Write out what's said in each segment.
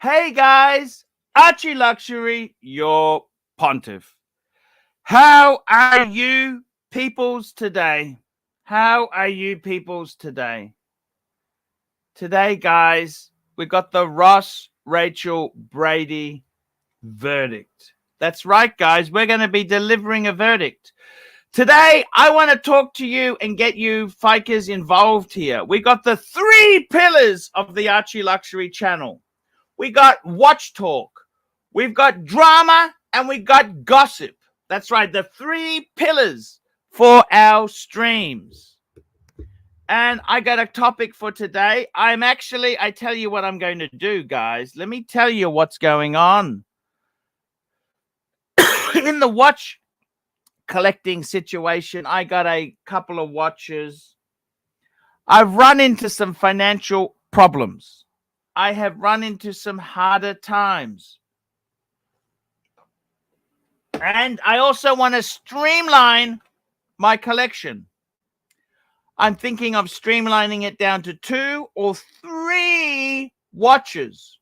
Hey guys, Archieluxury, your pontiff. How are you peoples today? How are you peoples today? Today, guys, we got the Ross Rachel Brady verdict. That's right, guys. We're going to be delivering a verdict. Today, I want to talk to you and get you fikers involved here. We got the three pillars of the Archieluxury channel. We got watch talk, we've got drama, and we got gossip. That's right, the three pillars for our streams. And I got a topic for today. I tell you what I'm going to do, guys. Let me tell you what's going on. In the watch collecting situation, I got a couple of watches. I've run into some financial problems. I have run into some harder times. And I also want to streamline my collection. I'm thinking of streamlining it down to 2 or 3 watches.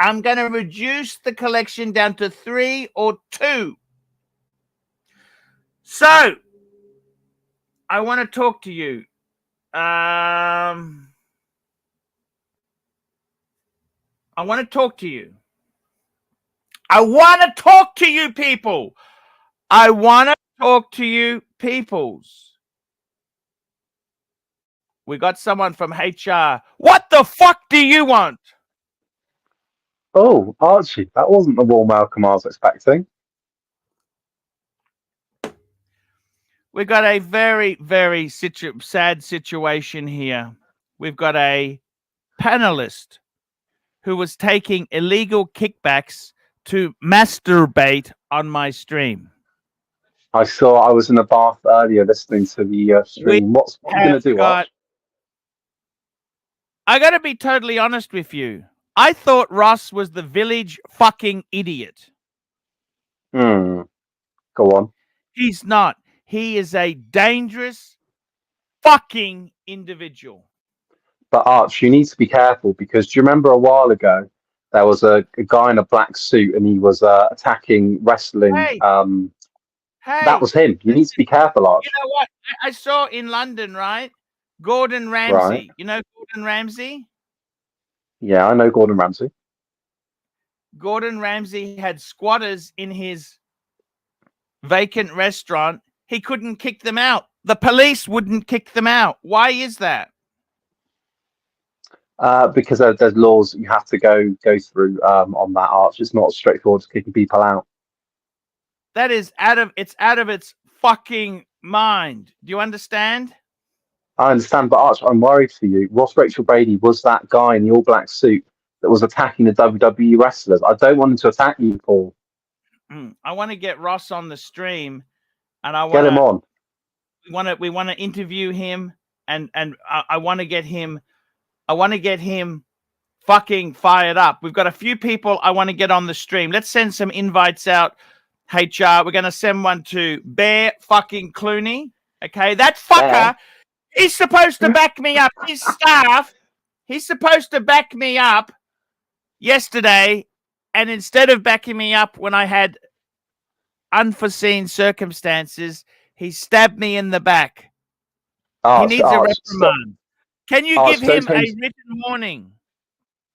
I'm going to reduce the collection down to 3 or 2. So, I want to talk to you. I want to talk to you. I want to talk to you people. I want to talk to you peoples. We got someone from HR. What the fuck do you want? Oh, Archie, that wasn't the warm welcome I was expecting. We got a very, very sad situation here. We've got a panelist who was taking illegal kickbacks to masturbate on my stream. I was in the bath earlier listening to the stream. What are you going to do, Arch? I got to be totally honest with you. I thought Ross was the village fucking idiot. Go on. He's not. He is a dangerous fucking individual. But Arch, you need to be careful because do you remember a while ago there was a guy in a black suit and he was attacking wrestling? Hey, that was him. You need to be careful, Arch. You know what? I saw in London, right? Gordon Ramsay. Right. You know Gordon Ramsay? Yeah, I know Gordon Ramsay. Gordon Ramsay had squatters in his vacant restaurant. He couldn't kick them out. The police wouldn't kick them out. Why is that? Because there's laws that you have to go through on that, Arch. It's not straightforward to kicking people out. That is out of its fucking mind. Do you understand? I understand, but Arch, I'm worried for you. Ross Rachel Brady was that guy in the all-black suit that was attacking the WWE wrestlers. I don't want him to attack you, Paul. I want to get Ross on the stream, and I want get him on. We want to interview him, and I want to get him. I want to get him fucking fired up. We've got a few people I want to get on the stream. Let's send some invites out. HR, we're going to send one to Bear fucking Clooney. Okay, that fucker. He's supposed to back me up. His staff, he's supposed to back me up yesterday. And instead of backing me up when I had unforeseen circumstances, he stabbed me in the back. He needs a reprimand. Can you give him a written warning?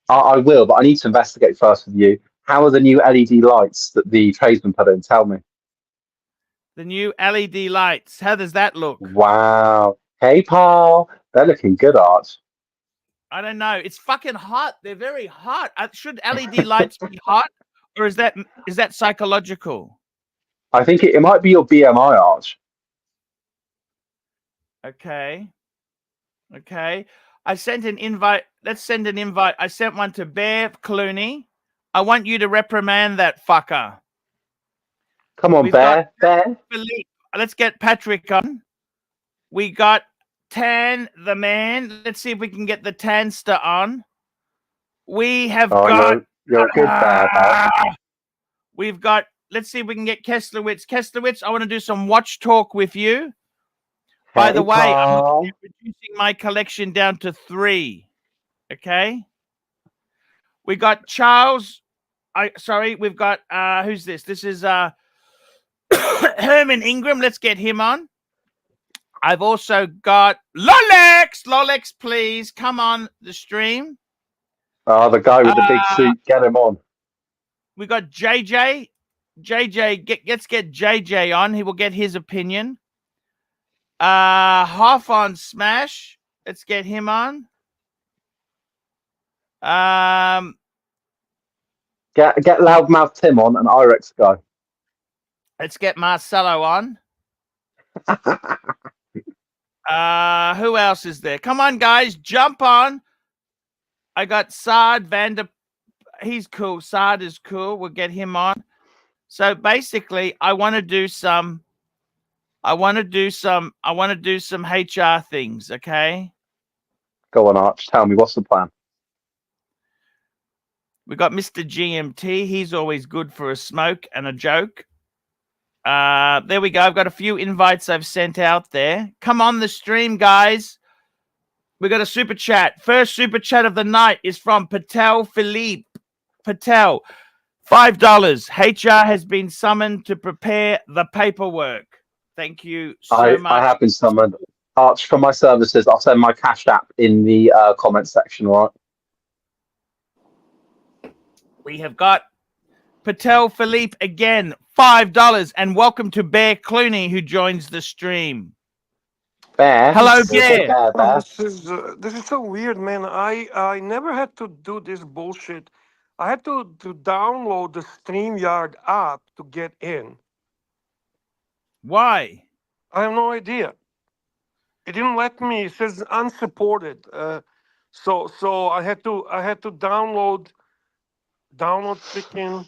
I will, but I need to investigate first with you. How are the new LED lights that the tradesman put in? Tell me. The new LED lights. How does that look? Wow. Hey, Paul. They're looking good, Art. I don't know. It's fucking hot. They're very hot. Should LED lights be hot, or is that psychological? I think it might be your BMI, Art. Okay. I sent an invite. Let's send an invite. I sent one to Bear Clooney. I want you to reprimand that fucker. Come on, Bear. Philippe. Let's get Patrick on. We got Tan the man. Let's see if we can get the Tanster on. We have got. You're a good Bear. We've got. Let's see if we can get Kesslowitz. Kesslowitz, I want to do some watch talk with you. By the way, I'm reducing my collection down to 3. Okay. We got Charles. We've got who's this? This is Herman Ingram. Let's get him on. I've also got Lolex. Lolex, please come on the stream. Oh, the guy with the big suit. Get him on. We got JJ. Let's get JJ on. He will get his opinion. Half on Smash. Let's get him on. Get Loudmouth Tim on and Irex guy. Let's get Marcelo on. Who else is there? Come on, guys, jump on. I got Saad Vander. He's cool. Saad is cool. We'll get him on. So basically, I want to do some HR things. Okay. Go on, Arch. Tell me, what's the plan? We got Mr. GMT. He's always good for a smoke and a joke. There we go. I've got a few invites I've sent out there. Come on the stream, guys. We got a super chat. First super chat of the night is from Patel Philippe. Patel, $5. HR has been summoned to prepare the paperwork. Thank you so much. I have been summoned. Arch, for my services, I'll send my Cash App in the comment section, all right? We have got Patel Philippe again, $5. And welcome to Bear Clooney, who joins the stream. Bear. Hello, Bear. Bear. This is so weird, man. I never had to do this bullshit. I had to download the StreamYard app to get in. Why? I have no idea. It didn't let me. It says unsupported. So I had to download freaking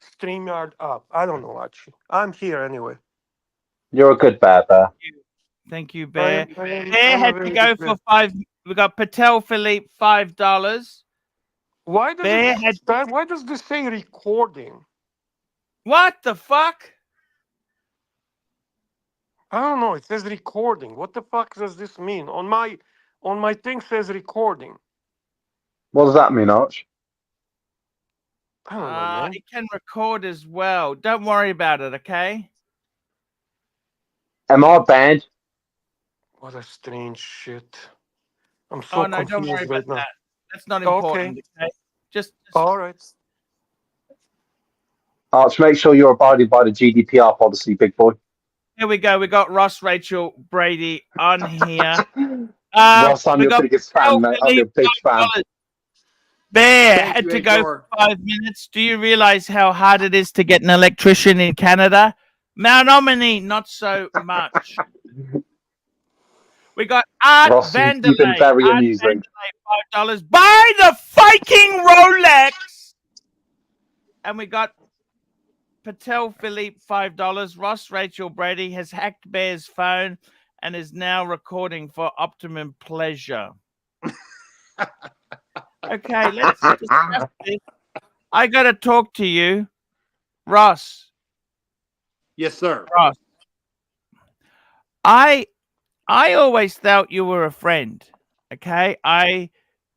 StreamYard app. I don't know, actually. I'm here anyway. You're a good bear. Thank you, Bear. Bear had to go for $5. We got Patel Philippe, $5. Why does this say recording? What the fuck? I don't know. It says recording. What the fuck does this mean? On my thing says recording. What does that mean, Arch? I don't know, man. It can record as well. Don't worry about it, okay? Am I banned? What a strange shit. I'm so confused don't worry right about now. that. That's not important. Okay? Just all right. Arch, make sure you're abiding by the GDPR policy, big boy. Here we go. We got Ross Rachel Brady on here. Ross, I'm your biggest fan, mate. I'm your big fan. Bear had to go for 5 minutes. Do you realize how hard it is to get an electrician in Canada? Menominee, not so much. We got Art Ross, Vanderlei. you've been very amusing. $5. Buy the fucking Rolex. And we got Patel Philippe, $5. Ross Rachel Brady has hacked Bear's phone and is now recording for optimum pleasure. Okay, let's discuss this. I got to talk to you, Ross. Yes, sir. Ross. I always felt you were a friend. Okay, I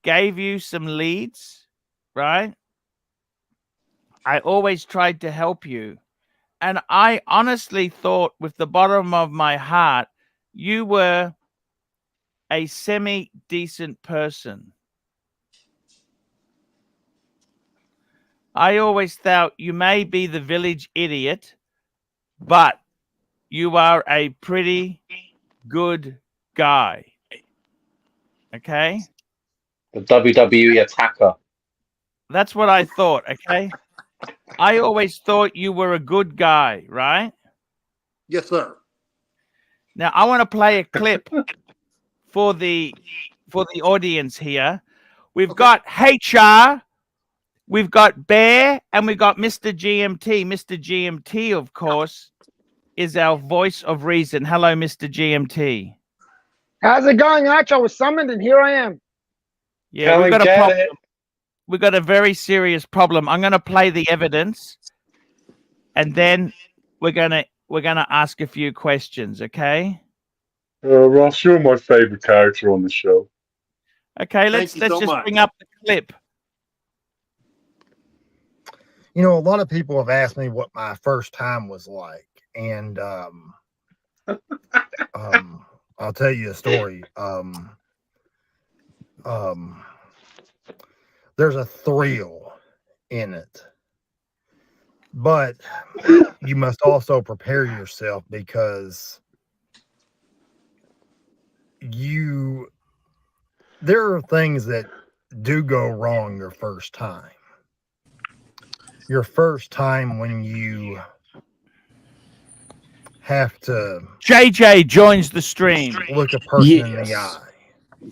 gave you some leads, right? I always tried to help you. And I honestly thought with the bottom of my heart, you were a semi-decent person. I always thought you may be the village idiot, but you are a pretty good guy. Okay? The WWE attacker. That's what I thought, okay? I always thought you were a good guy, right? Yes, sir. Now I want to play a clip for the audience here. We've got HR, we've got Bear, and we've got Mr. GMT. Mr. GMT, of course, is our voice of reason. Hello, Mr. GMT. How's it going, Arch? I was summoned and here I am. Yeah, we've got a problem. We've got a very serious problem. I'm going to play the evidence, and then we're gonna ask a few questions. Okay? Ross, you're my favorite character on the show. Okay. Let's just bring up the clip. You know, a lot of people have asked me what my first time was like, and I'll tell you a story. There's a thrill in it, but you must also prepare yourself because there are things that do go wrong your first time. Your first time when you have to JJ joins the stream. look a person in the Yes. eye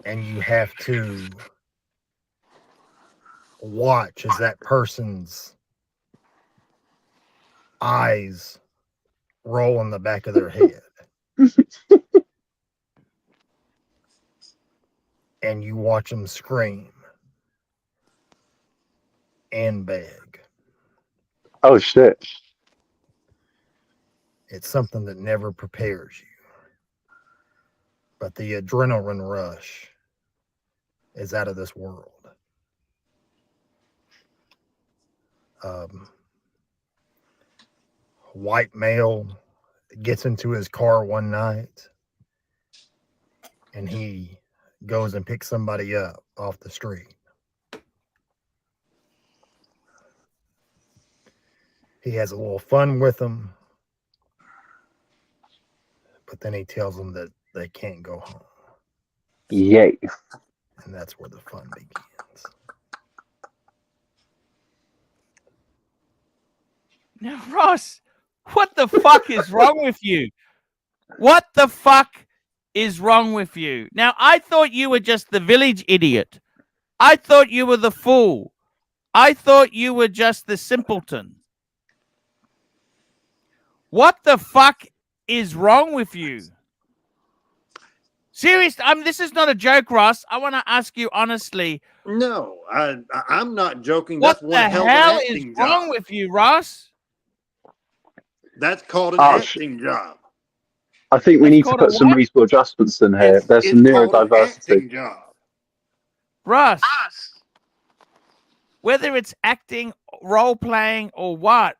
and you have to watch as that person's eyes roll in the back of their head. And you watch them scream and beg. Oh shit! It's something that never prepares you. But the adrenaline rush is out of this world. White male gets into his car one night and he goes and picks somebody up off the street. He has a little fun with them, but then he tells them that they can't go home. Yay! And that's where the fun begins. Now, Ross, what the fuck is wrong with you? What the fuck is wrong with you? Now, I thought you were just the village idiot. I thought you were the fool. I thought you were just the simpleton. What the fuck is wrong with you? Serious, this is not a joke, Ross. I want to ask you honestly. No, I'm not joking. What That's the one hell of hell an is acting wrong job. with you, Ross? That's called an Arch, acting job. I think we That's need to called a put some what? reasonable adjustments in here. There's It's some called an neurodiversity. acting job. Russ, whether it's acting, role playing, or what,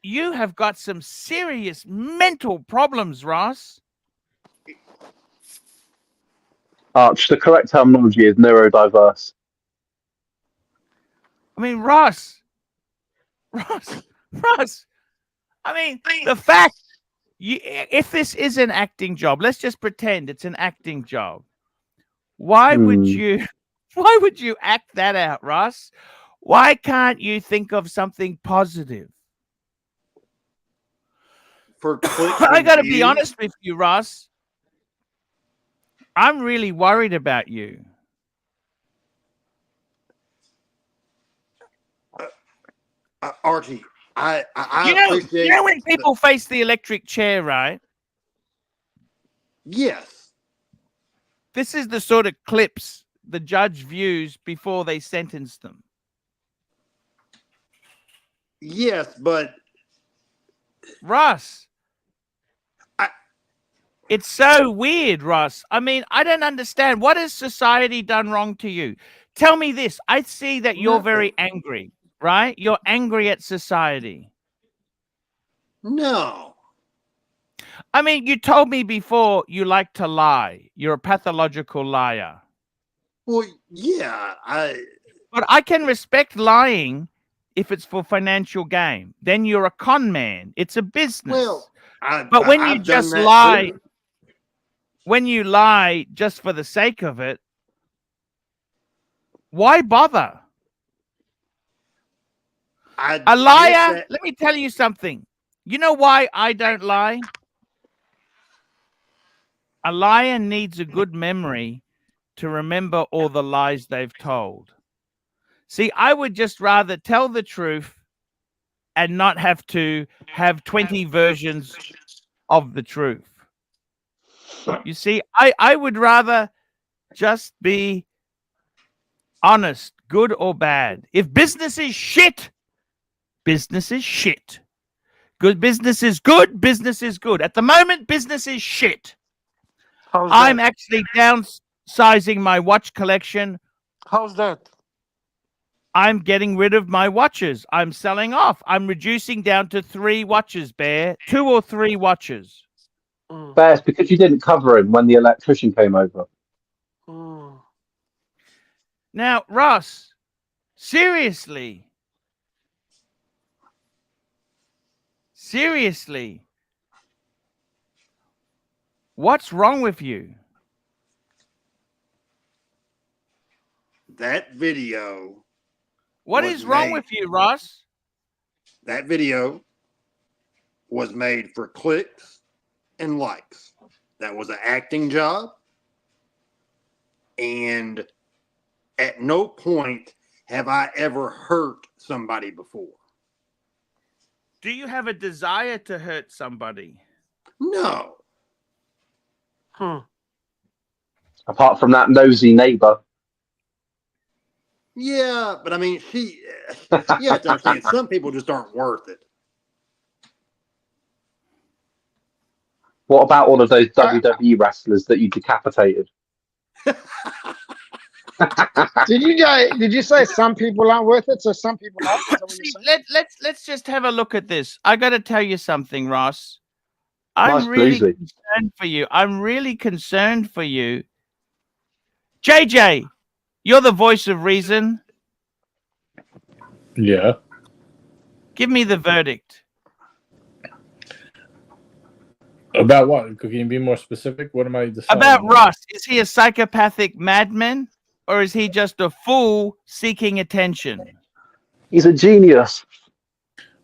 you have got some serious mental problems, Ross. Arch, the correct terminology is neurodiverse. I mean, Ross. I mean, the fact if this is an acting job, let's just pretend it's an acting job. Why would you act that out, Ross? Why can't you think of something positive? For clicks I and got to be views. honest with you, Ross. I'm really worried about you. Archie, I appreciate. You know when people face the electric chair, right? Yes. This is the sort of clips the judge views before they sentence them. Yes, but Russ, it's so weird, Ross. I mean, I don't understand. What has society done wrong to you? Tell me this. I see that you're very angry, right? You're angry at society. No. I mean, you told me before you like to lie. You're a pathological liar. Well, yeah, But I can respect lying if it's for financial gain. Then you're a con man. It's a business. Well, but when you I've done just that lie, too. when you lie just for the sake of it, why bother? A liar, let me tell you something. You know why I don't lie? A liar needs a good memory to remember all the lies they've told. See, I would just rather tell the truth and not have to have 20 versions of the truth. You see, I would rather just be honest, good or bad. If business is shit, business is shit. Good business is good, business is good. At the moment, business is shit. I'm actually downsizing my watch collection. How's that? I'm getting rid of my watches. I'm selling off. I'm reducing down to 3 watches, Bear. 2 or 3 watches. Bear, it's because you didn't cover him when the electrician came over. Now, Ross, seriously, what's wrong with you? That video. What was is wrong made- with you, Ross? That video was made for clicks and likes. That was an acting job. And at no point have I ever hurt somebody before. Do you have a desire to hurt somebody? No. Apart from that nosy neighbor. Yeah, but I mean, you have to understand, some people just aren't worth it. What about all of those WWE wrestlers that you decapitated? Did you say some people aren't worth it? So some people are. Is that what you're saying? Let's just have a look at this. I got to tell you something, Ross. I'm Nice really bluesy. concerned for you. I'm really concerned for you. JJ, you're the voice of reason. Yeah. Give me the verdict. About what? Can you be more specific? What am I deciding? About Ross. Is he a psychopathic madman or is he just a fool seeking attention? He's a genius.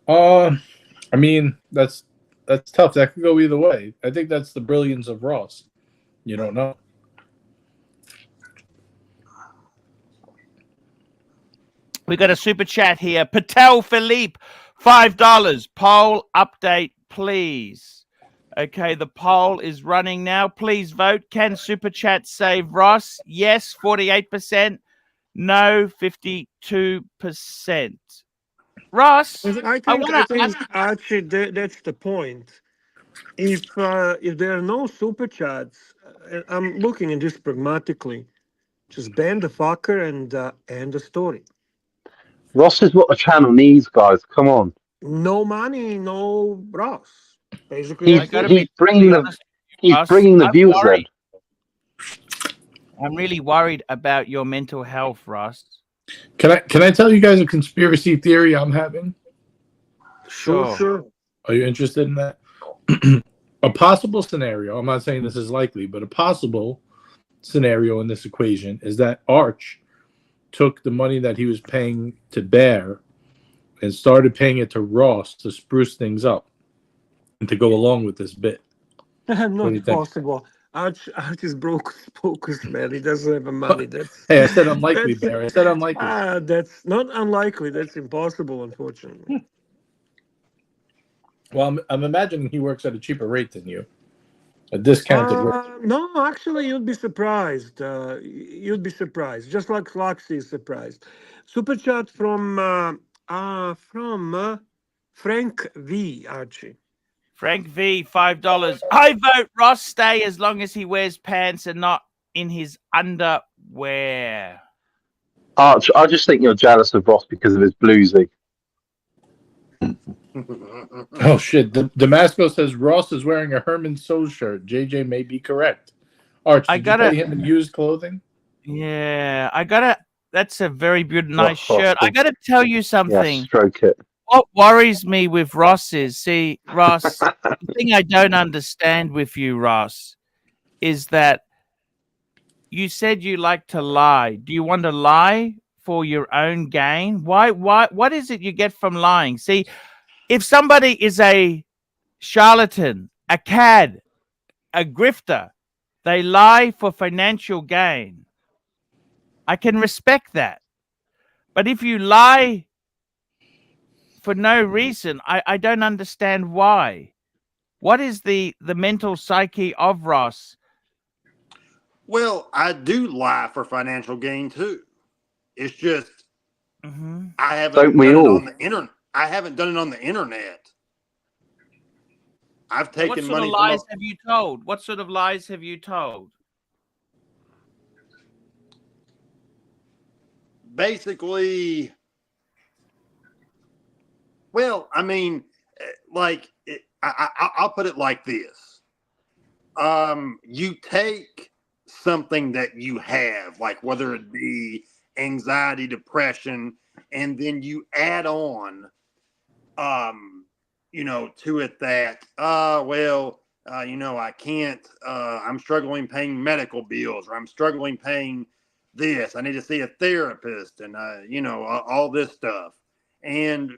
I mean, that's tough. That could go either way. I think that's the brilliance of Ross. You don't know. We got a super chat here. Patel Philippe, $5. Poll update, please. Okay, the poll is running now. Please vote. Can super chat save Ross? Yes, 48%. No, 52%. Ross, I think Archie, that's the point. If there are no super chats, I'm looking at this pragmatically. Just ban the fucker and end the story. Ross is what the channel needs, guys. Come on. No money, no Ross. Basically, He's bringing the viewers in. I'm really worried about your mental health, Ross. Can I tell you guys a conspiracy theory I'm having? Sure. Are you interested in that? A possible scenario, I'm not saying this is likely, but a possible scenario in this equation is that Arch took the money that he was paying to Bear and started paying it to Ross to spruce things up and to go along with this bit. Not possible. Arch is broke focus, man. He doesn't have the money. Hey, I said unlikely, Bear. I said unlikely. That's not unlikely. That's impossible, unfortunately. Well, I'm imagining he works at a cheaper rate than you. A discounted rate. No, actually, you'd be surprised. You'd be surprised, just like Flaxy is surprised. Super chat from Frank V. Archie. Frank V, $5. I vote Ross stay as long as he wears pants and not in his underwear. Arch, I just think you're jealous of Ross because of his bluesy. Oh shit! Damasco says Ross is wearing a Herman Soul shirt. JJ may be correct. Arch, did you pay him in used clothing? Yeah, that's a very nice shirt. I gotta tell you something. Yeah, stroke it. What worries me with Ross is, see, Ross, the thing I don't understand with you, Ross, is that you said you like to lie. Do you want to lie for your own gain? Why? What is it you get from lying? See, if somebody is a charlatan, a cad, a grifter, they lie for financial gain. I can respect that. But if you lie for no reason, I don't understand why. What is the mental psyche of Ross? Well, I do lie for financial gain too. It's just I haven't Don't we done it all? on the internet. I haven't done it on the internet. I've taken What sort money of lies have you told? What sort of lies have you told? basically Well, I mean, I'll put it like this. You take something that you have, like whether it be anxiety, depression, and then you add on, to it that, I can't, I'm struggling paying medical bills, or I'm struggling paying this. I need to see a therapist, and, all this stuff. And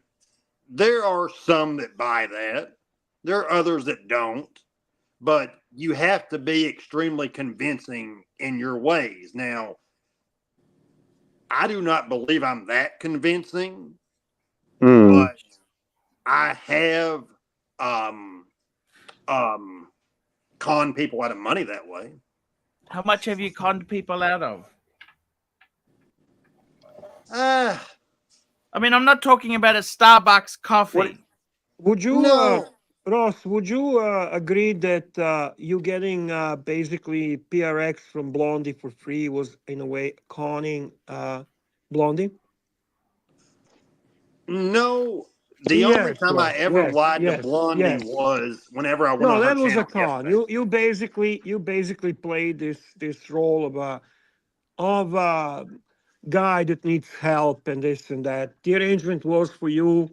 there are some that buy that. There are others that don't. But you have to be extremely convincing in your ways. Now, I do not believe I'm that convincing, but I have conned people out of money that way. How much have you conned people out of? Uh, I mean, I'm not talking about a Starbucks coffee. Would you, no, Ross? Would you agree that you getting basically PRX from Blondie for free was in a way conning Blondie? no. The only Yes, time I Ross. ever Yes, lied to yes, Blondie yes. was whenever I went No, on her that was a channel con. yesterday. You basically played this role of a guy that needs help and this and that. The arrangement was for you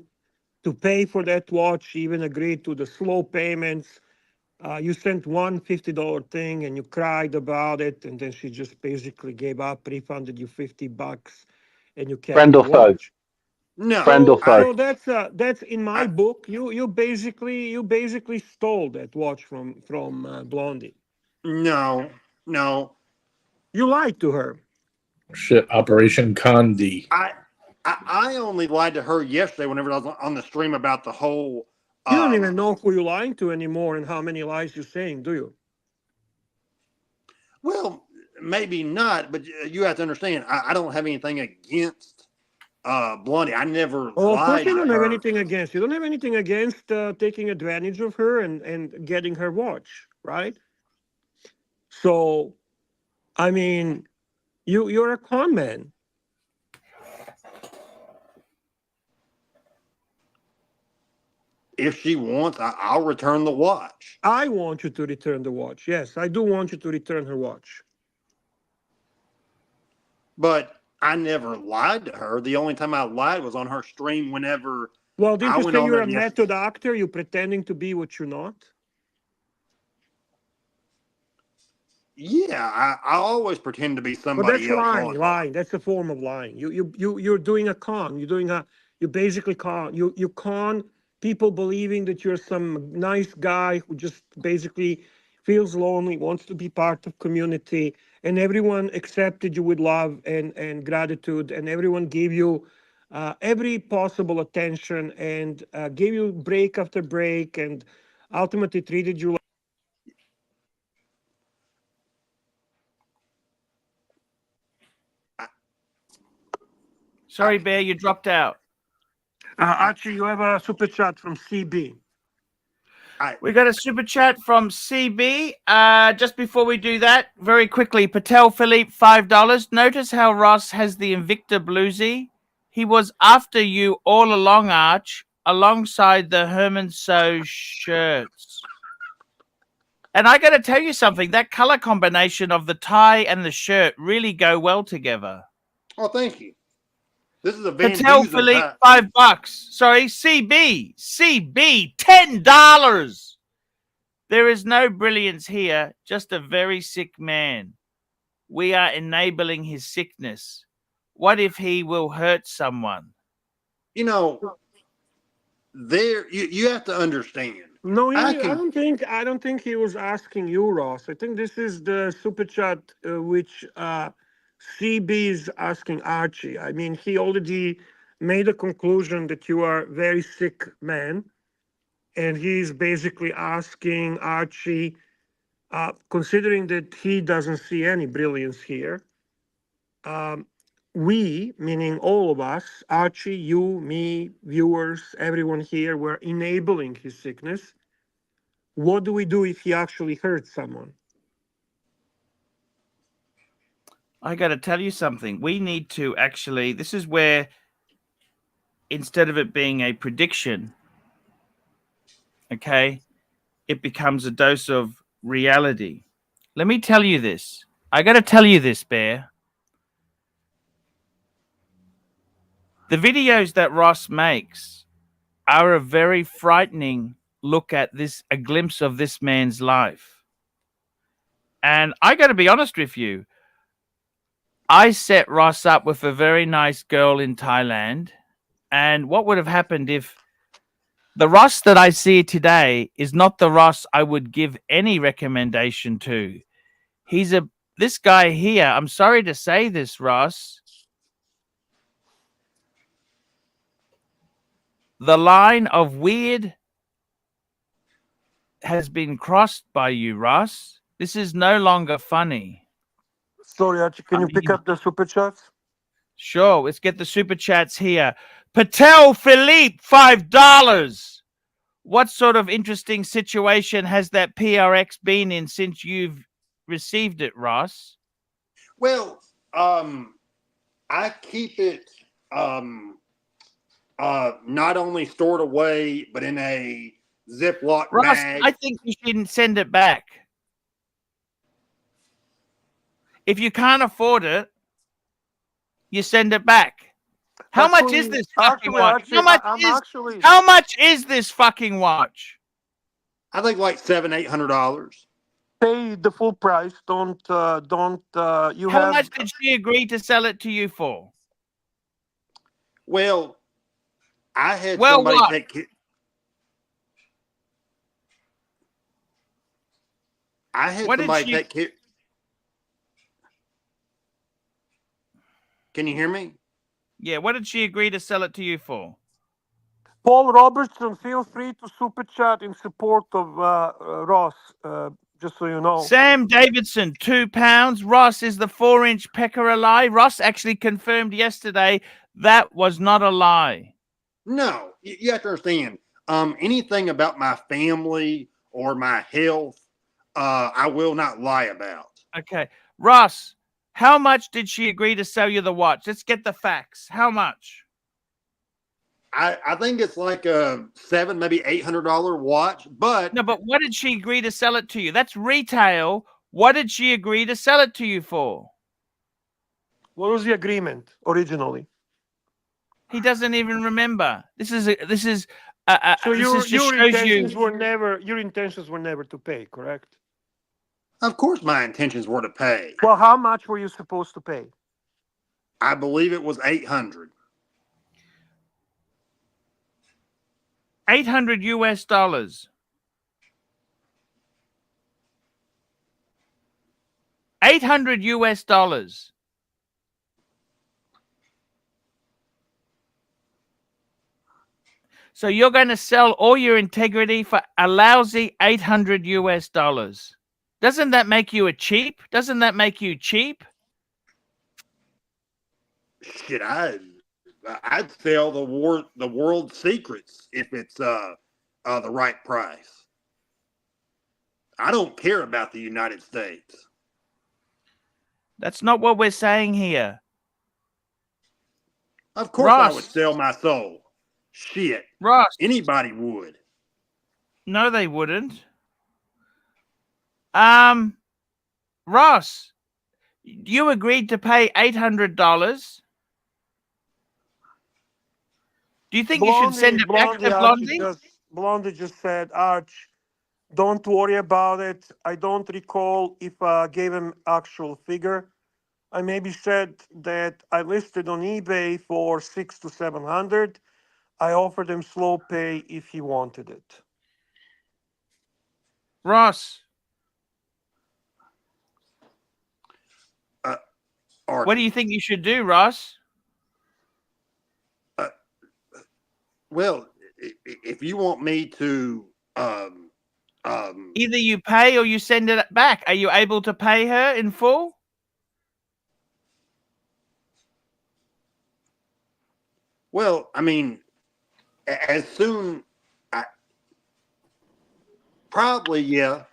to pay for that watch, even agreed to the slow payments. You sent one $50 thing and you cried about it, and then she just basically gave up, refunded you $50, and you kept Friend the or foe? watch. No, Friend or So foe? so that's in my I book. You basically stole that watch from Blondie. no, no. You lied to her. Shit, Operation Condi. I only lied to her yesterday whenever I was on the stream about the whole. You don't even know who you're lying to anymore and how many lies you're saying, do you? Well, maybe not, but you have to understand. I don't have anything against Blondie. I never Oh, of course lied you to don't have her. anything against. You don't have anything against taking advantage of her and getting her watch, right? So, I mean, you're a con man. If she wants, I'll return the watch. I want you to return the watch. Yes, I do want you to return her watch. But I never lied to her. The only time I lied was on her stream whenever Well, I didn't you went say on you're there a yesterday. method actor? You're pretending to be what you're not? Yeah, I always pretend to be But that's somebody else lying, on here. lying. That's a form of lying. You're doing a con. You basically con. You con people believing that you're some nice guy who just basically feels lonely, wants to be part of community, and everyone accepted you with love and gratitude, and everyone gave you every possible attention and gave you break after break, and ultimately treated you. Sorry, Bear, you dropped out. Archie, you have a super chat from CB. We got a super chat from CB. Just before we do that, very quickly, Patel Philippe, $5. Notice how Ross has the Invicta bluesy. He was after you all along, Arch, alongside the Herman So shirts. And I got to tell you something, that color combination of the tie and the shirt really go well together. Oh, thank you. This is a Van Patel Dusen Philippe, tie. $5. Sorry, CB, $10. There is no brilliance here, just a very sick man. We are enabling his sickness. What if he will hurt someone? You know, you have to understand. No, I I can. don't think he was asking you, Ross. I think this is the super chat which CB is asking Archie. I mean, he already made a conclusion that you are a very sick man, and he's basically asking Archie, considering that he doesn't see any brilliance here. We, meaning all of us, Archie, you, me, viewers, everyone here, we're enabling his sickness. What do we do if he actually hurts someone? I got to tell you something. We need to actually, this is where instead of it being a prediction, okay, it becomes a dose of reality. Let me tell you this. I got to tell you this, Bear. The videos that Ross makes are a very frightening look at this, a glimpse of this man's life. And I got to be honest with you. I set Ross up with a very nice girl in Thailand. And what would have happened if the Ross that I see today is not the Ross I would give any recommendation to? This guy here, I'm sorry to say this, Ross. The line of weird has been crossed by you, Ross. This is no longer funny. Sorry, Archie, can you pick up the super chats? Sure, let's get the super chats here. Patel Philippe, $5. What sort of interesting situation has that PRX been in since you've received it, Ross? Well, I keep it not only stored away, but in a Ziploc Ross, bag. I think you shouldn't send it back. If you can't afford it, you send it back. How much is this fucking watch? How much is this fucking watch? I think like $700-800. Pay the full price. How much did she agree to sell it to you for? Well, I had somebody what? take care. I had What somebody did she... take care. Can you hear me? Yeah, what did she agree to sell it to you for? Paul Robertson, feel free to super chat in support of Ross, just so you know. Sam Davidson, £2. Ross, is the 4-inch pecker a lie? Ross actually confirmed yesterday that was not a lie. No, you have to understand. Anything about my family or my health, I will not lie about. Okay. Ross, how much did she agree to sell you the watch? Let's get the facts. How much? I think it's like a $700, maybe $800 watch, but no. But what did she agree to sell it to you? That's retail. What did she agree to sell it to you for? What was the agreement originally? He doesn't even remember. So your intentions were never to pay, correct? Of course, my intentions were to pay. Well, how much were you supposed to pay? I believe it was $800. $800 US. $800 US. So you're going to sell all your integrity for a lousy $800 US. Doesn't that make you a cheap? Doesn't that make you cheap? Shit, I'd sell the world secrets if it's the right price. I don't care about the United States. That's not what we're saying here. Of course, Ross, I would sell my soul. Shit, Ross, anybody would. No, they wouldn't. Ross, you agreed to pay $800. Do you think you should send it back to Blondie? Blondie just said, Arch, don't worry about it. I don't recall if I gave him actual figure. I maybe said that I listed on eBay for $600 to $700. I offered him slow pay if he wanted it. Ross, Archie, what do you think you should do, Ross? Well, if you want me to, either you pay or you send it back. Are you able to pay her in full? Well, I mean, as soon, probably, yeah.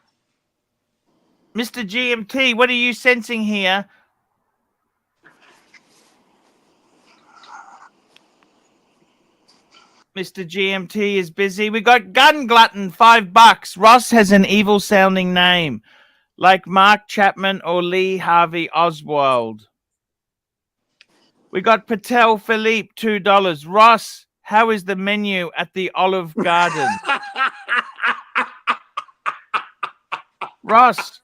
Mr. GMT, what are you sensing here? Mr. GMT is busy. We got Gun Glutton, $5. Ross has an evil sounding name, like Mark Chapman or Lee Harvey Oswald. We got Patel Philippe, $2. Ross, how is the menu at the Olive Garden? Ross,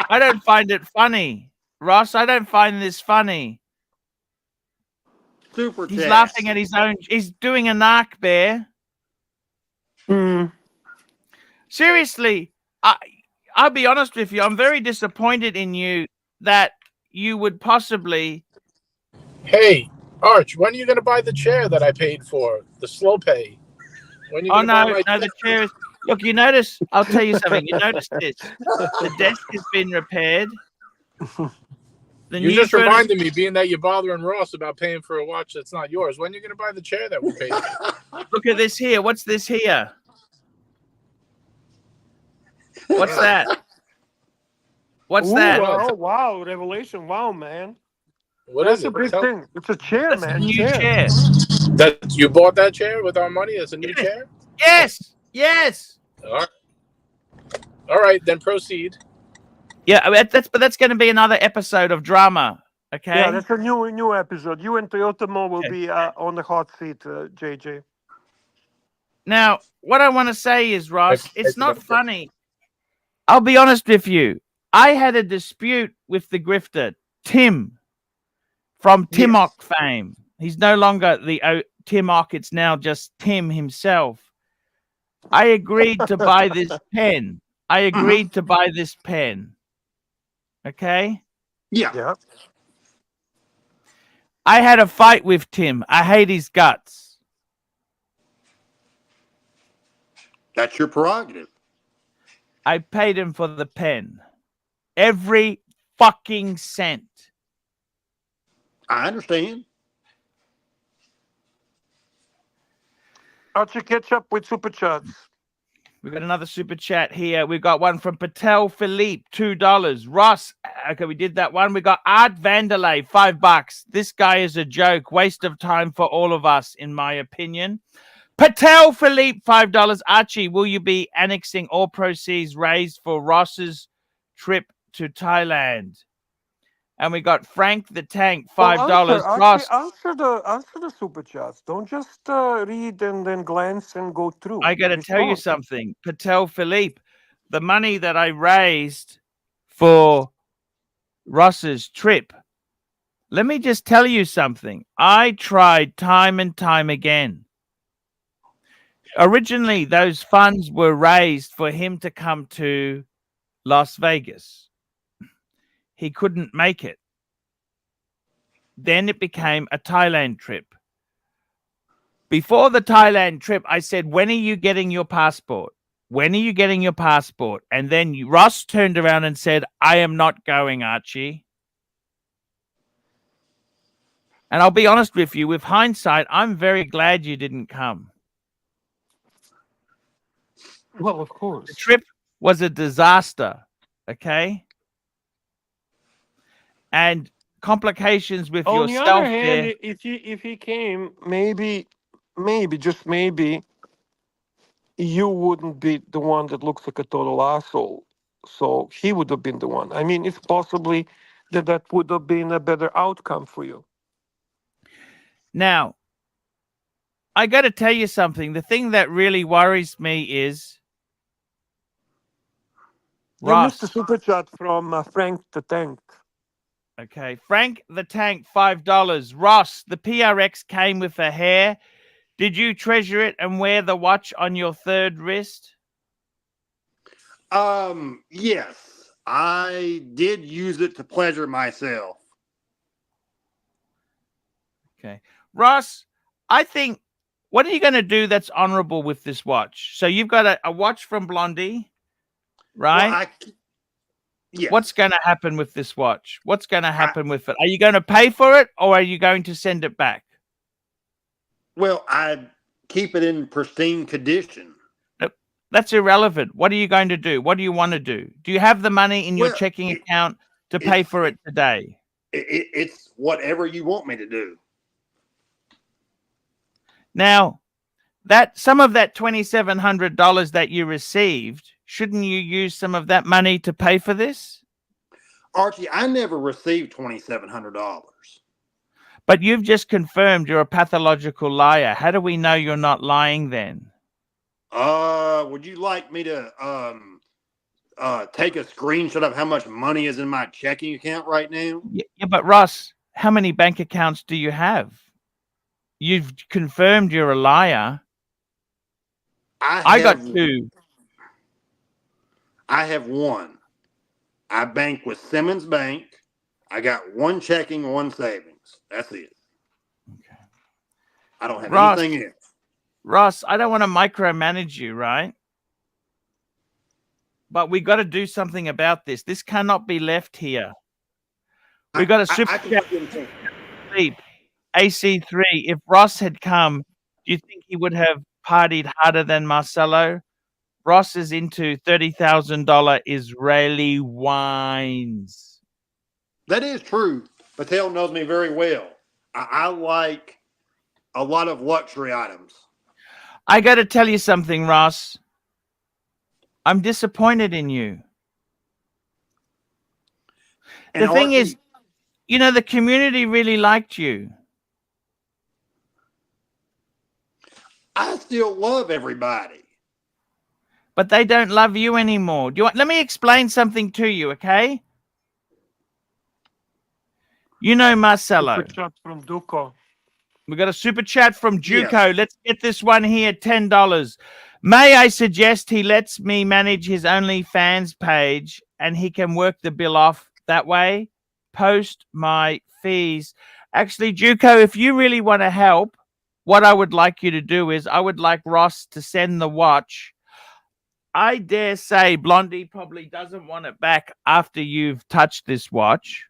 I don't find it funny. Ross, I don't find this funny. Super He's chat. laughing at his own. He's doing a narc bear. Seriously, I'll be honest with you. I'm very disappointed in you that you would possibly. Hey, Arch, when are you going to buy the chair that I paid for? The slow pay. When are you Oh going to buy no, my no, the chair is. Look, you notice. I'll tell you something. You notice this. The desk has been repaired. The You new just furniture. reminded me, being that you're bothering Ross about paying for a watch that's not yours. When are you going to buy the chair that we paid for? Look at this here. What's this here? What's that? What's Ooh, that? wow, revelation. Wow, man. What That's is a it? big thing. It's a chair, That's a man. new chair. chair. That you bought that chair with our money? It's a new chair? Yes. Yes. All right, then proceed. Yeah, that's going to be another episode of drama. Okay. Yeah, that's a new episode. You and Toyota Mo will be on the hot seat, JJ. Now, what I want to say is, Ross, I it's not forgot. funny. I'll be honest with you. I had a dispute with the grifter, Tim, from Timok fame. He's no longer the Timok. It's now just Tim himself. I agreed to buy this pen. I agreed to buy this pen. Okay? Yeah. I had a fight with Tim. I hate his guts. That's your prerogative. I paid him for the pen. Every fucking cent. I understand. Archie, catch up with Super Chats. We've got another super chat here. We've got one from Patel Philippe, $2. Ross, okay, we did that one. We got Art Vanderlei, $5. This guy is a joke. Waste of time for all of us, in my opinion. Patel Philippe, $5. Archie, will you be annexing all proceeds raised for Ross's trip to Thailand? And we got Frank the Tank, $5. Ross, Answer the Super Chats. Don't just read and then glance and go through. I got to tell you Respond. something. Patel Philippe, the money that I raised for Ross's trip, let me just tell you something. I tried time and time again. Originally, those funds were raised for him to come to Las Vegas. He couldn't make it. Then it became a Thailand trip. Before the Thailand trip, I said, when are you getting your passport? When are you getting your passport? And then Ross turned around and said, I am not going, Archie. And I'll be honest with you, with hindsight, I'm very glad you didn't come. Well, of course. The trip was a disaster, okay? And complications with On the yourself other hand, there. if he came, maybe, just maybe, you wouldn't be the one that looks like a total asshole. So he would have been the one. I mean, it's possibly that would have been a better outcome for you. Now, I got to tell you something. The thing that really worries me is You missed the Ross. super chat from Frank the Tank. Okay, Frank the Tank, $5. Ross, the PRX came with a hair. Did you treasure it and wear the watch on your third wrist? Yes, I did use it to pleasure myself. Okay. Ross, I think, what are you going to do that's honorable with this watch? So you've got a watch from Blondie, right? Well, yes. What's going to happen with this watch? What's going to happen with it? Are you going to pay for it or are you going to send it back? Well, I keep it in pristine condition. That's irrelevant. What are you going to do? What do you want to do? Do you have the money in your checking account to pay for it today? It's whatever you want me to do. Now, that some of that $2,700 that you received, shouldn't you use some of that money to pay for this? Archie, I never received $2,700. But you've just confirmed you're a pathological liar. How do we know you're not lying then? Would you like me to take a screenshot of how much money is in my checking account right now? Yeah, but Ross, how many bank accounts do you have? You've confirmed you're a liar. I got 2. I have 1. I bank with Simmons Bank. I got 1 checking, 1 savings. That's it. Okay. I don't have Ross, anything else. Ross, I don't want to micromanage you, right? But we got to do something about this. This cannot be left here. We got a super chat. AC3. If Ross had come, do you think he would have partied harder than Marcelo? Ross is into $30,000 Israeli wines. That is true. Patel knows me very well. I like a lot of luxury items. I got to tell you something, Ross. I'm disappointed in you. And The thing Archie, is, you know, the community really liked you. I still love everybody. But they don't love you anymore. Let me explain something to you, okay? You know Marcelo. Super chat from Duco. We got a super chat from Juco. Yes. Let's get this one here, $10. May I suggest he lets me manage his OnlyFans page and he can work the bill off that way? Post my fees. Actually, Juco, if you really want to help, what I would like you to do is I would like Ross to send the watch. I dare say Blondie probably doesn't want it back after you've touched this watch.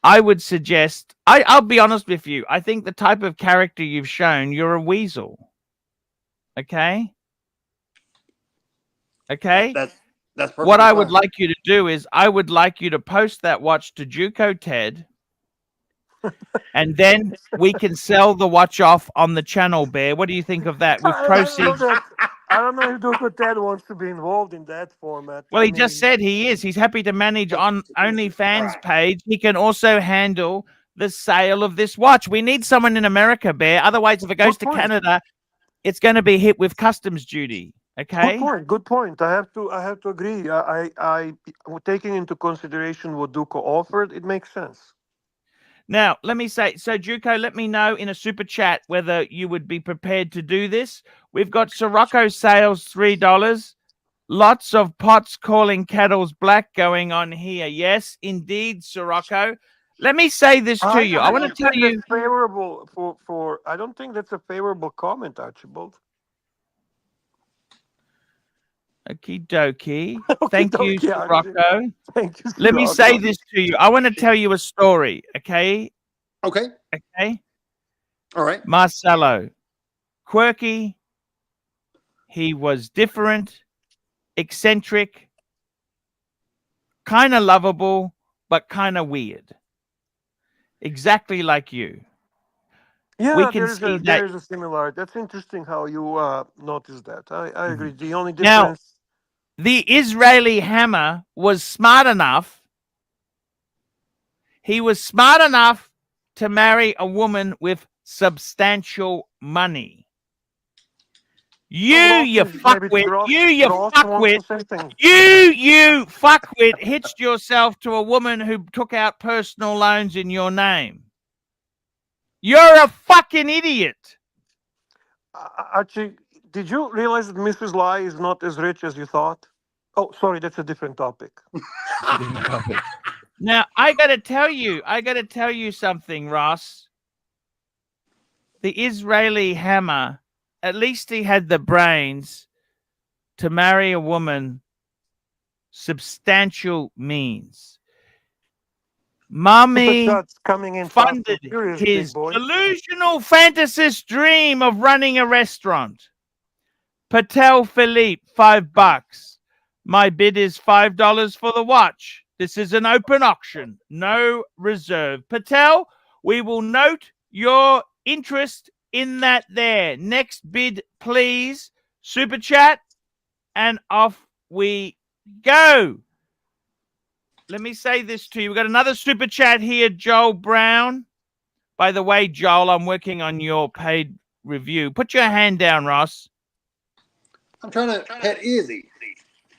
I would suggest, I'll be honest with you. I think the type of character you've shown, you're a weasel. Okay? Okay? That's perfectly What I would fine. like you to do is I would like you to post that watch to Juco Ted. And then we can sell the watch off on the channel, Bear. What do you think of that? With proceeds. I don't know if Duco Ted wants to be involved in that format. Well, he just said he is. He's happy to manage on OnlyFans page. He can also handle the sale of this watch. We need someone in America, Bear. Otherwise, if it goes to Canada, it's going to be hit with customs duty. Okay. Good point. I have to agree. I taking into consideration what Duco offered, it makes sense. Now, let me say, so Juco, let me know in a super chat whether you would be prepared to do this. We've got Sirocco sales, $3. Lots of pots calling kettles black going on here. Yes, indeed, Sirocco. Let me say this to you. I want to tell you. Favorable for. I don't think that's a favorable comment, Archibald. Okie dokie. Thank you, Sirocco. Thank you. Let me say this to you. I want to tell you a story, okay? Okay. Okay. All right. Marcelo, quirky. He was different, eccentric, kind of lovable, but kind of weird. Exactly like you. Yeah, we can see that there is a similarity. That's interesting how you noticed that. I agree. The only difference. Now, the Israeli hammer was smart enough. He was smart enough to marry a woman with substantial money. You fuckwit, you fuckwit hitched yourself to a woman who took out personal loans in your name. You're a fucking idiot. Archie, did you realize that Mrs. Lai is not as rich as you thought? Oh, sorry, that's a different topic. Now, I got to tell you something, Ross. The Israeli hammer, at least he had the brains to marry a woman substantial means. Mommy funded his delusional fantasist dream of running a restaurant. Patel Philippe, $5. My bid is $5 for the watch. This is an open auction, no reserve. Patel, we will note your interest in that there. Next bid, please. Super chat. And off we go. Let me say this to you. We've got another super chat here, Joel Brown. By the way, Joel, I'm working on your paid review. Put your hand down, Ross. I'm trying to pet Izzy.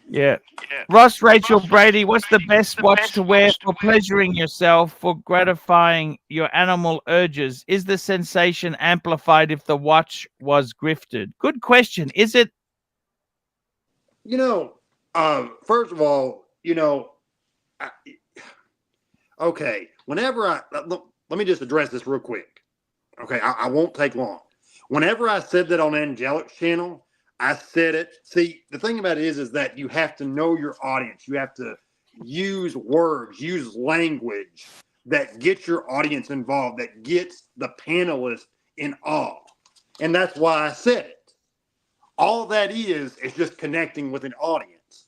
Yeah. Ross, Rachel, Brady, what's the best watch to wear for pleasuring yourself, for gratifying your animal urges? Is the sensation amplified if the watch was grifted? Good question. Is it? First of all, okay, whenever let me just address this real quick. Okay, I won't take long. Whenever I said that on Angelic's channel, I said it. See, the thing about it is that you have to know your audience. You have to use words, use language that gets your audience involved, that gets the panelists in awe. And that's why I said it. All that is just connecting with an audience.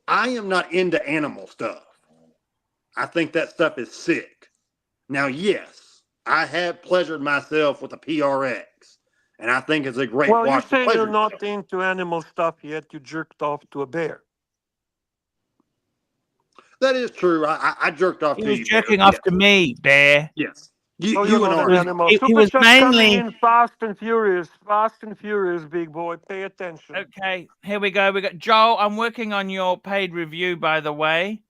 I am not into animal stuff. I think that stuff is sick. Now, yes, I have pleasured myself with a PRX. And I think it's a great Well, you watch. say you're not into animal stuff yet. You jerked off to a bear. That is true. I jerked off He to was you. jerking off to me, Bear. Yes. Oh, You you're and not an Archie. animal. He Super was chat's coming mainly. in fast and furious, big boy. Pay attention. Okay, here we go. We got Joel. I'm working on your paid review, by the way.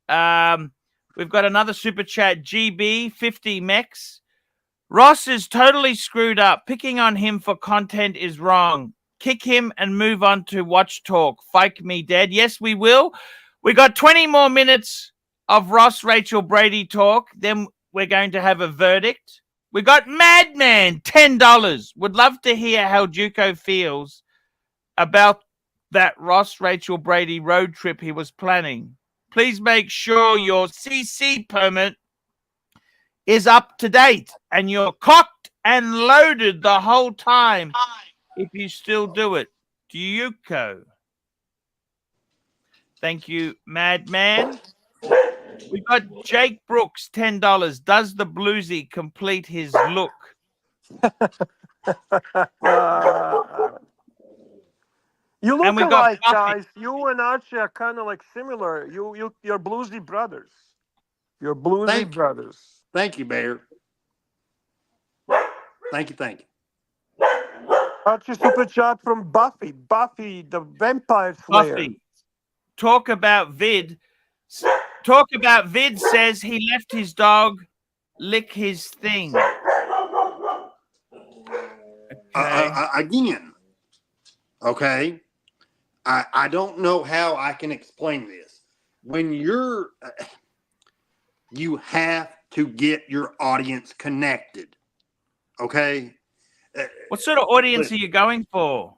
We've got another super chat, GB 50 Mex. Ross is totally screwed up. Picking on him for content is wrong. Kick him and move on to Watch Talk. Fike me dead. Yes, we will. We got 20 more minutes of Ross, Rachel, Brady talk. Then we're going to have a verdict. We got Madman, $10. Would love to hear how Juco feels about that Ross, Rachel, Brady road trip he was planning. Please make sure your CC permit is up to date and you're cocked and loaded the whole time if you still do it. Juco. Thank you, Madman. We got Jake Brooks, $10. Does the bluesy complete his look? You look And we've got alike, Buffy. guys. You and Archie are kind of like similar. You're bluesy brothers. You're bluesy brothers. Thank you, Bear. Thank you. Archie super chat from Buffy. Buffy, the vampire slayer. Buffy. Talk about Vid. Talk about Vid says he left his dog lick his thing. Okay. Again, okay, I don't know how I can explain this. When you have to get your audience connected, okay? What sort of audience are you going for?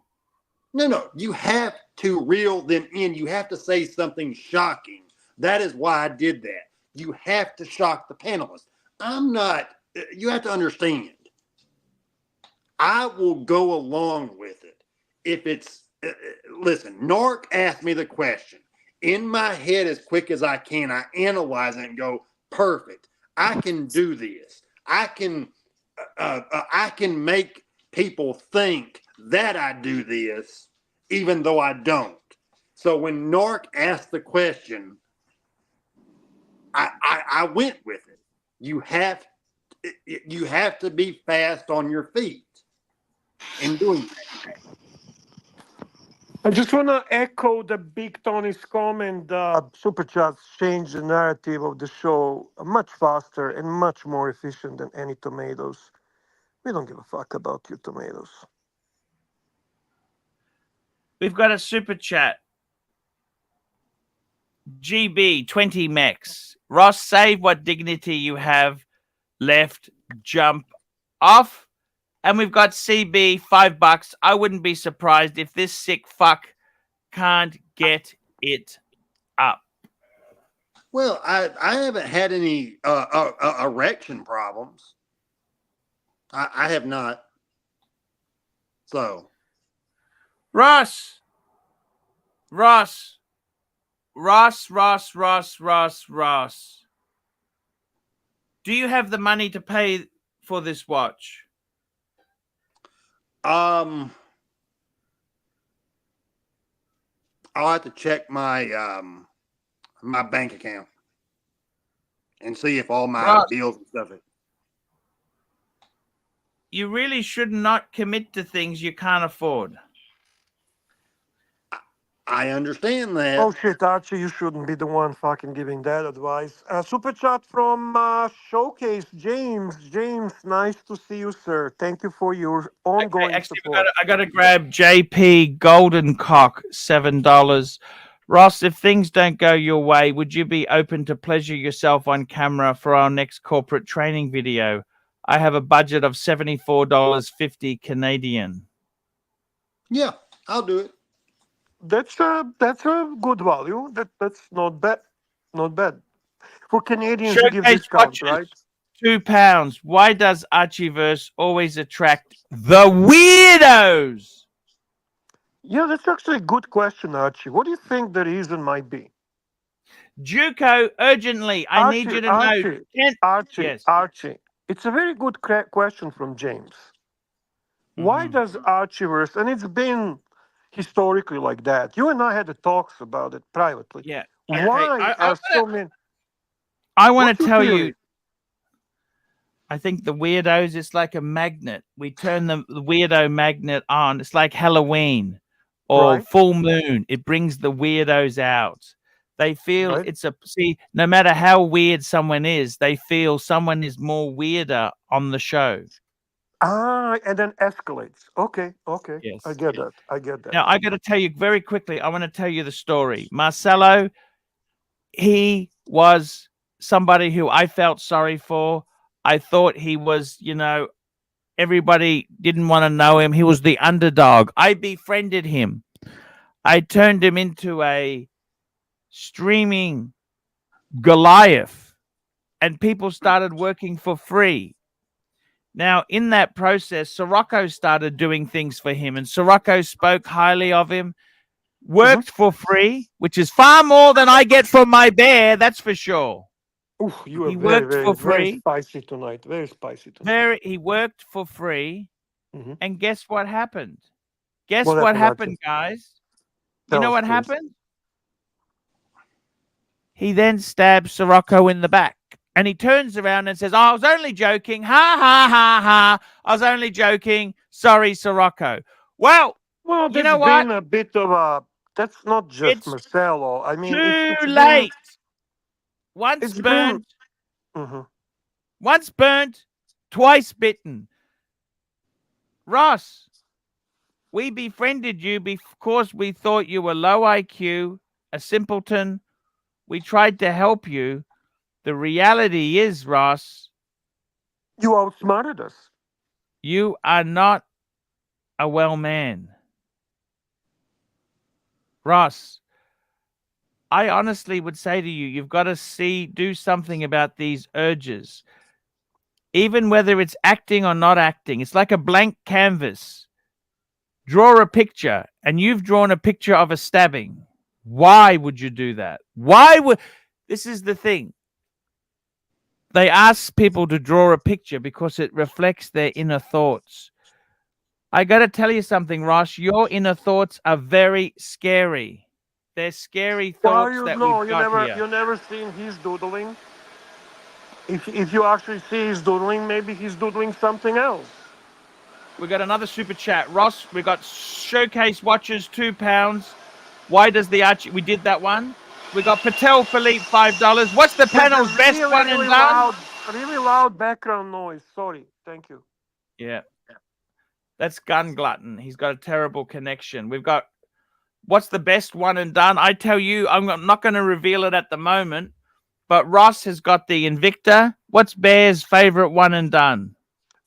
No, you have to reel them in. You have to say something shocking. That is why I did that. You have to shock the panelists. You have to understand. I will go along with it. If it's, listen, Narc asked me the question. In my head, as quick as I can, I analyze it and go, perfect. I can do this. I can make people think that I do this, even though I don't. So when Narc asked the question, I went with it. You have to be fast on your feet in doing that. I just want to echo the Big Tony's comment. Super chats change the narrative of the show much faster and much more efficient than any tomatoes. We don't give a fuck about your tomatoes. We've got a super chat. GB 20 Mex. Ross, save what dignity you have left. Jump off. And we've got CB $5. I wouldn't be surprised if this sick fuck can't get it up. Well, I haven't had any erection problems. I have not. So, Ross. Do you have the money to pay for this watch? I'll have to check my my bank account and see if all my Ross, bills and stuff. you really should not commit to things you can't afford. I understand that. Oh shit, Archie, you shouldn't be the one fucking giving that advice. Super chat from Showcase James. James, nice to see you, sir. Thank you for your ongoing Actually, support. I got to grab JP Golden Cock, $7. Ross, if things don't go your way, would you be open to pleasure yourself on camera for our next corporate training video? I have a budget of $74.50 Canadian. Yeah, I'll do it. That's a good value. That's not bad. Not bad. For Canadians, you give Showcase discounts, watches, right? £2. Why does Archieverse always attract the weirdos? Yeah, that's actually a good question, Archie. What do you think the reason might be? Juco, urgently, I need you to know. Yes. Archie. It's a very good question from James. Why Mhm. does Archieverse, and it's been historically like that. You and I had the talks about it privately. Yeah. Why Okay. are so many? I want What's to your tell theory? you, I think the weirdos, it's like a magnet. We turn the weirdo magnet on. It's like Halloween or Right. full moon. It brings the weirdos out. They feel Right. no matter how weird someone is, they feel someone is more weirder on the show. And then escalates. Okay. Yes. I get that. Now, I got to tell you very quickly, I want to tell you the story. Marcelo, he was somebody who I felt sorry for. I thought he was, everybody didn't want to know him. He was the underdog. I befriended him. I turned him into a streaming Goliath, and people started working for free. Now, in that process, Sirocco started doing things for him, and Sirocco spoke highly of him, worked for free, which is far more than I get from my bear, that's for sure. Ooh, you are He very, worked very, for very free. spicy tonight. Very spicy tonight. He worked for free, Mhm. and guess what happened? Guess What what happened, happened, guys? You Tell know us, what please. happened? He then stabs Sirocco in the back. And he turns around and says, I was only joking. Ha, ha, ha, ha. I was only joking. Sorry, Sirocco. Well, Well, you that's know what? been a bit of a. That's not just It's Marcelo. I mean, too it's late. It's been. Mhm. Once burnt, twice bitten. Ross, we befriended you because we thought you were low IQ, a simpleton. We tried to help you. The reality is, Ross, You outsmarted us. you are not a well man. Ross, I honestly would say to you, you've got to do something about these urges. Even whether it's acting or not acting, it's like a blank canvas. Draw a picture, and you've drawn a picture of a stabbing. Why would you do that? This is the thing. They ask people to draw a picture because it reflects their inner thoughts. I got to tell you something, Ross. Your inner thoughts are very scary. They're scary thoughts that we've got here. You never seen his doodling. If you actually see his doodling, maybe he's doodling something else. We got another super chat. Ross, we got Showcase watches, £2. Why does the Archie? We did that one. We got Patel Philippe, $5. What's the panel's best one and done? Really loud background noise. Sorry. Thank you. Yeah. That's Gun Glutton. He's got a terrible connection. We've got what's the best one and done? I tell you, I'm not going to reveal it at the moment, but Ross has got the Invicta. What's Bear's favorite one and done?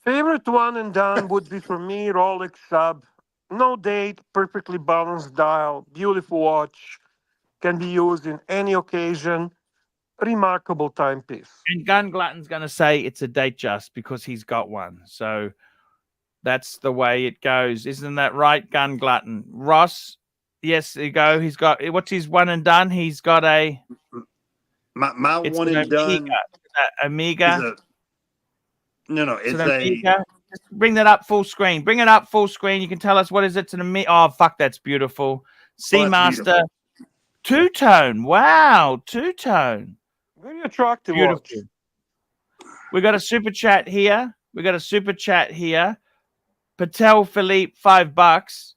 Favorite one and done would be for me Rolex sub. No date, perfectly balanced dial, beautiful watch, can be used in any occasion. Remarkable timepiece. And Gun Glutton's going to say it's a date just because he's got one. So that's the way it goes. Isn't that right, Gun Glutton? Ross, yes, there you go. He's got, what's his one and done? He's got a... My it's one an and done. Amiga. No, it's an Amiga. Just bring that up full screen. Bring it up full screen. You can tell us what is it to the me. Oh, fuck, that's beautiful. Seamaster. Two-tone. Wow, two-tone. Very attractive Beautiful. watch. We got a super chat here. Patel Philippe, $5.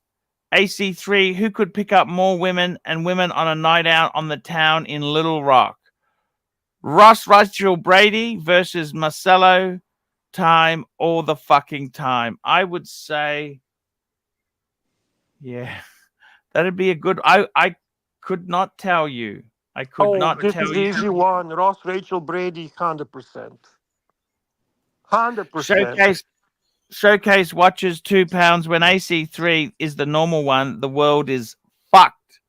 AC3, who could pick up more women and women on a night out on the town in Little Rock? Ross Rachel Brady versus Marcelo, time all the fucking time. I would say, yeah, that'd be a good. I could not tell you. I could not this tell is you. easy one. Ross Rachel Brady, 100%. 100%. Showcase watches £2 when AC3 is the normal one. The world is fucked.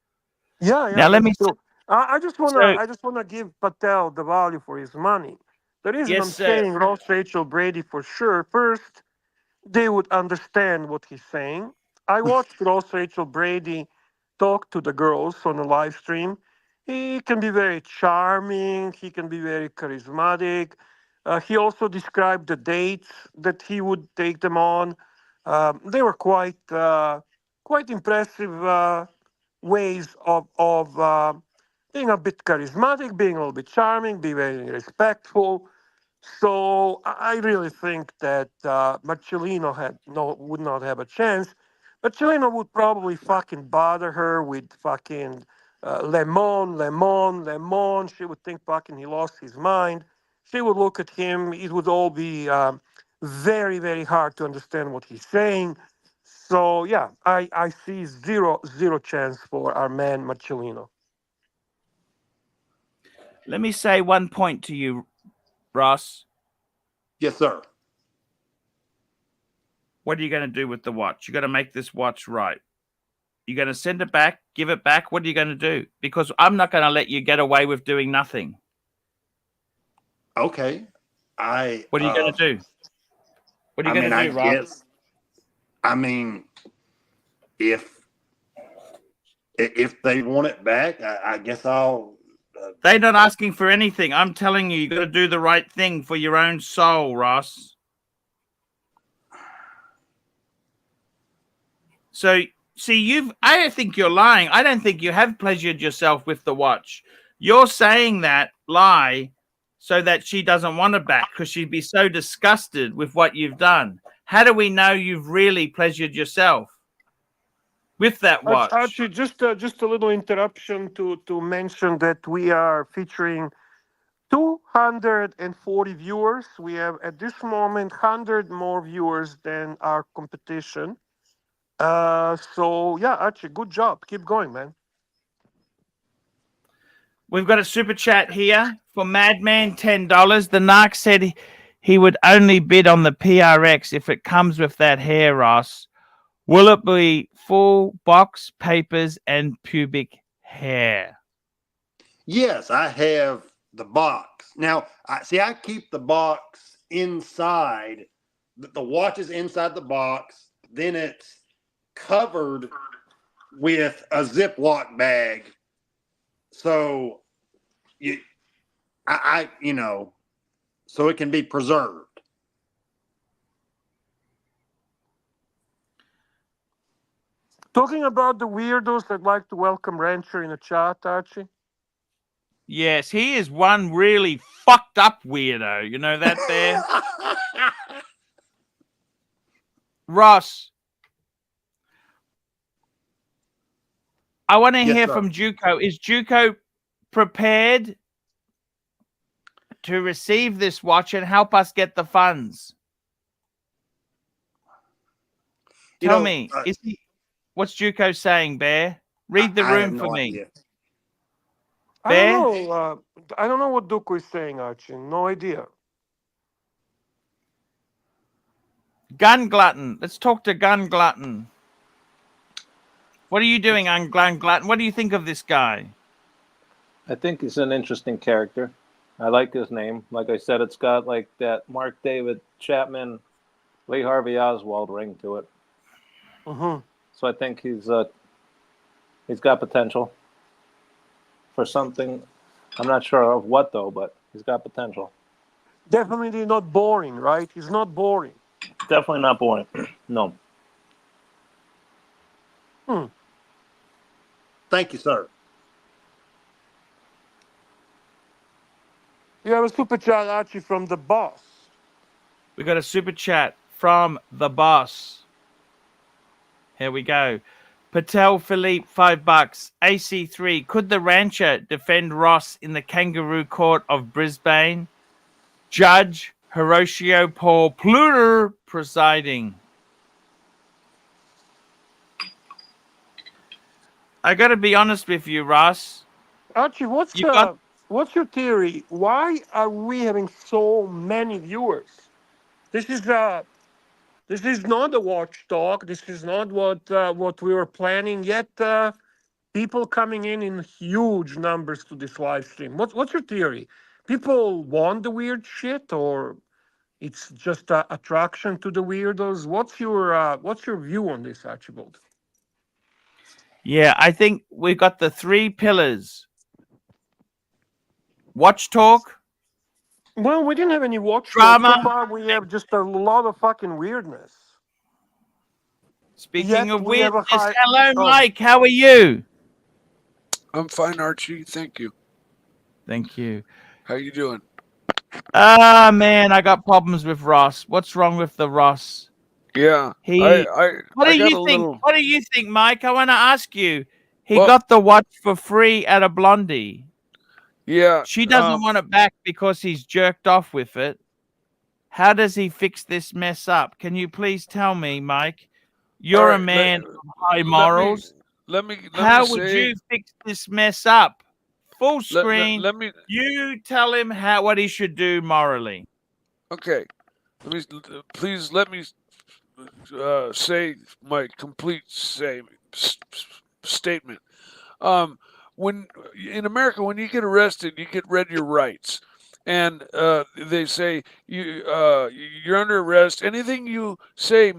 Yeah. Now let me. I just wanna give Patel the value for his money. The reason Yes, I'm sir. saying Ross Rachel Brady for sure. First, they would understand what he's saying. I watched Ross Rachel Brady talk to the girls on a live stream. He can be very charming. He can be very charismatic. He also described the dates that he would take them on. They were quite impressive ways of being a bit charismatic, being a little bit charming, be very respectful. So I really think that Marcellino would not have a chance. Marcellino would probably fucking bother her with fucking Lemon. She would think fucking he lost his mind. She would look at him. It would all be very, very hard to understand what he's saying. So yeah, I see zero chance for our man Marcellino. Let me say one point to you, Ross. Yes, sir. What are you going to do with the watch? You got to make this watch right. You're going to send it back, give it back. What are you going to do? Because I'm not going to let you get away with doing nothing. Okay. What are you going to do? What are you going to do, Rob? I mean, if they want it back, I guess I'll. They're not asking for anything. I'm telling you, you got to do the right thing for your own soul, Ross. So, see, I think you're lying. I don't think you have pleasured yourself with the watch. You're saying that lie so that she doesn't want it back because she'd be so disgusted with what you've done. How do we know you've really pleasured yourself with that watch? Actually, just a little interruption to mention that we are featuring 240 viewers. We have at this moment 100 more viewers than our competition. So yeah, Archie, good job. Keep going, man. We've got a super chat here for Madman, $10. The Narc said he would only bid on the PRX if it comes with that hair, Ross. Will it be full box, papers, and pubic hair? Yes, I have the box. Now, I keep the box inside. The watch is inside the box. Then it's covered with a Ziploc bag. So so it can be preserved. Talking about the weirdos, I'd like to welcome Rancher in the chat, Archie. Yes, he is one really fucked up weirdo. You know that there? Ross, I want to hear from Juco. Is Juco prepared to receive this watch and help us get the funds? Tell me, is he? What's Juco saying, Bear? Read the room for me. Idea. Bear? I don't know what Duco is saying, Archie. No idea. Gun Glutton. Let's talk to Gun Glutton. What are you doing, Gun Glutton? What do you think of this guy? I think he's an interesting character. I like his name. Like I said, it's got like that Mark David Chapman, Lee Harvey Oswald ring to it. Mm-hmm. So I think he's got potential for something. I'm not sure of what though, but he's got potential. Definitely not boring, right? He's not boring. Definitely not born. No. Thank you, sir. You have a super chat, Archie, from the boss. We got a super chat from the boss. Here we go. Patel Philippe, $5. AC3. Could the rancher defend Ross in the kangaroo court of Brisbane? Judge Horatio Paul Pluter presiding. I got to be honest with you, Ross. Archie, what's You got- your theory? Why are we having so many viewers? This is not a watchdog. This is not what we were planning yet. People coming in huge numbers to this live stream. What's your theory? People want the weird shit, or it's just attraction to the weirdos? What's your view on this, Archibald? Yeah, I think we've got the three pillars. Watch talk. Well, we didn't have any watch Drama. so far. We have just a lot of fucking weirdness. Speaking Yet of we have a weirdness, high- hello, oh. Mike. How are you? I'm fine, Archie. Thank you. Thank you. How you doing? Ah, man, I got problems with Ross. What's wrong with the Ross? Yeah, He. What I do got you a think? little. What do you think, Mike? I want to ask you. He Well- got the watch for free at a blondie. Yeah, She doesn't want it back because he's jerked off with it. How does he fix this mess up? Can you please tell me, Mike? You're All a right, man of high morals. Let me How say, would you fix this mess up? Full screen. Let me. You tell him what he should do morally. Okay. Please let me say my complete statement. When in America, when you get arrested, you get read your rights, and they say you're under arrest. Anything you say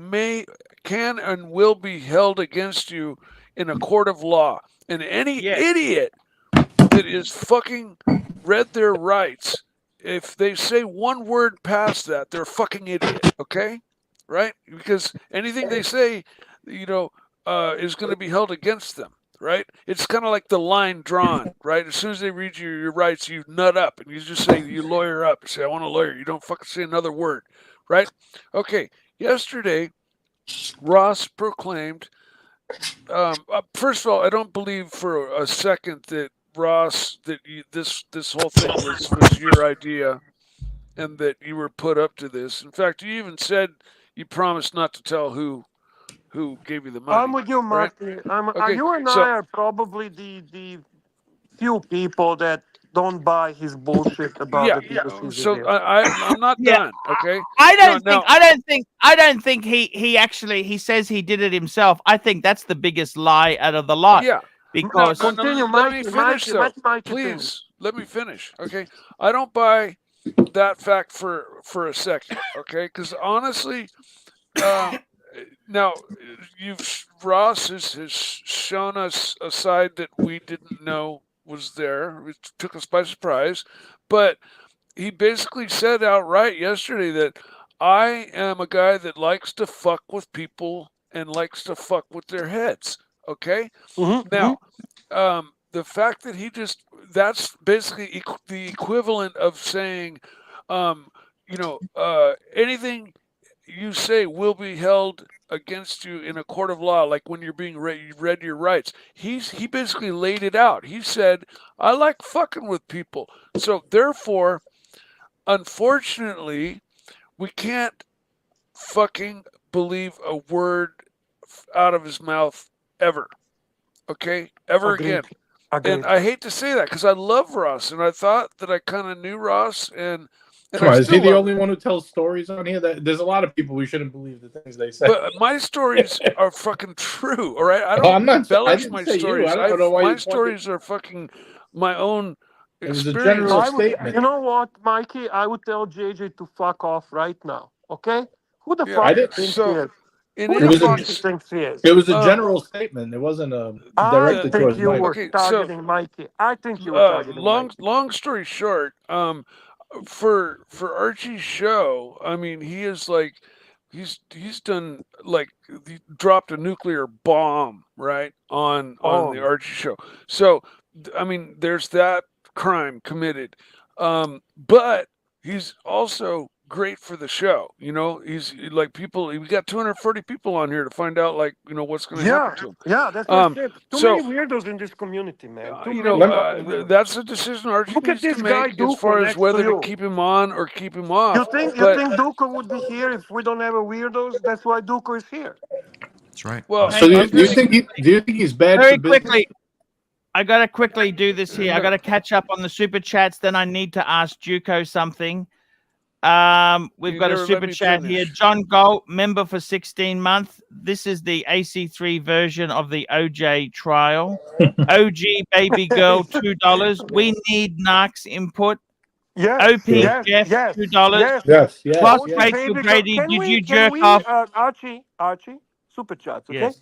can, and will be held against you in a court of law. And any idiot that is fucking read their rights, if they say one word past that, they're a fucking idiot. Okay, right? Because anything they say, is going to be held against them. Right? It's kind of like the line drawn, right? As soon as they read you your rights, you nut up and you just say, you lawyer up. You say, I want a lawyer. You don't fucking say another word, right? Okay. Yesterday, Ross proclaimed, first of all, I don't believe for a second that Ross, this whole thing was your idea and that you were put up to this. In fact, you even said you promised not to tell who gave you the money. I'm with you, Marty. Okay, you and I are probably the few people that don't buy his bullshit about the DOC's So idea. I'm not done. Okay. I don't think he says he did it himself. I think that's the biggest lie out of the lot. Yeah. Because Continue, let me finish, though. Mikey, Please let me finish. Okay. I don't buy that fact for a second. Okay. Because honestly, now Ross has shown us a side that we didn't know was there. It took us by surprise, but he basically said outright yesterday that I am a guy that likes to fuck with people and likes to fuck with their heads. Okay. Now, the fact that that's basically the equivalent of saying, anything you say will be held against you in a court of law, like when you're being read your rights. He basically laid it out. He said, I like fucking with people. So therefore, unfortunately, we can't fucking believe a word out of his mouth ever. Okay? Ever again. And I hate to say that because I love Ross and I thought that I kind of knew Ross and Come on, is he the only one who tells stories on here? There's a lot of people we shouldn't believe the things they say. But my stories are fucking true, all right? I don't embellish my stories. I don't know why my stories are fucking my own experience. It was a general statement. You know what, Mikey? I would tell JJ to fuck off right now. Okay? Who the Yeah, fuck I do you didn't- think so- he is? In Who any the fuck do you case, think he is? It was a general statement. It wasn't I directed think towards you Mike. were Okay, targeting Mikey. I think you were targeting Mikey. long story short, for Archie's show, I mean, he is like he's done like he dropped a nuclear bomb right on the Archie show. So I mean, there's that crime committed, but he's also great for the show. You know, he's like people. We got 240 people on here to find out like what's going to happen to him. Yeah, that's what I said. Too So many weirdos in this community, man. Too you many know, fucking weirdos. that's a decision Archie Look at needs to this guy make as Duco far as next whether to to you. keep him on or keep him off. You think Duco would be here if we don't have a weirdos? That's why Duco is here. That's right. Well, So Hey, do you think he's bad very for business? quickly, I gotta quickly do this here. I gotta catch up on the super chats. Then I need to ask Juco something. We've You got a never let super me chat finish. here. John Gold, member for 16 months. This is the AC3 version of the OJ trial. OG baby girl, $2. We need Narc's input. Yes, OP yes, Jeff, yes, $2. yes. Yes. Plus OG Rachel baby girl. Brady, Can did we, you can jerk we, off? Archie, super chats, okay? Yes.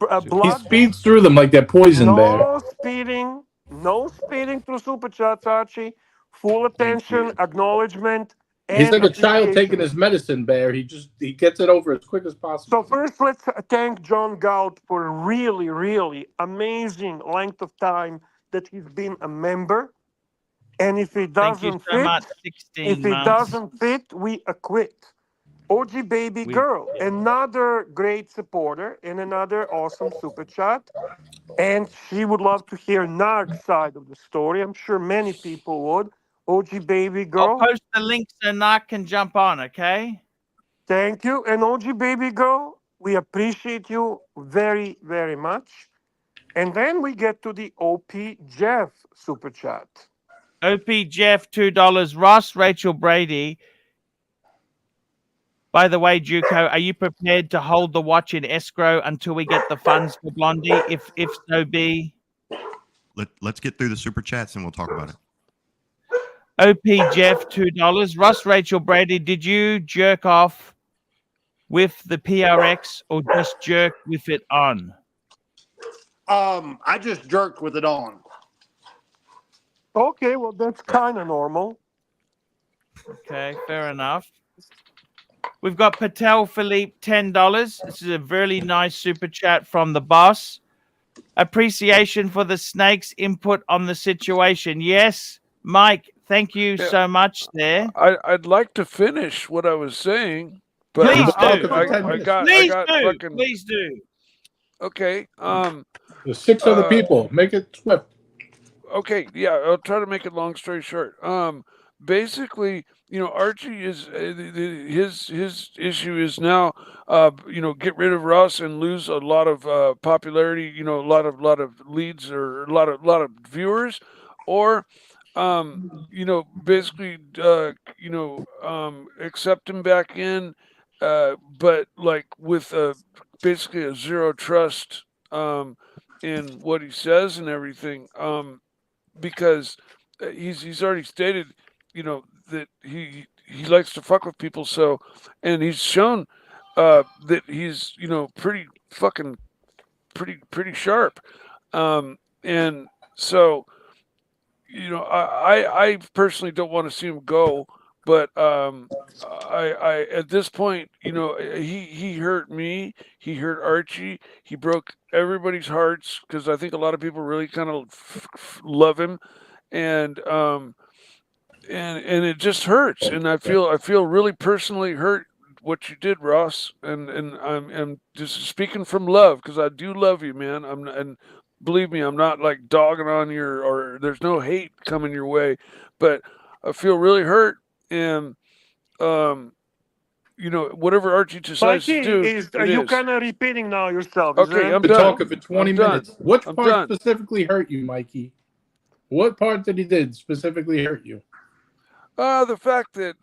He Blood. speeds through them like that poison bear. No speeding through super chats, Archie. Full attention, acknowledgement, He's and like a child taking appreciation. his medicine, bear. He gets it over as quick as possible. So first, let's thank John Gout for a really, really amazing length of time that he's been a member. And if he Thank you doesn't so fit, much. 16 months. doesn't fit, we acquit. OG Baby Girl, another great supporter and another awesome super chat. And she would love to hear Narg's side of the story. I'm sure many people would. OG Baby Girl. I'll post the link so Narc can jump on, okay? Thank you. And OG Baby Girl, we appreciate you very, very much. And then we get to the OP Jeff super chat. OP Jeff, $2. Ross, Rachel Brady. By the way, Juco, are you prepared to hold the watch in escrow until we get the funds for Blondie? If so be. Let's get through the super chats and we'll talk about it. OP Jeff, $2. Ross, Rachel Brady, did you jerk off with the PRX or just jerk with it on? I just jerked with it on. Okay, well, that's kind of normal. Okay, fair enough. We've got Patel Philippe, $10. This is a really nice super chat from the boss. Appreciation for the snakes' input on the situation. Yes, Mike, thank you so much there. I'd like to finish what I was saying, but Please do. Please do. Okay. There's 6 other people. Make it swift. Okay, yeah, I'll try to make it long story short. Basically, Archie is his issue is now, get rid of Ross and lose a lot of popularity. A lot of leads or a lot of viewers, or basically accept him back in, but like with basically a zero trust in what he says and everything. Because he's already stated, that he likes to fuck with people. So, and he's shown that he's pretty fucking pretty sharp. And so, I personally don't want to see him go, but I at this point, he hurt me, he hurt Archie, he broke everybody's hearts because I think a lot of people really kind of love him, and it just hurts, and I feel really personally hurt what you did, Ross, and I'm just speaking from love because I do love you, man. And believe me, I'm not like dogging on or there's no hate coming your way, but I feel really hurt, and whatever Archie decides to do, you kind of repeating now yourself. Okay, I'm been done. talking for 20 minutes. Which part specifically hurt you, Mikey? What part that he did specifically hurt you? The fact that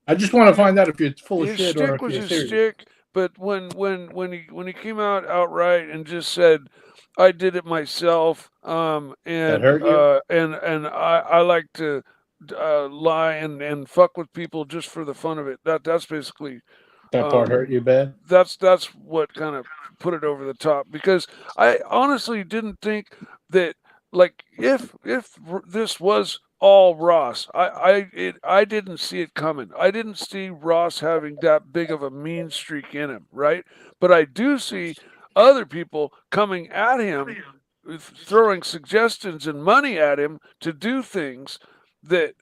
I just want to find out if you're full of his shit or stick if was you're his serious. stick, but when he came out outright and just said, "I did it myself," and That hurt you? and I like to lie and fuck with people just for the fun of it. That's basically That part hurt you bad? That's what kind of put it over the top, because I honestly didn't think that, like, if this was all Ross. I didn't see it coming. I didn't see Ross having that big of a mean streak in him, right? But I do see other people coming at him, throwing suggestions and money at him to do things that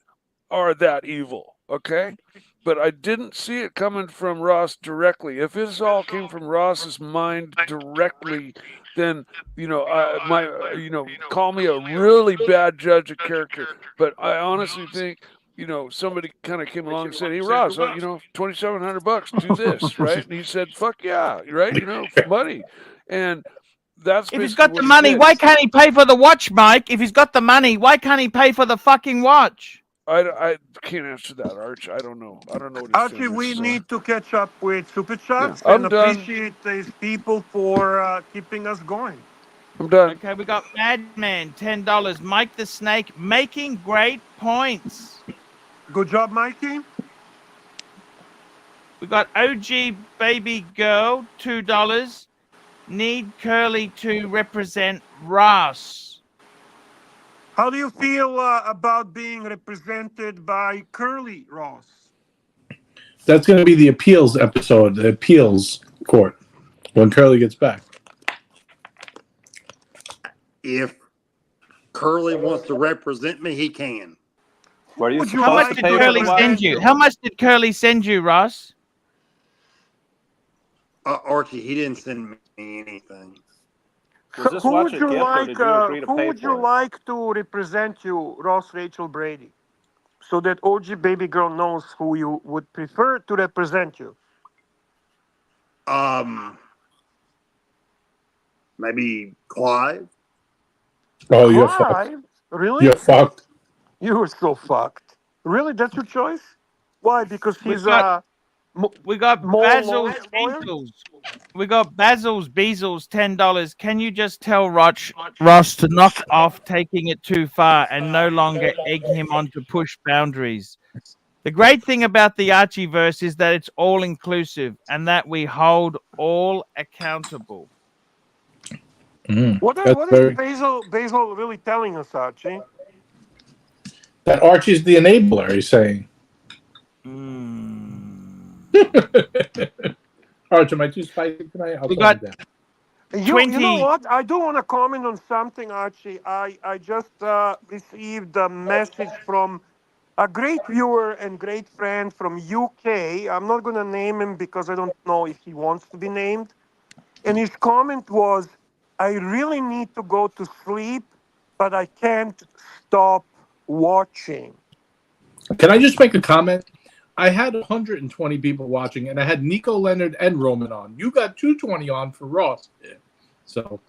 are that evil. Okay. But I didn't see it coming from Ross directly. If this all came from Ross's mind directly, then call me a really bad judge of character. But I honestly think somebody kind of came along and said, "Hey Ross, $2,700, do this," right? And he said, "Fuck yeah," right? Money, and that's If he's basically got the what he money, did. why can't he pay for the watch, Mike? If he's got the money, why can't he pay for the fucking watch? I can't answer that, Arch. I don't know. I don't know what his Actually, we fingers are. need to catch up with Super Chats I'm and done. appreciate these people for keeping us going. I'm done. Okay, we got Madman, $10. Mike the Snake making great points. Good job, Mikey. We got OG Baby Girl, $2. Need Curly to represent Ross. How do you feel about being represented by Curly, Ross? That's going to be the appeals episode, the appeals court, when Curly gets back. If Curly wants to represent me, he can. Were you Would you How supposed much to did pay for Curly the watch? send you? How much did Curly send you, Ross? Archie, he didn't send me anything. Was this Who watch would a you gift, or like? did you agree to Who pay would you for it? like to represent you, Ross Rachel Brady, so that OG Baby Girl knows who you would prefer to represent you? Maybe Clive. Oh, you're fucked. Clive? Really? You're fucked. You are so fucked. Really? That's your choice? Why? Because We he's got more Basil's loyal? Beezels. We got Basil's Beezels, $10. Can you just tell Ross to knock off taking it too far and no longer egg him on to push boundaries? The great thing about the Archieverse is that it's all inclusive and that we hold all accountable. What is Basil really telling us, Archie? That Archie's the enabler, he's saying. Archie, am I too spicy tonight? I'll We calm got down. You know what? I do want to comment on something, Archie. I just received a message from a great viewer and great friend from UK. I'm not going to name him because I don't know if he wants to be named. And his comment was, I really need to go to sleep, but I can't stop watching. Can I just make a comment? I had 120 people watching, and I had Nico Leonard and Roman on. You got 220 on for Ross. So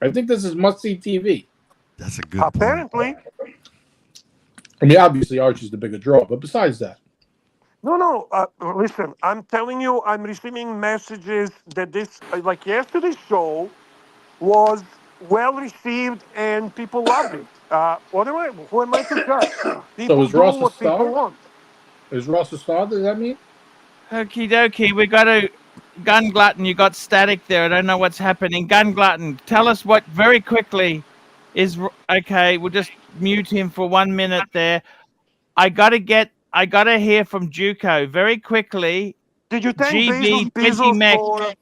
I think this is must-see TV. That's a good Apparently. point. I mean, obviously, Archie's the bigger draw, but besides that. No. Listen, I'm telling you, I'm receiving messages that this, like yesterday's show, was well received and people loved it. Who am I to judge? People is do Ross a what star? people want. Is Ross a star? Does that mean? Okie dokie. We got a Gun Glutton. You got static there. I don't know what's happening. Gun Glutton, tell us what very quickly is okay. We'll just mute him for 1 minute there. I gotta hear from Juco very quickly. Did you thank GB Bezos Digimech, for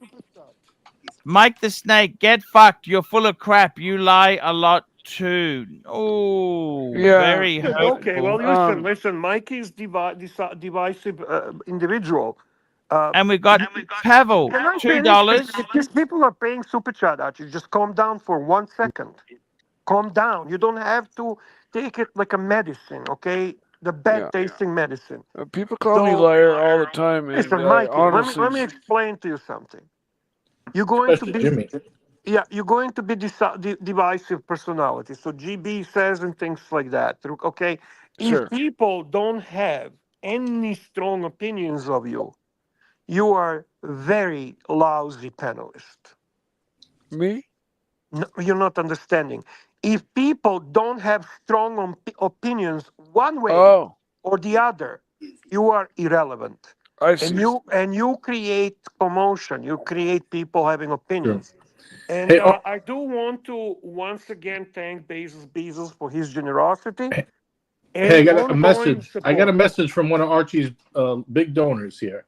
Mike the Snake, get fucked. You're full of crap. You lie a lot too. Oh, Yeah. very hurtful. Okay, well, listen. Mikey's divisive individual. And we got Pavel, Can I $2. finish? If these people are paying super chat, Archie, just calm down for 1 second. Calm down. You don't have to take it like a medicine, okay? The bad tasting medicine. People call me liar all the time, and Listen, Mikey, honestly, let me explain to you something. You're going to be Jimmy. Yeah, you're going to be divisive personality. So GB says and things like that. Okay, Sure. if people don't have any strong opinions of you, you are very lousy panelist. Me? No, you're not understanding. If people don't have strong opinions one way or the other, you are irrelevant. I see. And you create commotion. You create people having opinions. Sure. And Hey, I do want to once again thank Bezos for his generosity. Hey, I And got a ongoing message. I got a support. message from one of Archie's big donors here.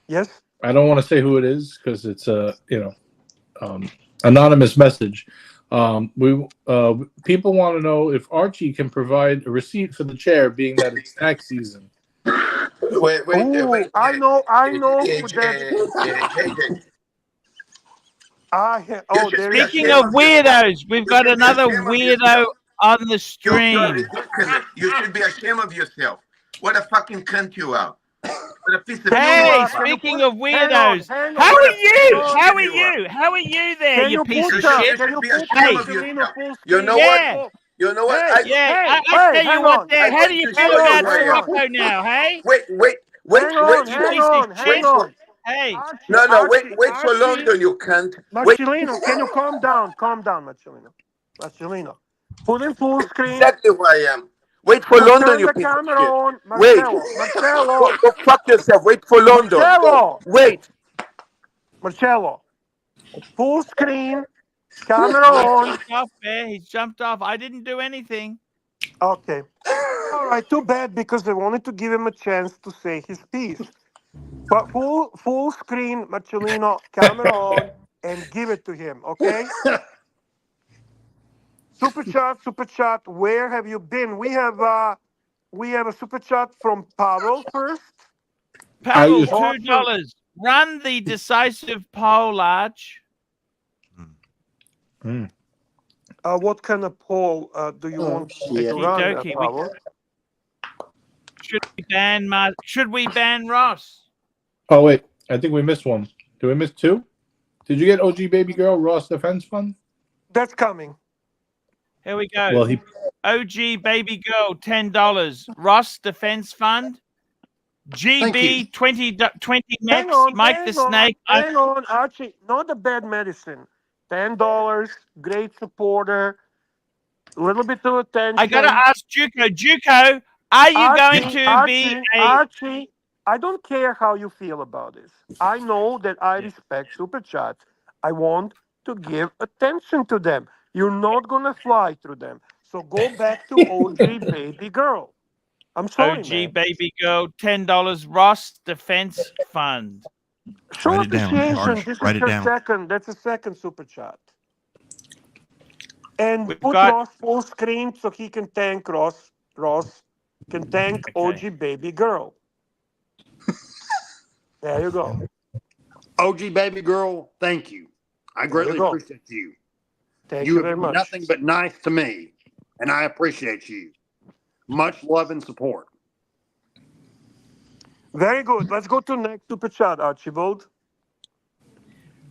Yes. I don't want to say who it is because it's a anonymous message. We people want to know if Archie can provide a receipt for the chair, being that it's tax season. Wait, Oh, I know who that. JJ. There is. Speaking of weirdos, we've got You should be another ashamed of weirdo yourself. on the You're stream. ridiculous. You should be ashamed of yourself. What a fucking cunt you are. What a piece of Hey, shit. speaking of Hang on, weirdos, hang how on. are you? Hang How on. are you? How are you there, Can you you piece put of that? shit? Can you put Shame Hey, of Marcelino yourself. full You screen? know what? yeah, You know what? Hey, yeah. hey, I hey, tell you hang what, on. there. I'm How do going you to feel show you about who I am. Socko now? Hey, Wait, Hang on, you hang piece of on, hang shit. on. Hey, No, wait for Archie, London, you cunt. Wait, Marcelino, can you calm down? Calm down, Marcelino. Marcelino, put in full screen. exactly who I am. Wait for Put, London, turn you the piece of camera shit. on. Wait. Marcelo, Go fuck yourself. Wait for London. Marcelo, Wait. Marcelo. Full screen, camera oh, he's on. jumped off there. He's jumped off. I didn't do anything. Okay. All right, too bad because I wanted to give him a chance to say his piece. But full screen, Marcelino, camera on, and give it to him, okay? Super chat. Where have you been? We have a super chat from Pavel first. Pavel, Awesome. $2. Run the decisive poll, Arch. What kind of poll do you want to run, Okey-dokey. Pavel? Should we ban Ross? Oh wait, I think we missed one. Did we miss two? Did you get OG Baby Girl Ross Defense Fund? That's coming. Here we go. Well, he OG Baby Girl, $10. Ross Defense Fund. GB, 20 Hang Mex. on, Mike the Snake. hang on, Archie. Not a bad medicine. $10. Great supporter. A little bit of attention. I got to ask Juco. Juco, are you going to be a... Archie, I don't care how you feel about this. I know that I respect super chats. I want to give attention to them. You're not gonna fly through them. So go back to OG Baby Girl. I'm sorry, OG man. Baby Girl, $10. Ross Defense Fund. Show Write it down, appreciation. Arch. This Write is it her down. second. That's a second super chat. And We've put got- Ross full screen so he can thank Ross. Ross can thank Okay. OG Baby Girl. There you go. OG baby girl, thank you. I greatly go. appreciate you. Thank You you have very been much. nothing but nice to me, and I appreciate you. Much love and support. Very good. Let's go to next super chat, Archibald.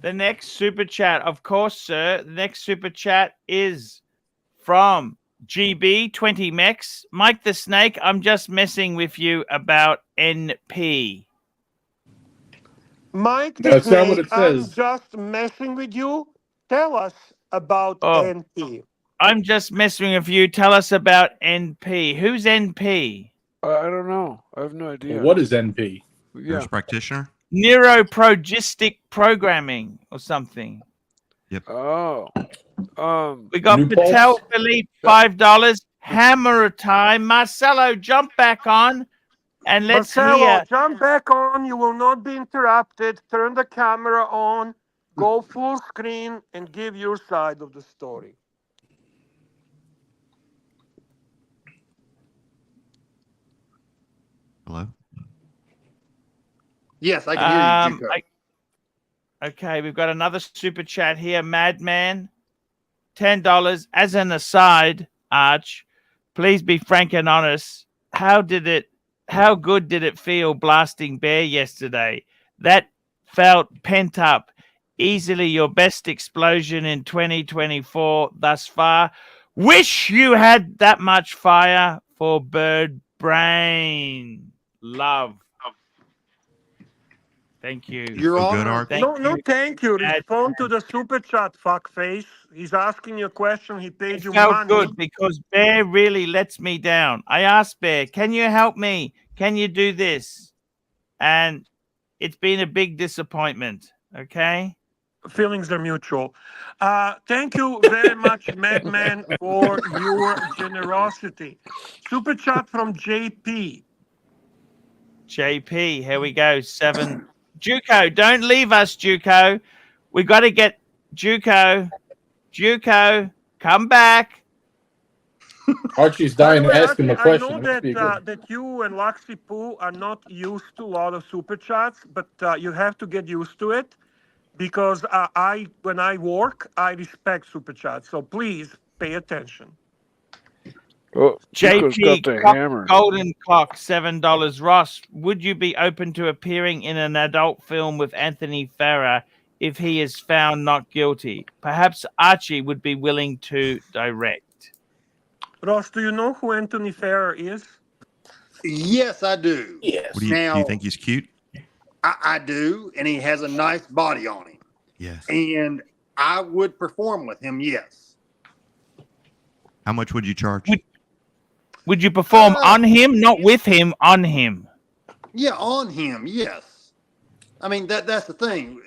The next super chat, of course, sir. The next super chat is from GB 20 Mex. Mike the Snake, I'm just messing with you about NP. Mike the That's not what Snake, it I'm says. just messing with you. Tell us about Oh. NP. I'm just messing with you. Tell us about NP. Who's NP? I don't know. I have no idea. What is NP? Yeah. Nurse practitioner. Neuroprogistic programming or something. Oh. We got New Patel Pulse? Philippe, $5. Hammer time. Marcelo, jump back on and let's Marcelo, hear. jump back on. You will not be interrupted. Turn the camera on. Go full screen and give your side of the story. Hello. Yes, I can hear you, Juco. Okay, we've got another super chat here. Madman, $10. As an aside, Arch, please be frank and honest. How good did it feel blasting Bear yesterday? That felt pent up. Easily your best explosion in 2024 thus far. Wish you had that much fire for Bird Brain. Love. Thank you. Your Feel good, Honor, Arch? No, thank you. Mad- Respond to the super chat, fuckface. He's asking you a question. He paid It you felt money. good because Bear really lets me down. I asked Bear, can you help me? Can you do this? And it's been a big disappointment. Okay. feelings are mutual. Thank you very much, Madman, for your generosity. Super chat from JP. JP, here we go. 7. Juco, don't leave us, Juco. We got to get Juco. Juco, come back. Archie's By dying the to way, ask him a Archie, I question. know It must be good. that you and Laxi Poo are not used to a lot of super chats, but you have to get used to it because when I work, I respect super chats. So please pay attention. Oh, Chico's got the JP hammer. Golden Clock, $7. Ross, would you be open to appearing in an adult film with Anthony Farrer if he is found not guilty? Perhaps Archie would be willing to direct. Ross, do you know who Anthony Farrer is? Yes, I do. Yes. What do you think he's cute? I do, and he has a nice body on him. Yes. And I would perform with him, yes. How much would you charge? Would you perform on him, not with him, on him? Yeah, on him, yes. I mean, that's the thing.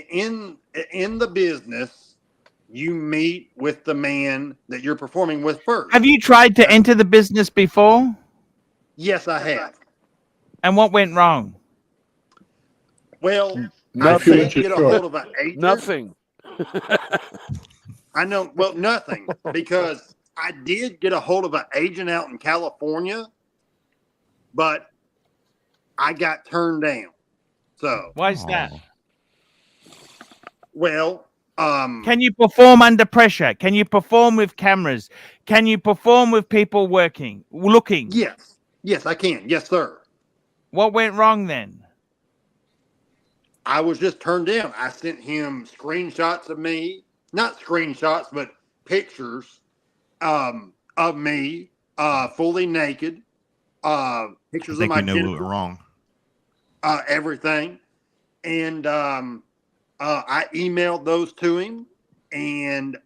In the business, you meet with the man that you're performing with first. Have you tried to enter the business before? Yes, I have. And what went wrong? Well, I Nothing. did get a hold of an agent. Nothing. I know. Well, nothing, because I did get a hold of an agent out in California, but I got turned down. So Why is that? well, Can you perform under pressure? Can you perform with cameras? Can you perform with people looking? yes, I can. Yes, sir. What went wrong then? I was just turned down. I sent him screenshots of me, not screenshots, but pictures of me fully naked, pictures I of think my we know what genitals, went wrong. everything. And I emailed those to him, and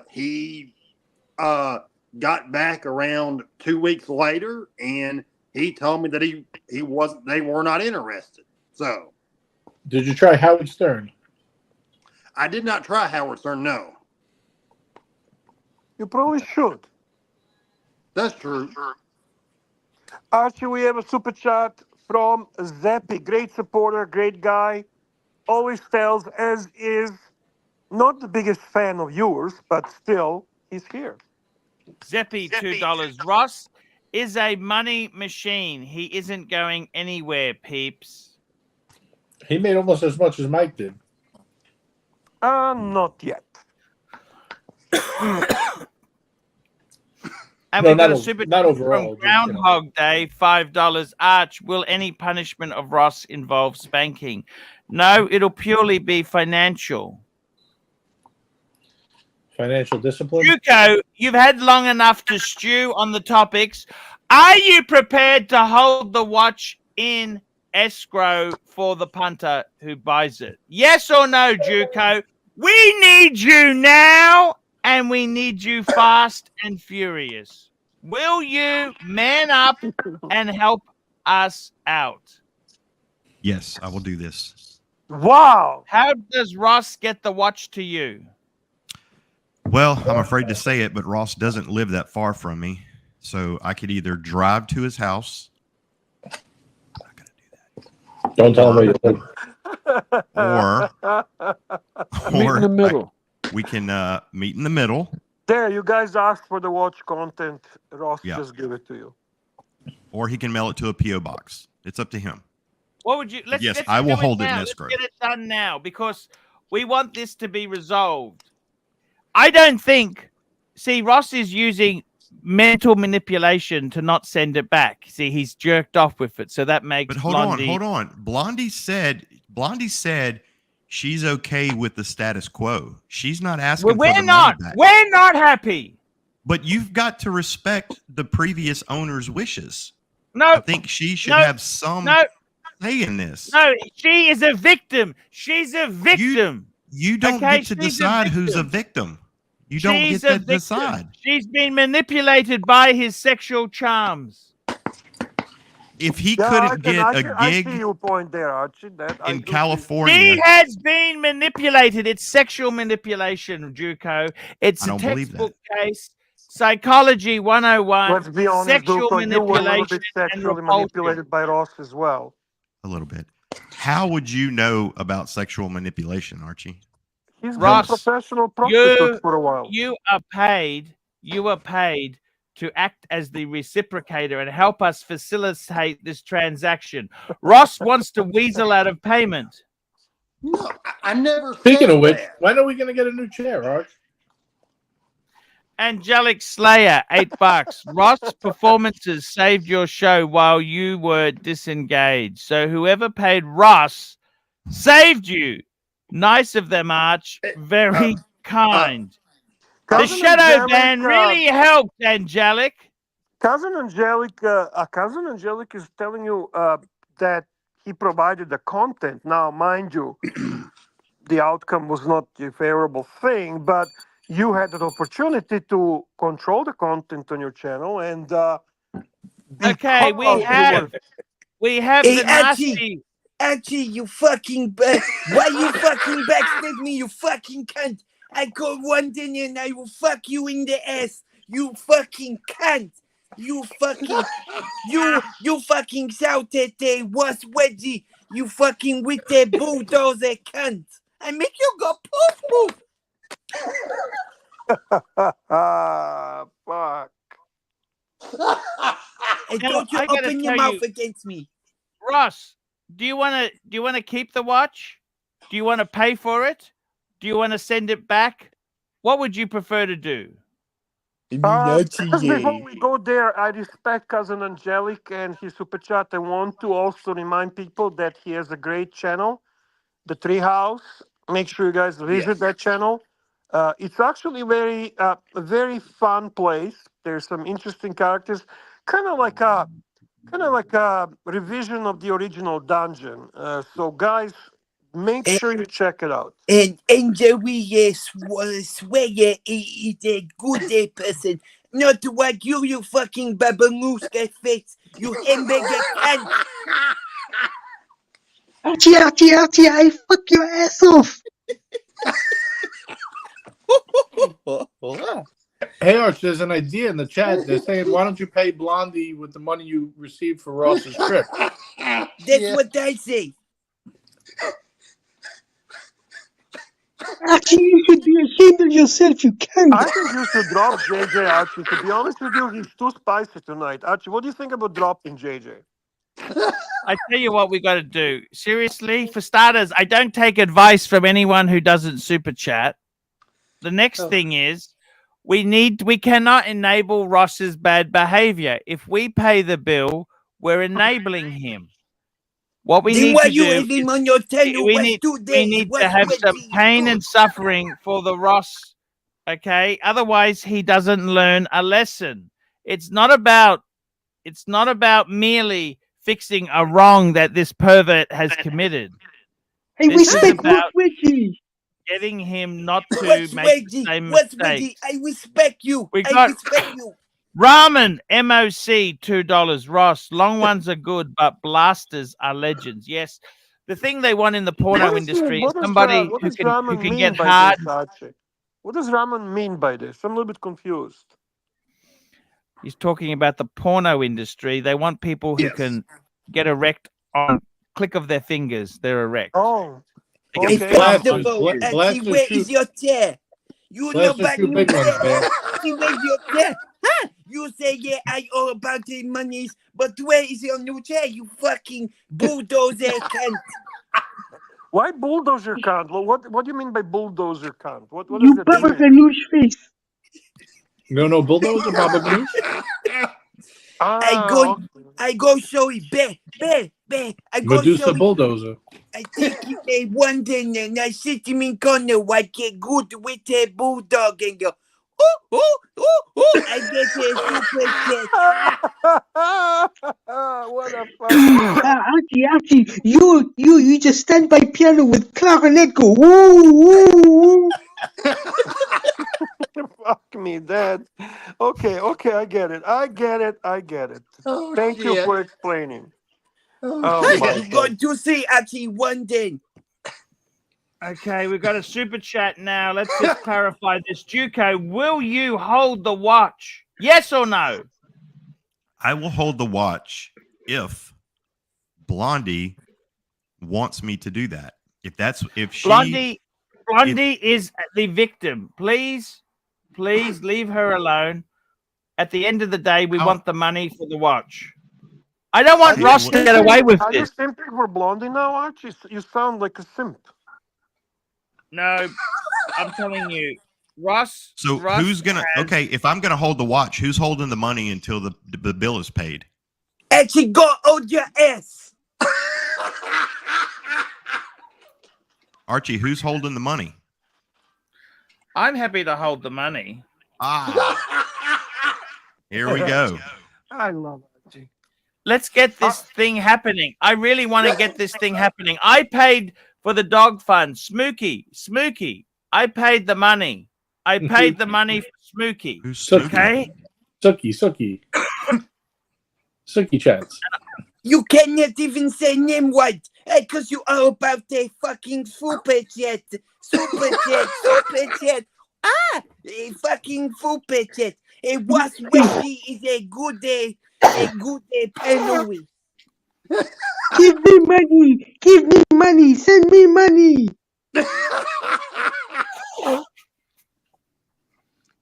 he got back around 2 weeks later, and he told me that they were not interested. So Did you try Howard Stern? I did not try Howard Stern. No, You probably should. that's true. Archie, we have a super chat from Zeppi. Great supporter, great guy. Always tells as is. Not the biggest fan of yours, but still, he's here. Zeppy, $2. Ross is a money machine. He isn't going anywhere, peeps. He made almost as much as Mike did. Not yet. And No, we got not a super not chat overall, from just, you know. Groundhog Day, $5. Arch, will any punishment of Ross involve spanking? No, it'll purely be financial. Financial discipline. Juco, you've had long enough to stew on the topics. Are you prepared to hold the watch in escrow for the punter who buys it? Yes or no, Juco? We need you now, and we need you fast and furious. Will you man up and help us out? Yes, I will do this. Wow. How does Ross get the watch to you? Well, I'm afraid to say it, but Ross doesn't live that far from me. So I could either drive to his house. I'm not going to do that. Don't tell him where you live. Meet in the middle. We can meet in the middle. There, you guys asked for the watch content. Ross Yeah. just give it to you. Or he can mail it to a P.O. box. It's up to him. What would you? Let's, Yes, let's I will do hold it in now. escrow. Let's get it done now because we want this to be resolved. I don't think. See, Ross is using mental manipulation to not send it back. See, he's jerked off with it, so that makes. But hold on. Blondie said she's okay with the status quo. She's not asking Well, for we're the not. money back. We're not happy. But you've got to respect the previous owner's wishes. No, I think she should have some say in this. No, she is a victim. She's a victim. You don't get to decide who's a victim. You don't get to decide. She's been manipulated by his sexual charms. if he Yeah, couldn't get a I see gig your point there, Archie. That I in do see. California, He has been manipulated. It's sexual manipulation, Juco. It's I a don't believe that. textbook case. Psychology 101. Let's be honest, Sexual Duco, you were a little manipulation bit and sexually repulsion. manipulated by Ross as well. A little bit. How would you know about sexual manipulation, Archie? He's been a Ross, professional prostitute for a while. You are paid to act as the reciprocator and help us facilitate this transaction. Ross wants to weasel out of payment. No, I never Speaking said of which, that. when are we going to get a new chair, Arch? Angelic Slayer, $8. Ross performances saved your show while you were disengaged. So whoever paid Ross saved you. Nice of them, Arch. Very kind. The Cousin shadow Angelic, ban really helped, Angelic. Cousin Angelic is telling you that he provided the content. Now, mind you, the outcome was not a favorable thing, but you had an opportunity to control the content on your channel, and Okay, we have Hey, the nasty. Archie, you fucking why you fucking backstab me, you fucking cunt? I call one thing and I will fuck you in the ass, you fucking cunt. You fucking shout at the was wedgie, you fucking with the bulldozer cunt. I make you go poof poof. fuck. And Now, don't you I gotta open your tell mouth you, against me. Ross, do you want to keep the watch? Do you want to pay for it? Do you want to send it back? What would you prefer to do? Just before we go there, I respect Cousin Angelic and his super chat. I want to also remind people that he has a great channel, The Treehouse. Make sure you guys visit that channel. It's actually a very fun place. There's some interesting characters, kind of like a revision of the original dungeon. So guys, make sure you check it out. And Joey swear he is a good person. Not like you fucking babaluska face, you hamburger cunt. Archie, I fuck your ass off. Hey, Arch, there's an idea in the chat. They're saying, why don't you pay Blondie with the money you received for Ross's trip? That's what I say. Archie, you should be ashamed of yourself, you cunt. I think you should drop JJ, Archie. To be honest with you, he's too spicy tonight. Archie, what do you think about dropping JJ? I tell you what we got to do. Seriously, for starters, I don't take advice from anyone who doesn't super chat. The next thing is we cannot enable Ross's bad behavior. If we pay the bill, we're enabling him. What we Then need why to you do have him on your channel? we What's need, 2 we days? need to What's have some wedgie? pain and suffering for the Ross, okay? Otherwise, he doesn't learn a lesson. It's not about merely fixing a wrong that this pervert has committed. Hey, This is respect about Wedgie. getting him not to What's make the wedgie? same What's mistakes. wedgie? I respect you. We I got respect you. Ramen MOC $2. Ross, long ones are good, but blasters are legends. Yes, the thing they want in the porno industry is somebody What who does can Ramen mean get by hard. this, Archie? What does Ramen mean by this? I'm a little bit confused. He's talking about the porno industry. They want people who can get erect on click of their fingers. They're erect. Oh, They Hey, get first plumb of on all, you. Archie, where is your chair? You know Blast about shoot new big ones, chair? man. Archie, where's your chair? Huh? You say, yeah, I all about the monies, but where is your new chair, you fucking bulldozer cunt? why bulldozer cunt? What do you mean by bulldozer cunt? What You does it Baba mean? Ganoush face. No, bulldozer, Baba Ganoush? I go show it, bear. I go Medusa show it. bulldozer. I take you a one day and I sit him in corner like a good with a bulldog and go, I get a super chat. What a fucking Archie, you just stand by piano with clarinet go. Woo, woo, woo. me, Dad. Okay, I get it. Oh Thank you shit. for explaining. Oh, Oh shit. my You God. got to see Archie one day. Okay, we've got a super chat now. Let's just clarify this. Juco, will you hold the watch? Yes or no? I will hold the watch if Blondie wants me to do that. If she Blondie is the victim. Please leave her alone. At the end of the day, we want the money for the watch. I don't want Ross to get away with Are you this. simping for Blondie now, Archie? You sound like a simp. No, I'm telling you, Ross. So Ross who's gonna? has- Okay, if I'm gonna hold the watch, who's holding the money until the bill is paid? Archie, go hold your ass. Archie, who's holding the money? I'm happy to hold the money. Here we go. I love Archie. Let's get this thing happening. I really want to get this thing happening. I paid for the dog fund. Smokey. I paid the money. I paid the money for Smokey. Who's okay? Suki chats. You cannot even say name right, because you are about a fucking super chat. A fucking super chat. A was Wedgie is a good penalty. Give me money, send me money.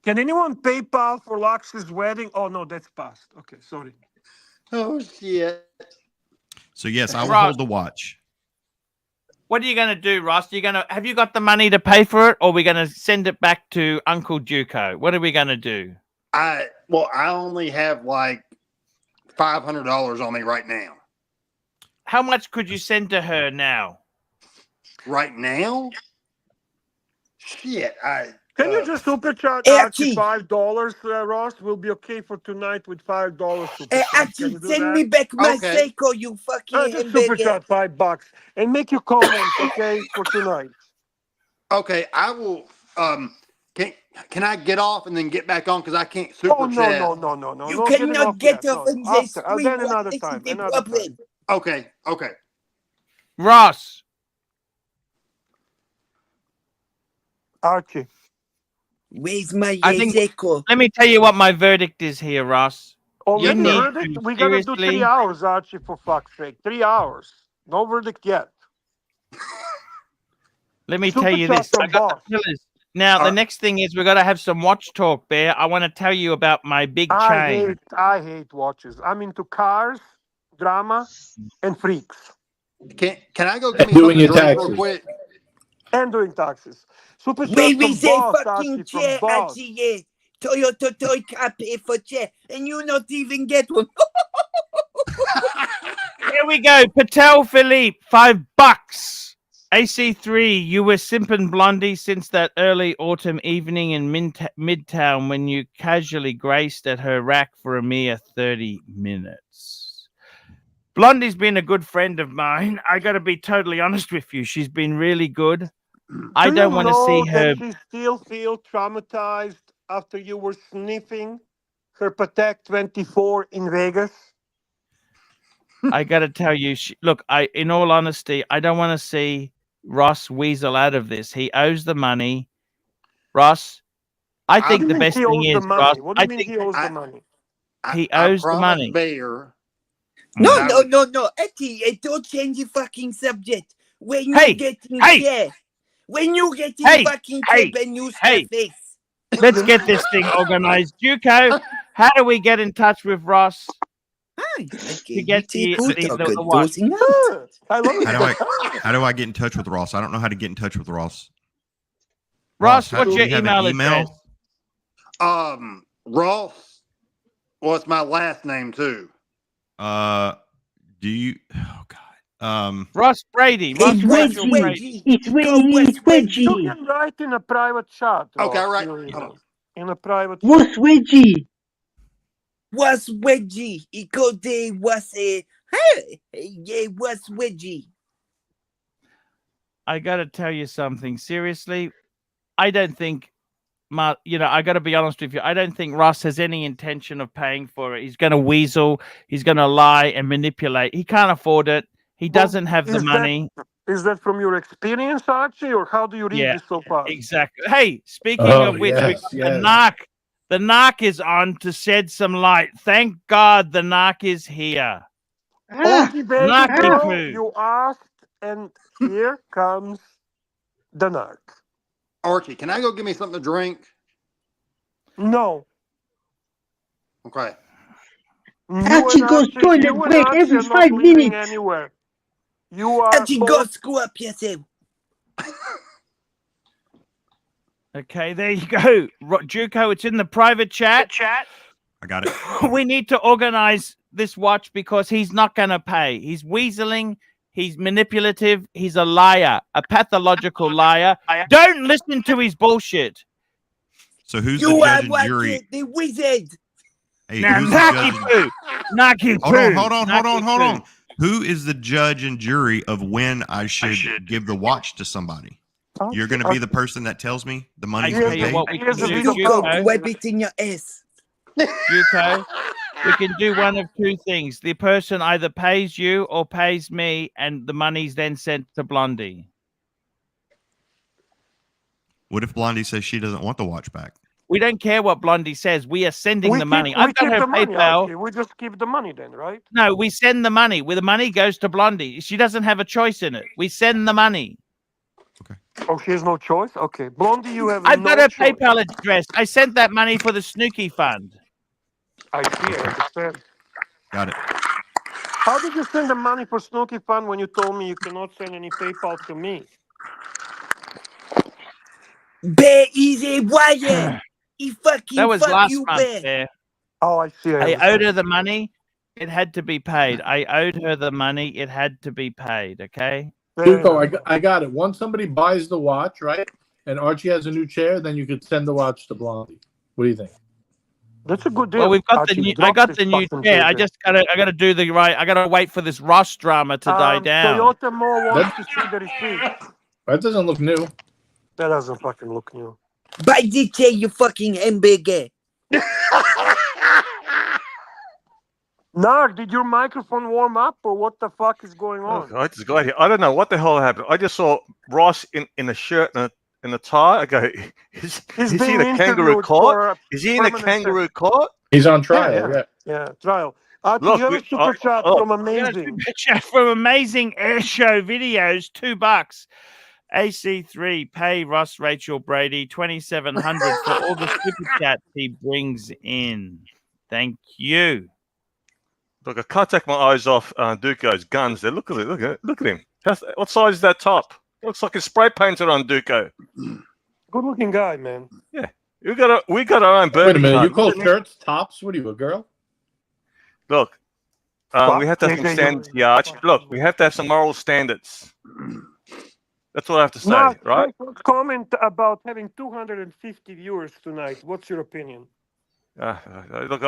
Can anyone PayPal for Lux's wedding? Oh no, that's past. Okay, sorry. Oh shit. So yes, I will Ross. hold the watch. What are you going to do, Ross? Have you got the money to pay for it, or are we going to send it back to Uncle Duco? What are we going to do? I only have like $500 on me right now. How much could you send to her now? Right now? Shit, Can you just super chat Archie. $5, Ross? We'll be okay for tonight with $5 super chat. Archie, send me back my Seiko, you fucking just super hamburger. chat $5 and make your comments, okay, for tonight. Okay, I will. Can I get off and then get back on because I can't super Oh chat? no. You No getting cannot off get yet. off No, and say after. scream. Then What another is time. the Another problem? Okay. Ross. Archie. Where's my I think. Seiko? Let me tell you what my verdict is here, Ross. Already need verdict? to We gotta do 3 seriously- hours, Archie, for fuck's sake. 3 hours. No verdict yet. Let me Super tell you chat this. from I got boss. the pillars. Now, the next thing is we've got to have some watch talk, Bear. I want to tell you about my big chain. I hate watches. I'm into cars, drama, and freaks. Can I go get me Doing something to your drink real taxes. quick? And doing taxes. Super chat Where from is a boss, fucking Archie, from chair, boss. Archie? Yeah. Toyota toy car pay for chair, and you not even get one. Here we go. Patel Philippe, $5. AC3, you were simping Blondie since that early autumn evening in Midtown when you casually graced at her rack for a mere 30 minutes. Blondie's been a good friend of mine. I got to be totally honest with you. She's been really good. I Do don't you want to know see her. that she still feels traumatized after you were sniffing her Patek 24 in Vegas? I got to tell you, look, in all honesty, I don't want to see Ross weasel out of this. He owes the money. Ross, I think the best thing is, Ross, What do I you mean think he owes the money? he owes the promised money. Bear. No, that I would- no. Eddie, don't change the fucking subject. When Hey, you get in hey. chair, when you get in Hey, fucking hey, chair and use hey. the face. Let's get this thing organized. Duco, how do we get in touch with Ross to get the watch? I love How do I get in touch with Ross? I don't know how to get in touch with Ross. Ross, how- what's do your you have an email address? Ross. Well, it's my last name too. Do you? Oh God. Ross Brady. Hey, Ross Wes Rachel Brady. Wedgie. It's Go Wes Wedgie. You Wedgie. can write in a private chat. Okay, Ross, right. you Hold know, on. in a private chat. What's Wedgie? Was Wedgie. He go there was a yeah, was Wedgie. I got to tell you something. Seriously, I don't think I got to be honest with you. I don't think Ross has any intention of paying for it. He's going to weasel. He's going to lie and manipulate. He can't afford it. He doesn't have the money. Is that from your experience, Archie, or how do you read Yeah, this so far? exactly. Hey, speaking Oh, of which, yes, the yes. narc. The narc is on to shed some light. Thank God the narc is here. Okie baby Narky girl, poo. you asked, and here comes the narc. Archie, can I go get me something to drink? No. Okay. Archie goes toilet break every 5 leaving minutes. anywhere. You are Archie, go screw up yourself. Okay, there you go. Juco, it's in the private chat. I got it. We need to organize this watch because he's not going to pay. He's weaseling. He's manipulative. He's a liar, a pathological liar. Don't listen to his bullshit. So who's You the are judge and jury? the wizard. Hey, Now, who's the Naki judge? poo. Naki Hold on, poo. hold on, hold on, Naki hold poo. on. Who is the judge and jury of when I should give the watch to somebody? You're going to be the person that tells me the money's I been tell you paid? what we can do, You go wipe it in your ass. Juco, we can do one of two things. The person either pays you or pays me, and the money's then sent to Blondie. What if Blondie says she doesn't want the watch back? We don't care what Blondie says. We are sending the money. We I've got keep her the money, PayPal. Archie. We just keep the money then, right? No, we send the money. Where the money goes to Blondie. She doesn't have a choice in it. We send the money. Oh, she has no choice? Okay. Blondie, you have I've no got her choice. PayPal address. I sent that money for the Snooki Fund. I see, I understand. Got it. How did you send the money for Snooky Fun when you told me you cannot send any PayPal to me? Bear is a wire. He fucking That was fuck last you, month, Bear. Bear. Oh, I see. I owed her the money. It had to be paid. I owed her the money. It had to be paid. Okay. Duco, I got it. Once somebody buys the watch, right, and Archie has a new chair, then you could send the watch to Blondie. What do you think? That's a good deal. Well, we've got Archie, the new. I drop got this the new fucking chair. I paper. just gotta do the right. I gotta wait for this Ross drama to die down. Toyota Mo wants to see the receipt. That doesn't look new. That doesn't fucking look new. Buy the chair, you fucking hamburger. Narc, did your microphone warm up or what the fuck is going on? I just got here. I don't know what the hell happened. I just saw Ross in a shirt and a tie. I go, is he in a kangaroo court? Is he in a kangaroo court? He's on trial. Yeah, trial. Archie, Look, you have a super chat from Amazing. Super chat from Amazing Air Show Videos. $2. AC3 pay Ross Rachel Brady $2,700 for all the super chats he brings in. Thank you. Look, I can't take my eyes off Duco's guns there. Look at it. Look at him. What size is that top? Looks like it's spray painted on Duco. Good looking guy, man. Yeah. We got our own bird. Wait a minute. You call shirts tops? What are you, a girl? Look, we have to have some standards here, Archie. Look, we have to have some moral standards. That's what I have to say, Now, right? comment about having 250 viewers tonight. What's your opinion? Look,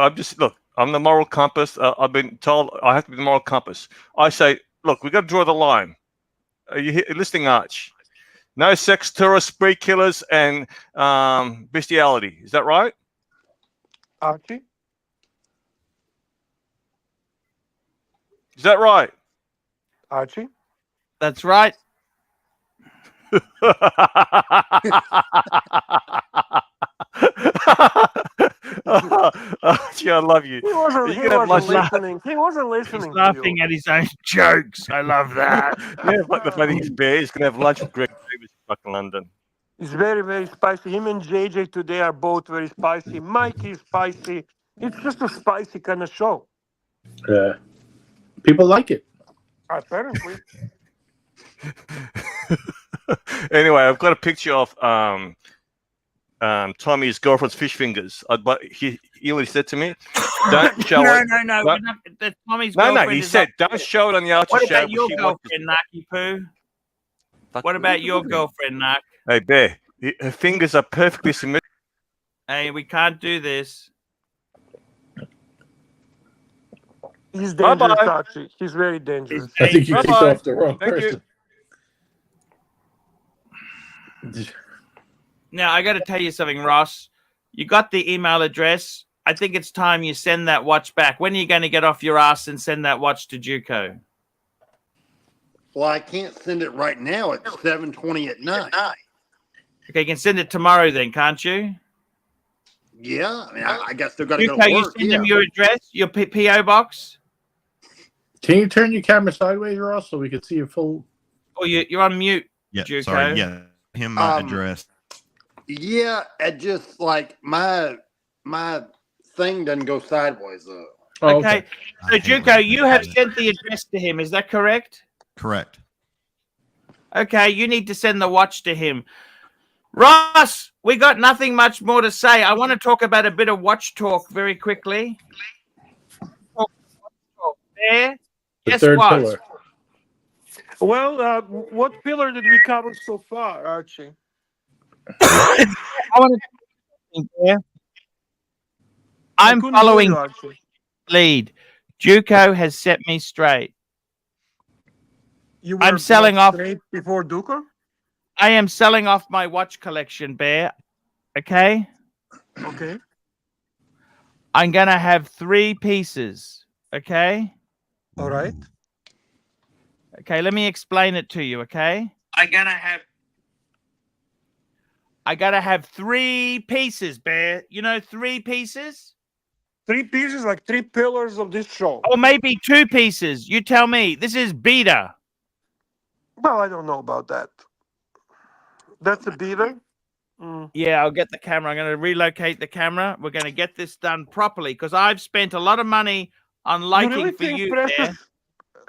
I'm the moral compass. I've been told I have to be the moral compass. I say, look, we've got to draw the line. Are you listening, Arch? No sex, tourists, spree killers, and bestiality. Is that right? Archie? Is that right? Archie? That's right. Archie, I love you. He wasn't listening. He wasn't listening. He's laughing at his own jokes. I love that. Yeah, like the funny bear. He's gonna have lunch with Greg Davis in fucking London. It's very, very spicy. Him and JJ today are both very spicy. Mike is spicy. It's just a spicy kind of show. Yeah. People like it. Apparently. Anyway, I've got a picture of Tommy's girlfriend's fish fingers. But he already said to me, "Don't show it." No. Don't, Tommy's no. girlfriend He is said, up "Don't show it on the Archie What show." about your girlfriend, Naki Poo? What about your girlfriend, Nak? Hey, Bear. Her fingers are perfectly symmetrical. Hey, we can't do this. He's dangerous, Bye-bye. Archie. He's very dangerous. I think you kicked off the wrong Thank person. Now, I got to tell you something, Ross. You got the email address. I think it's time you send that watch back. When are you going to get off your ass and send that watch to Juco? Well, I can't send it right now at 7:20 at night. Okay, you can send it tomorrow then, can't you? Yeah, I mean, I guess still got to go Juco, to you work. send Yeah. them your address, your PO box? Can you turn your camera sideways, Ross, so we can see your full? Oh, you're on mute, Yeah, Juco. sorry. Yeah, him my address. Yeah, it just like my thing doesn't go sideways though. Oh, Okay. So, Juco, you have sent the address to him. Is that correct? Correct. Okay, you need to send the watch to him. Ross, we got nothing much more to say. I want to talk about a bit of watch talk very quickly. There. The Guess third what? pillar. Well, what pillar did we cover so far, Archie? I want to there. I'm couldn't hear following you, Archie. lead. Juco has set me straight. You were I'm selling off. straight before Duco? I am selling off my watch collection, Bear. Okay? Okay. I'm going to have 3 pieces. Okay? All right. Okay, let me explain it to you, okay? I gotta have 3 pieces, Bear. You know, 3 pieces? 3 pieces, like 3 pillars of this show. Or maybe 2 pieces. You tell me. This is beta. Well, I don't know about that. That's a beater. Yeah, I'll get the camera. I'm going to relocate the camera. We're going to get this done properly because I've spent a lot of money on lighting really for think you. Precious,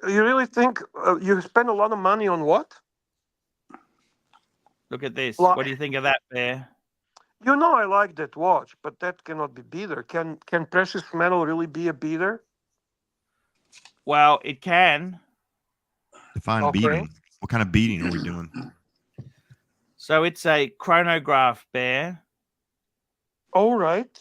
you really think you spend a lot of money on what? Look at this. Well, What do you think of that, Bear? You know I like that watch, but that cannot be beater. Can precious metal really be a beater? Well, it can. Define Okay. beating. What kind of beating are we doing? So it's a chronograph, Bear. All right.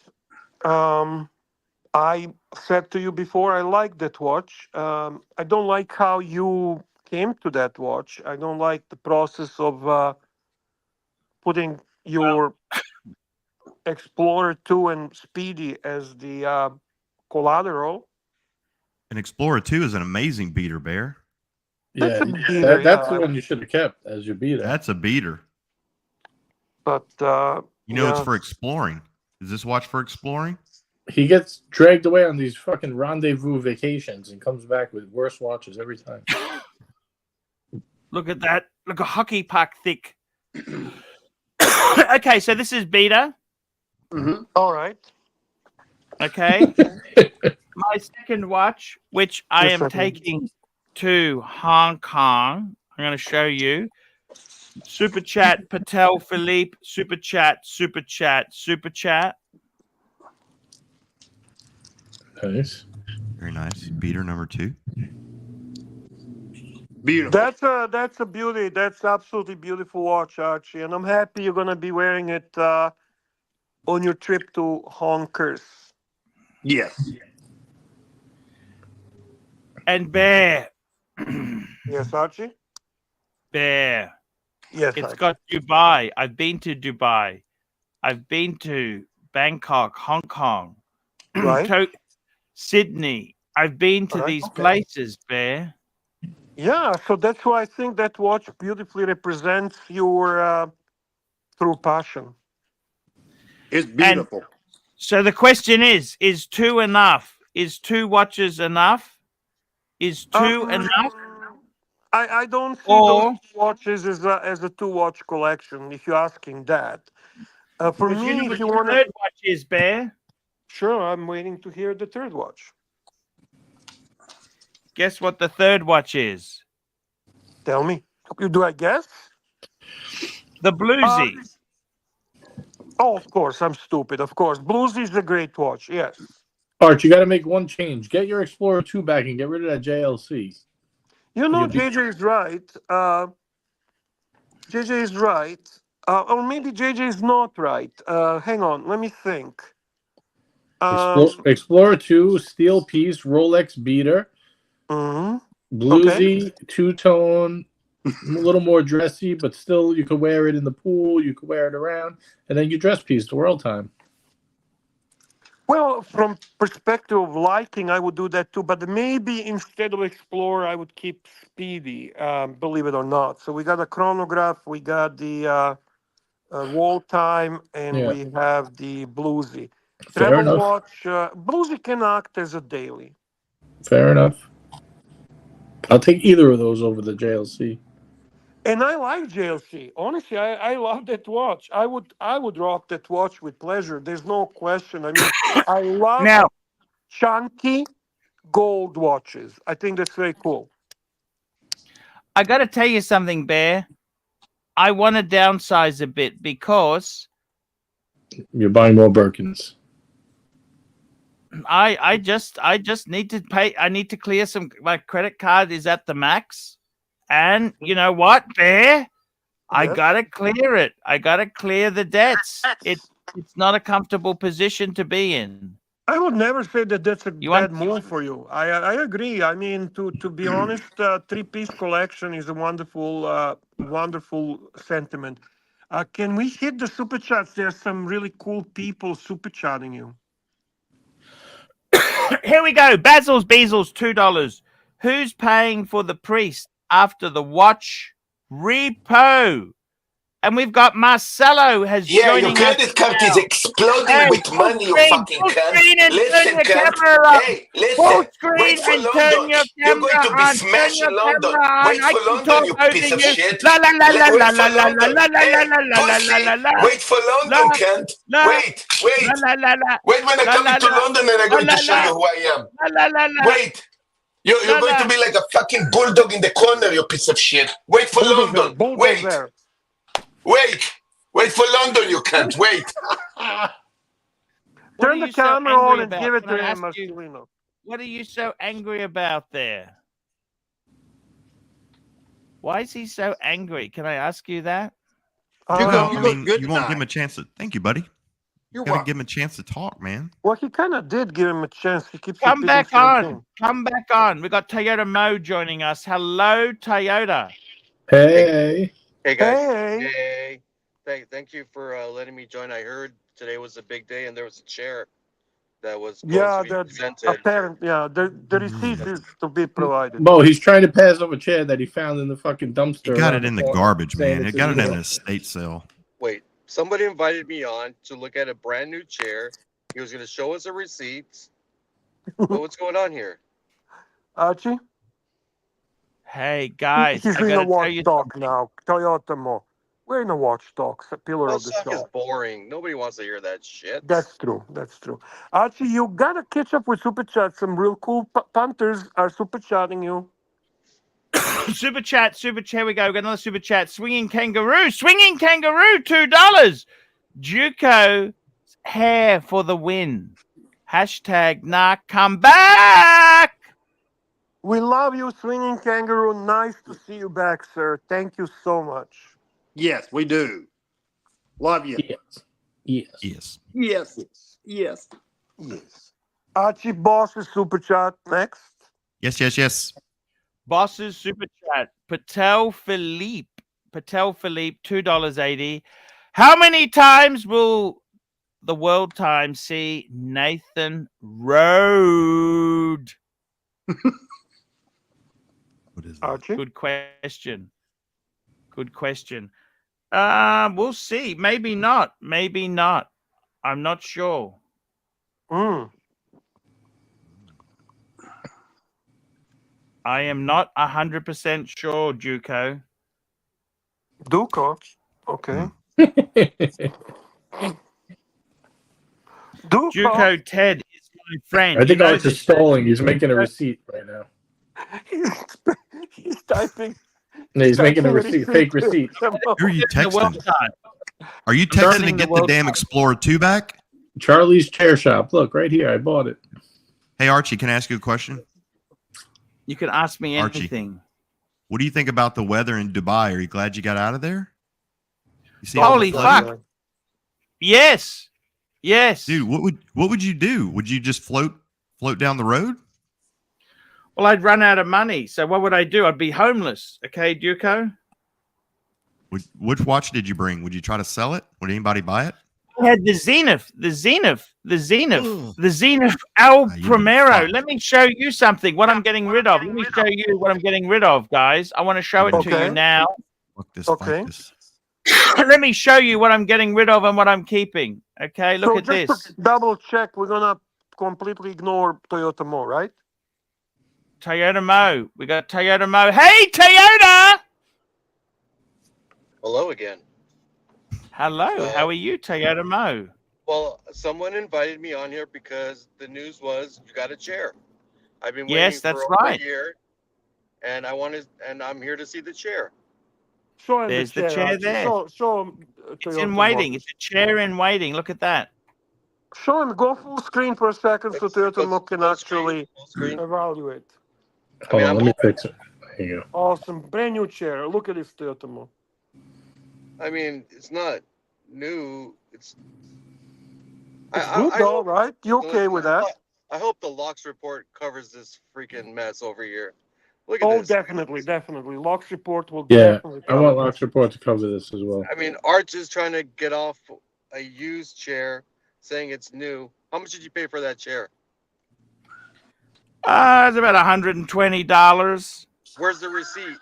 I said to you before I like that watch. I don't like how you came to that watch. I don't like the process of putting your Explorer 2 and Speedy as the collateral. An Explorer 2 is an amazing beater, Bear. That's Yeah, a beater, that's yeah. the one you should have kept as your beater. That's a beater. But You know, it's yeah. for exploring. Is this watch for exploring? He gets dragged away on these fucking rendezvous vacations and comes back with worse watches every time. Look at that. Look at hockey puck thick. Okay, so this is beta. Mm-hmm. All right. Okay. My second watch, which I am taking to Hong Kong. I'm going to show you. Super chat, Patel Philippe. Super chat, super chat, super chat. Nice. Very nice. Beater number 2. Beautiful. That's a beauty. That's absolutely beautiful watch, Archie, and I'm happy you're gonna be wearing it on your trip to Honkers. Yes. And Bear. Yes, Archie. Bear. Yes, It's Archie. got Dubai. I've been to Dubai. I've been to Bangkok, Hong Kong, Right. Sydney. I've been to Right, these okay. places, Bear. Yeah, so that's why I think that watch beautifully represents your true passion. It's beautiful. So the question is 2 enough? Is 2 watches enough? Is 2 enough? I don't see Or- those watches as a 2-watch collection. If you're asking that, for Because you know me, what if you the want to, third watch is, Bear? sure, I'm waiting to hear the third watch. Guess what the third watch is? Tell me. Do I guess? The Bluesy. Oh, of course. I'm stupid. Of course. Blues is a great watch. Yes. Art, you got to make one change. Get your Explorer 2 back and get rid of that JLC. You know, You'll be- JJ is right. JJ is right. Or maybe JJ is not right. Hang on. Let me think. Explorer 2, steel piece, Rolex beater, Mhm. bluesy, two-tone A little more dressy, but still you could wear it in the pool. You could wear it around, and then you dress piece the world time. Well, from perspective of liking, I would do that too. But maybe instead of Explorer, I would keep Speedy. Believe it or not. So we got a chronograph, we got the wall time, and Yeah. we have the Bluesy. Fair Travel enough. watch. Bluesy can act as a daily. Fair enough. I'll take either of those over the JLC. And I like JLC. Honestly, I love that watch. I would rock that watch with pleasure. There's no question. I mean, I love Now, chunky gold watches. I think that's very cool. I got to tell you something, Bear. I want to downsize a bit because You're buying more Birkins. I just need to pay. I need to clear some. My credit card is at the max, and you know what, Bear? I Yes. gotta clear it. I gotta clear the debts. It's not a comfortable position to be in. I would never say that that's a You bad want- move for you. I agree. I mean, to be honest, three-piece collection is a wonderful sentiment. Can we hit the super chats? There's some really cool people super chatting you. Here we go. Basil's Beazles, $2. Who's paying for the priest after the watch repo? And we've got Marcelo has Yeah, your joining credit us card is now. exploding Hey, with full money, you screen, fucking full cunt. screen and turn Listen, your cunt. camera on. Hey, Full listen. screen Wait for and turn London. your You're going camera to be on. Turn smashing your London. camera on. Wait I for can London, talk you over piece of you. shit. La la la la la Wait la for la la London. la la Hey, la la la pussy. la la. Wait for London, La, cunt. la, Wait. la la la la. Wait when I La come la into la. London and I'm La going la to show la. you who I am. La la la la. Wait. You're La going la. to be like a fucking bulldog in the corner, you piece of shit. Wait for London. Wait. Bulldozer. Wait for London, you cunt. Wait. What Turn are the you so camera angry on and about? give it Can to I him, ask you, Marcelino. what are you so angry about there? Why is he so angry? Can I ask you that? Well, you I look mean, good you won't give him tonight. a chance to. Thank you, buddy. You're Gotta welcome. give him a chance to talk, man. Well, he kind of did give him a chance. He keeps Come repeating back certain on. things. Come back on. We got Toyota Mo joining us. Hello, Toyota. Hey. Hey guys. Hey. Hey. Thank you for letting me join. I heard today was a big day and there was a chair that was going Yeah, to be the presented. apparent. Yeah, the receipt is to be provided. Bo, he's trying to pass off a chair that he found in the fucking dumpster. He got around it in the corner, garbage, saying man. it's He got it in illegal. an estate sale. Wait, somebody invited me on to look at a brand new chair. He was going to show us a receipt. What's going on here? Archie? Hey, guys. He's I in got a to tell watch you talk now. Toyota Mo. We're in a watch talk. A pillar Well, of the suck is show. boring. Nobody wants to hear that shit. That's true. That's true. Archie, you gotta catch up with Super Chat. Some real cool punters are super chatting you. super chat. Here we go. We got another super chat. Swinging Kangaroo, $2. Juco hair for the win. Hashtag nah, come back. We love you, Swinging Kangaroo. Nice to see you back, sir. Thank you so much. Yes, we do. Love you. Yes. Yes. Archie Boss's super chat next. Yes. Boss's super chat. Patel Philippe, $2.80. How many times will the world time see Nathan Road? What is Archie? Good question. We'll see. Maybe not. I'm not sure. I am not 100% sure, Juco. Duco? Okay. Juco Ted is my friend. I think You know Arch is this. stalling. He's making a receipt right now. He's typing. No, he's making a typing receipt, fake receipt. Who are you The world texting? time. Are you texting to Turning the get the world damn time. Explorer 2 back? Charlie's Chair Shop. Look, right here. I bought it. Hey, Archie, can I ask you a question? You can ask me Archie. anything. What do you think about the weather in Dubai? Are you glad you got out of there? You see all Holy the flooding? fuck. Yes. Dude, what would you do? Would you just float down the road? Well, I'd run out of money. So what would I do? I'd be homeless. Okay, Duco? Which watch did you bring? Would you try to sell it? Would anybody buy it? I had the Zenith El Primero. Let me show you something. What I'm getting rid of. Let me show you what I'm getting rid of, guys. I want to show it to you now. Fuck this. Okay. Let me show you what I'm getting rid of and what I'm keeping. Okay, look So at just this. to double check, we're gonna completely ignore Toyota Mo, right? Toyota Mo. We got Toyota Mo. Hey, Toyota! Hello again. Hello. How are you, Toyota Mo? Well, someone invited me on here because the news was you got a chair. I've been Yes, waiting that's for over right. a year, and I'm here to see the chair. Show him There's the the chair. chair Archie. there. Show him. It's Toyota in waiting. Mo. It's a chair in waiting. Look at that. Show him. Go full screen for a second so Toyota Mo can actually evaluate. Hold on, let me fix it. There you go. Awesome, brand new chair. Look at this Toyota Mo. I mean, it's not new. It's good though, right? You okay with that? I hope the Locks report covers this freaking mess over here. Look at Oh, this. definitely. Locks report will Yeah, definitely I want cover Locks Report to cover this as well. I mean, Arch is trying to get off a used chair, saying it's new. How much did you pay for that chair? It's about $120. Where's the receipt?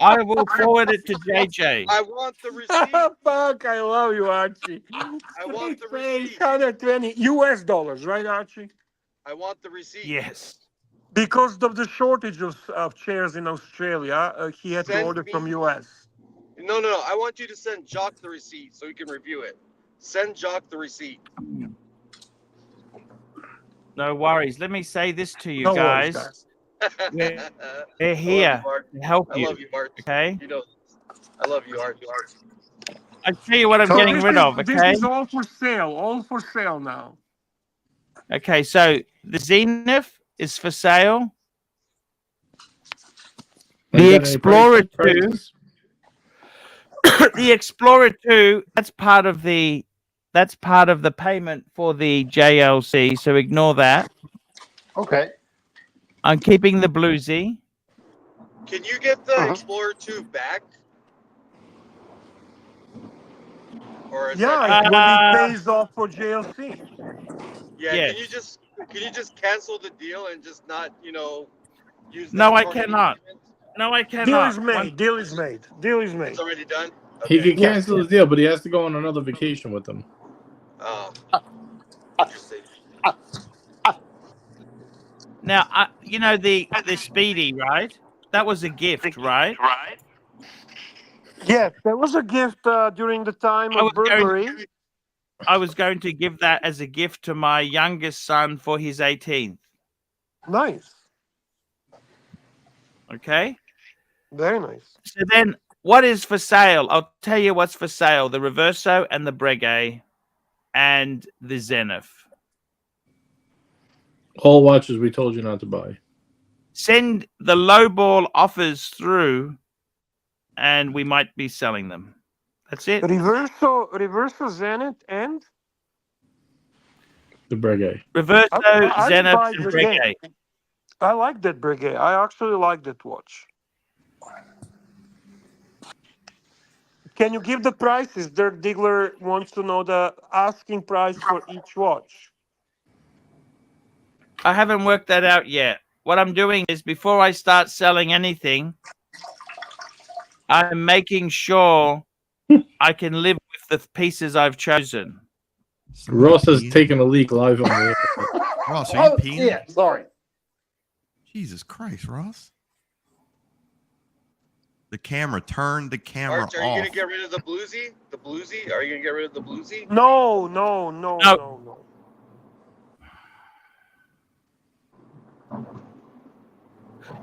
I will forward it to JJ. I want the receipt. Fuck, I love you, Archie. I want the receipt. 120 US dollars, right, Archie? I want the receipt. Yes. Because of the shortage of chairs in Australia, he had to Send order me- from US. No. I want you to send Jock the receipt so he can review it. Send Jock the receipt. No worries. Let me say this to you No worries, guys. guys. We're here Mark. to help I you. love you, Mark. Okay? You know, I love you, Arch. I'll tell you what I'm So getting this rid is- of, okay? This is all for sale now. Okay, so the Zenith is for sale. You The got any Explorer 2, prices? the Explorer 2, that's part of the payment for the JLC, so ignore that. Okay. I'm keeping the Bluesy. Can you get the Explorer 2 back? Or is Yeah, that when he pays off for JLC. Yeah, Yes. can you just cancel the deal and just not, use No, that I for any cannot. payment? No, I Deal cannot. is made. Deal is made. It's already done? He Okay. could cancel his deal, but he has to go on another vacation with them. Oh. Interesting. Now, the Speedy, right? That was a gift, right? Yes, there was a gift during the time of burglary. I was going to give that as a gift to my youngest son for his 18th. Nice. Okay? Very nice. So then, what is for sale? I'll tell you what's for sale. The Reverso and the Breguet and the Zenith. All watches we told you not to buy. Send the lowball offers through, and we might be selling them. That's it. Reverso Zenith and The Breguet. Reverso, I Zenith, buy and Breguet. Breguet. I like that Breguet. I actually like that watch. Can you give the prices? Dirk Diggler wants to know the asking price for each watch. I haven't worked that out yet. What I'm doing is before I start selling anything, I'm making sure I can live with the pieces I've chosen. Ross has taken a leak live on the air. Ross, are you peeing? Yeah, sorry. Jesus Christ, Ross. The camera. Turn the camera Arch, are you off. going to get rid of the Bluesy? The Bluesy? Are you going to get rid of the Bluesy? No.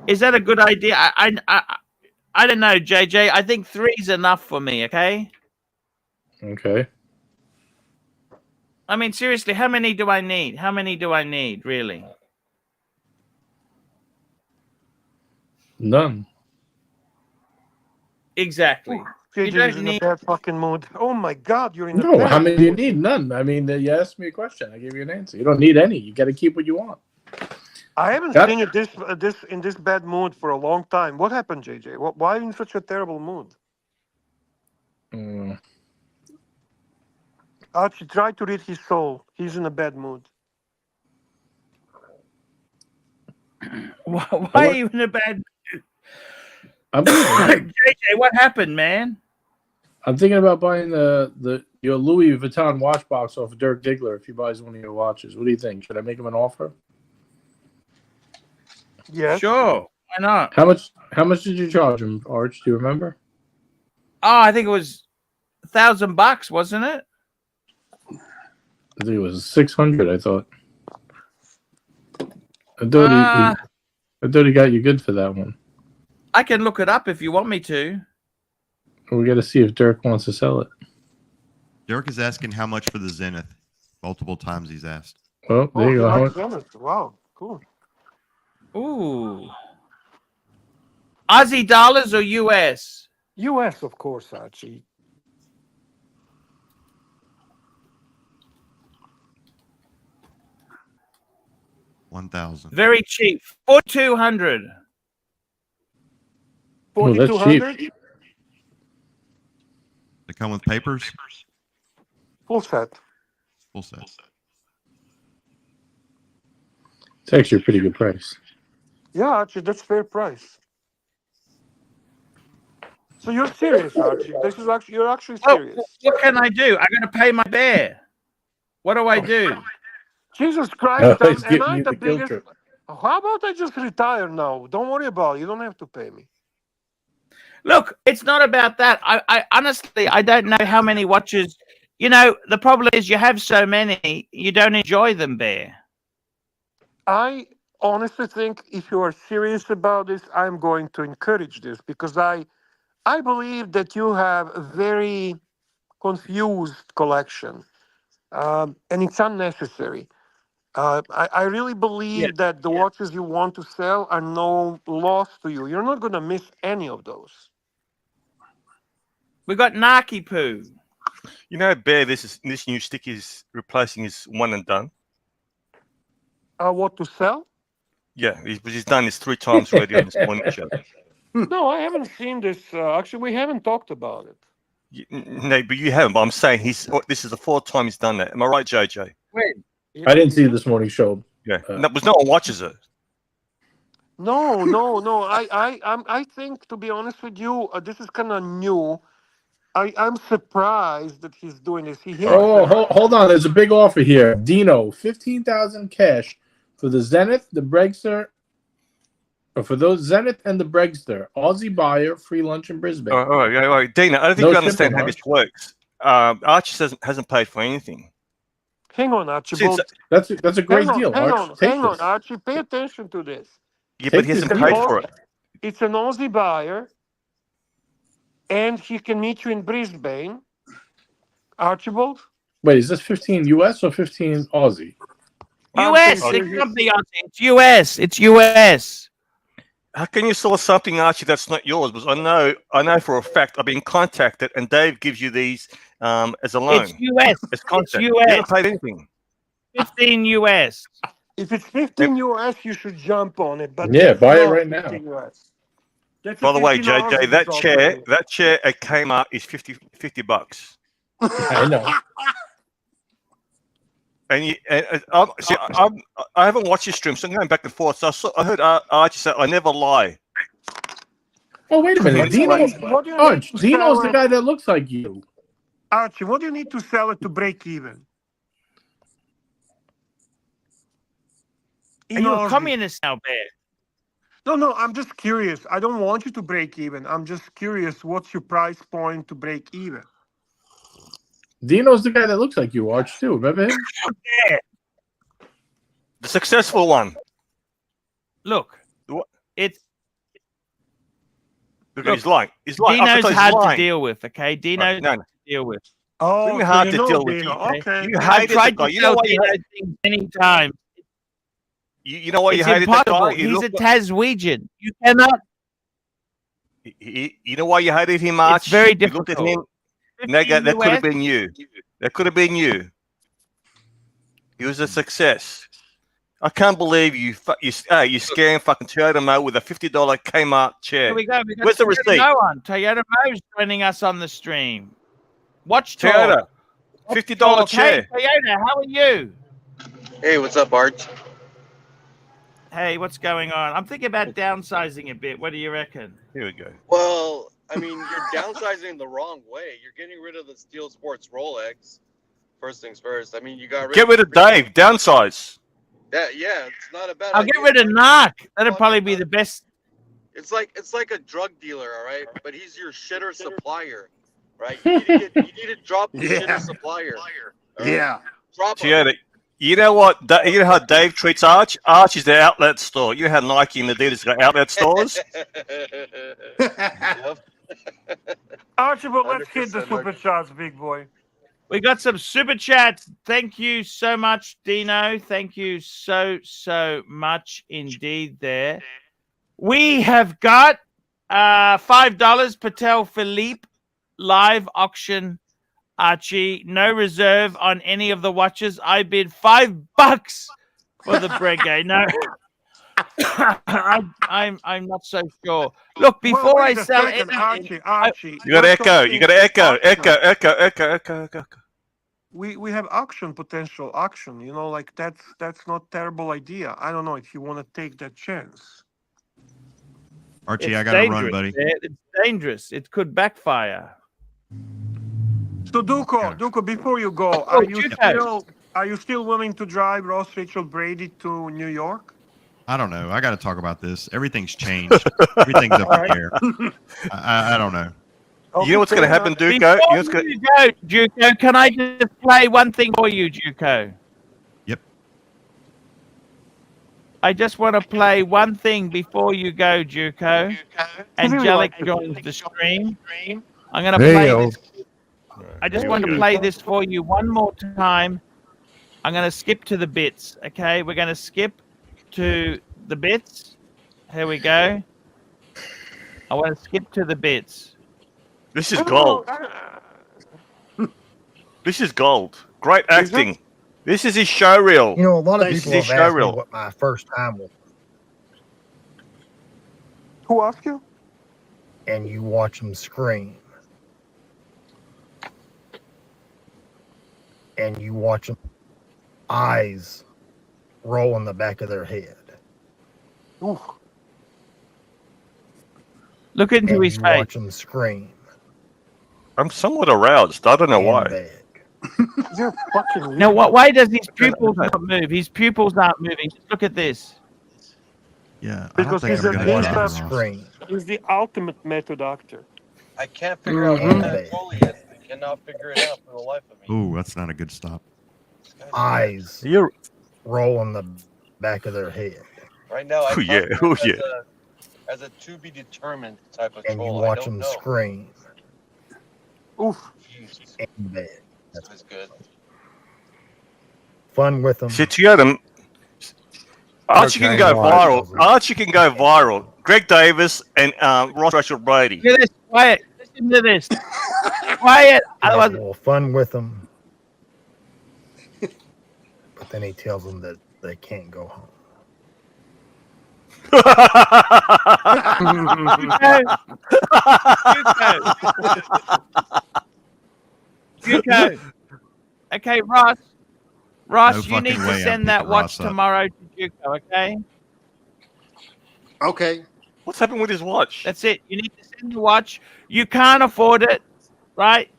Is that a good idea? I don't know, JJ. I think 3 is enough for me, okay? Okay. I mean, seriously, how many do I need? How many do I need, really? None. Exactly. You JJ don't is in need... a bad fucking mood. Oh my God, you're in a No, bad how many do you mood. need? None. I mean, you asked me a question. I gave you an answer. You don't need any. You got to keep what you want. I haven't That- seen you in this bad mood for a long time. What happened, JJ? Why are you in such a terrible mood? Archie, try to read his soul. He's in a bad mood. Why are you in a bad I'm JJ, what happened, man? thinking about buying your Louis Vuitton watch box off of Dirk Diggler if he buys one of your watches. What do you think? Should I make him an offer? Yes. Sure. Why not? How much did you charge him, Arch? Do you remember? Oh, I think it was $1,000, wasn't it? I think it was 600. I thought. I thought he got you good for that one. I can look it up if you want me to. We got to see if Dirk wants to sell it. Dirk is asking how much for the Zenith. Multiple times he's asked. Well, there you go. Wow, cool. Ooh. Aussie dollars or US? US, of course, Archie. $1,000. Very cheap. 4,200. Oh, that's cheap. They come with papers? Full set. Full set. It's actually a pretty good price. Yeah, Archie, that's fair price. So you're serious, Archie? You're actually serious. What can I do? I got to pay my bear. What do I do? Jesus Christ, he's am giving I you the the guilt biggest? trip. How about I just retire now? Don't worry about it. You don't have to pay me. Look, it's not about that. I honestly, I don't know how many watches. You know, the problem is you have so many, you don't enjoy them, Bear. I honestly think if you are serious about this, I'm going to encourage this because I believe that you have a very confused collection, and it's unnecessary. I really believe that the watches you want to sell are no loss to you. You're not going to miss any of those. We got Naki Poo. You know, Bear, this new stick is replacing his one and done. What to sell? Yeah, he's done this 3 times already on this morning show. No, I haven't seen this. Actually, we haven't talked about it. No, but you haven't. But I'm saying this is the 4th time he's done that. Am I right, JJ? Wait. I didn't see this morning show. Yeah, but no one watches it. No. I think, to be honest with you, this is kind of new. I'm surprised that he's doing this. Hold on. There's a big offer here. Dino, 15,000 cash for the Zenith, the Bregster, or for those Zenith and the Bregster. Aussie buyer, free lunch in Brisbane. All right. Dina, I don't think No you understand shipping, how this works. Archie hasn't paid for anything. Hang on, Archibald. That's a great deal. Hang Arch. on, Archie. Pay attention to this. Yeah, but he hasn't paid for it. It's an Aussie buyer, and he can meet you in Brisbane. Archibald? Wait, is this 15 US or 15 Aussie? US. It can't be Aussie. It's US. It's US. How can you sell something, Archie, that's not yours? Because I know for a fact I've been contacted, and Dave gives you these as a loan. It's US. It's contact. US. You haven't paid anything. 15 US. If it's 15 US, you should jump on it. But Yeah, buy it right now. US. By the way, JJ, that chair at Kmart is $50. I know. And I haven't watched your stream, so I'm going back and forth. So I heard Archie say, "I never lie." Oh, wait a minute. Dino's the guy that looks like you. Archie, what do you need to sell it to break even? Are you a communist now, Bear? No, I'm just curious. I don't want you to break even. I'm just curious, what's your price point to break even? Dino's the guy that looks like you, Arch, too. Remember him? The successful one. Look, it's. Look, he's lying. He's lying. Dino's hard to deal with, okay? Dino's hard to deal with. Oh, hard to deal with. Okay. You I've hated tried the guy. to You know tell what? Dino things many times. You know what? You It's hated that impossible. guy. He's a Taswegian. You cannot. You know why you hated him, Arch? It's very You looked at difficult. him. That could have been you. That could have been you. He was a success. I can't believe you scammed fucking Toyota Mo with a $50 Kmart chair. Here we go. We got Where's the Toyota receipt? Mo on. Toyota Mo's joining us on the stream. Watch Toyota, talk. $50 chair. Hey, Toyota, how are you? Hey, what's up, Arch? Hey, what's going on? I'm thinking about downsizing a bit. What do you reckon? Here we go. Well, I mean, you're downsizing the wrong way. You're getting rid of the Steel Sports Rolex. First things first. I mean, you got Get rid of Dave. Downsize. Yeah, it's not a bad I'll idea. get rid of Narc. That'd probably be the best. It's like a drug dealer, all right? But he's your shitter supplier, right? You need to drop the shitter supplier. all right? Yeah. Drop him. Toyota. You know what? You know how Dave treats Arch? Arch is the outlet store. You know how Nike and Adidas got outlet stores? Archibald, let's hit the super chats, big boy. We got some super chats. Thank you so much, Dino. Thank you so much indeed there. We have got $5 Patel Philippe live auction. Archie, no reserve on any of the watches. I bid $5 for the Breguet. No, I'm not so sure. Look, before I sell anything, Archie, You got to echo. You got to echo. We have auction potential. Auction, you know, like that's not terrible idea. I don't know if you want to take that chance. Archie, it's I got to run, dangerous, buddy. man. It's dangerous. It could backfire. So Duco, before you go, are you still willing to drive Ross Rachel Brady to New York? I don't know. I got to talk about this. Everything's changed. Everything's up in the air. I don't know. You know what's going to happen, Duco? You know what's gonna... You go, Duco. Can I just play one thing for you, Duco? Yep. I just want to play one thing before you go, Duco. Angelic joins the stream. I'm going to play this. I just want to play this for you one more time. I'm going to skip to the bits, okay? We're going to skip to the bits. Here we go. I want to skip to the bits. This is gold. This is gold. Great acting. This is his show reel. You know, a lot of people have asked me what my first time was. Who asked you? And you watch them scream. And you watch them eyes roll in the back of their head. Ooh. Look into his face. Watch them scream. I'm somewhat aroused. I don't know why. Now, why does his pupils not move? His pupils aren't moving. Just look at this. Yeah, Because he's I'm gonna watch that. Scream. He's the ultimate method actor. I can't figure out what that trolley is. I cannot figure it out for the life of me. Ooh, that's not a good stop. Eyes roll in the back of their head. Right now, I as a to be determined type of and troll. you watch them scream. Oof. Jesus. In bed. That's good. Fun with them. Shit, you got him. Archie can go viral. Archie can go viral. Greg Davis and Ross Rachel Brady. Look at this. Quiet. Listen to this. Quiet. Otherwise, well, fun with them. But then he tells them that they can't go home. Duco. Okay, Ross. Ross, No you need fucking to way I'm send that picking watch Ross up. tomorrow to Duco, okay? Okay. What's happened with his watch? That's it. You need to send the watch. You can't afford it, right?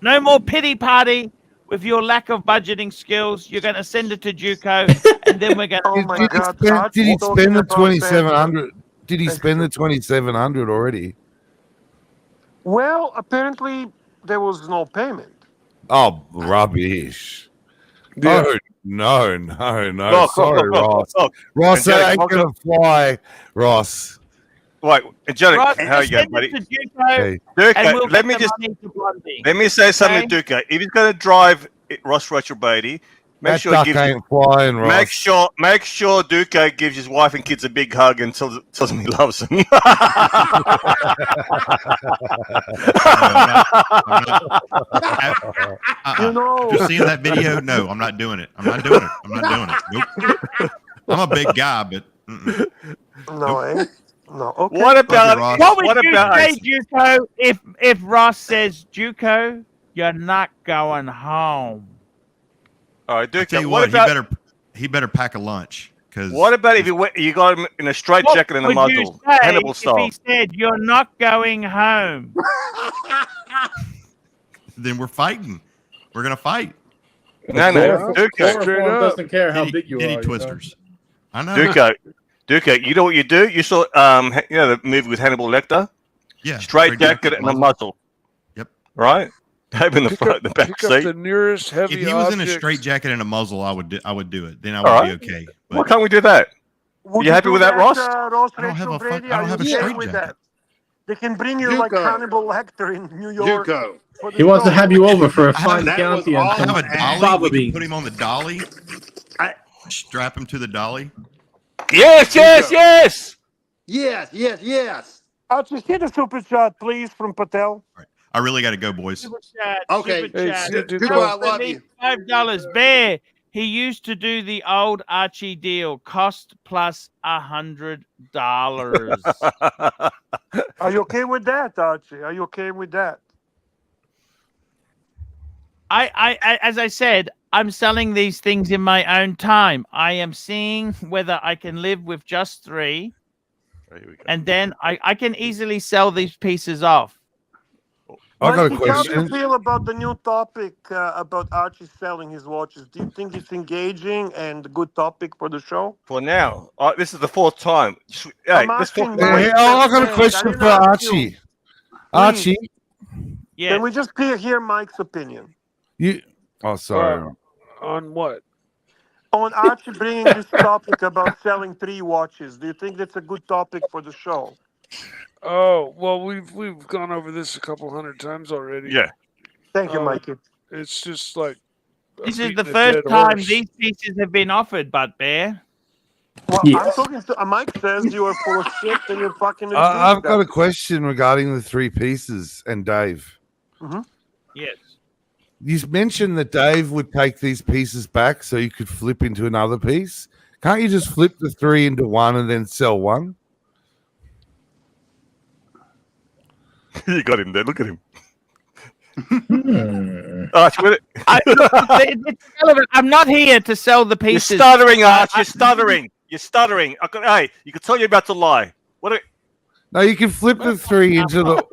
No more pity party with your lack of budgeting skills. You're going to send it to Duco, and then we're going to... Did he spend the 2,700? Did he spend the 2,700 already? Well, apparently there was no payment. Oh, rubbish. Yeah. No. Look, Sorry, Ross. Ross, that ain't going to fly, Ross. Wait, Angelic, Ross, how you going, send buddy? it to Duco, Hey. and we'll let get me the just money to Blondie. let me say something to Duco. If he's going to drive Ross Rachel Brady, That duck ain't flying, Ross. Make sure Duco gives his wife and kids a big hug and tells them he loves them. You know, You seen that video? No, I'm not doing it. I'm not doing it. Nope. I'm a big guy, but no, eh? No. Okay. What about Ross. What would you say, Juco, if Ross says, Juco, you're not going home? All right, I Duco. tell you What what, about he better pack a lunch. Because what about if you got him in a straight jacket and a What would you muzzle, say Hannibal if style? he said, you're not going home? then we're fighting. We're gonna fight. No, Duco. Chloroform doesn't care how Kitty- big you kitty are. twisters. I know. Duco, you know what you do? You saw the movie with Hannibal Lecter? Yeah. Straight jacket and a muzzle. Yep. Right? Having the front, the back Pick up the seat. nearest heavy If he was in a object. straight jacket and a muzzle, I would do it. Then I All would right. be okay. Why can't we do that? Would You happy do with that, Ross? Ross I don't have Rachel a Brady? I don't Are have a you okay straight with jacket. that? They can bring you like Duco. Hannibal Lecter in New York. Duco. for the He wants to show. have you over for a I fine that was Chianti and all I some have a dolly. fava We can beans. put him on the dolly. I- Strap him to the dolly. Yes. Yes. Just hit a super shot, please, from Patel. I really got to go, boys. Super chat. Okay. Super Hey, chat. see you, Duco. Duco, I love you. $5. Bear. He used to do the old Archie deal, cost plus $100. Are you okay with that, Archie? Are you okay with that? I as I said, I'm selling these things in my own time. I am seeing whether I can live with just 3, and then I can easily sell these pieces off. I got a Mikey, how do you question. feel about the new topic about Archie selling his watches? Do you think it's engaging and a good topic for the show? For now, this is the 4th time. Hey, I'm let's talk asking about Mike. Hey, I got a I question didn't for ask you. Archie. Archie, Yeah. Can we just hear Mike's opinion you. Oh, sorry. On what? on Archie bringing this topic about selling 3 watches? Do you think that's a good topic for the show? Oh, well, we've gone over this a couple hundred times already. Yeah. Thank you, Mikey. It's just like This is beating the a first dead time horse. these pieces have been offered, but Bear. Well, Yes. I'm talking to Mike says you are full of shit and you're fucking. I've got a question regarding the 3 pieces and Dave. Yes. You mentioned that Dave would take these pieces back so you could flip into another piece. Can't you just flip the 3 into one and then sell one? You got him there. Look at him. Archie, Look, It's irrelevant. I'm not here to sell the you're pieces. stuttering, Arch. You're stuttering. You're stuttering. Hey, you can tell you're about to lie. No, you can flip the 3 into the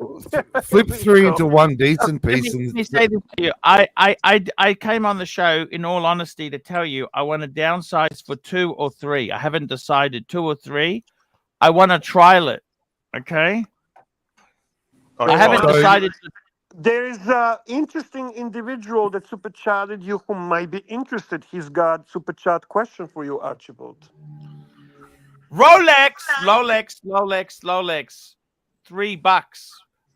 flip 3 into one decent piece. Let me say this to you. I came on the show in all honesty to tell you I want to downsize for 2 or 3. I haven't decided 2 or 3. I want to trial it. Okay. I haven't decided. There is an interesting individual that super chatted you who might be interested. He's got super chat question for you, Archibald. Rolex. $3.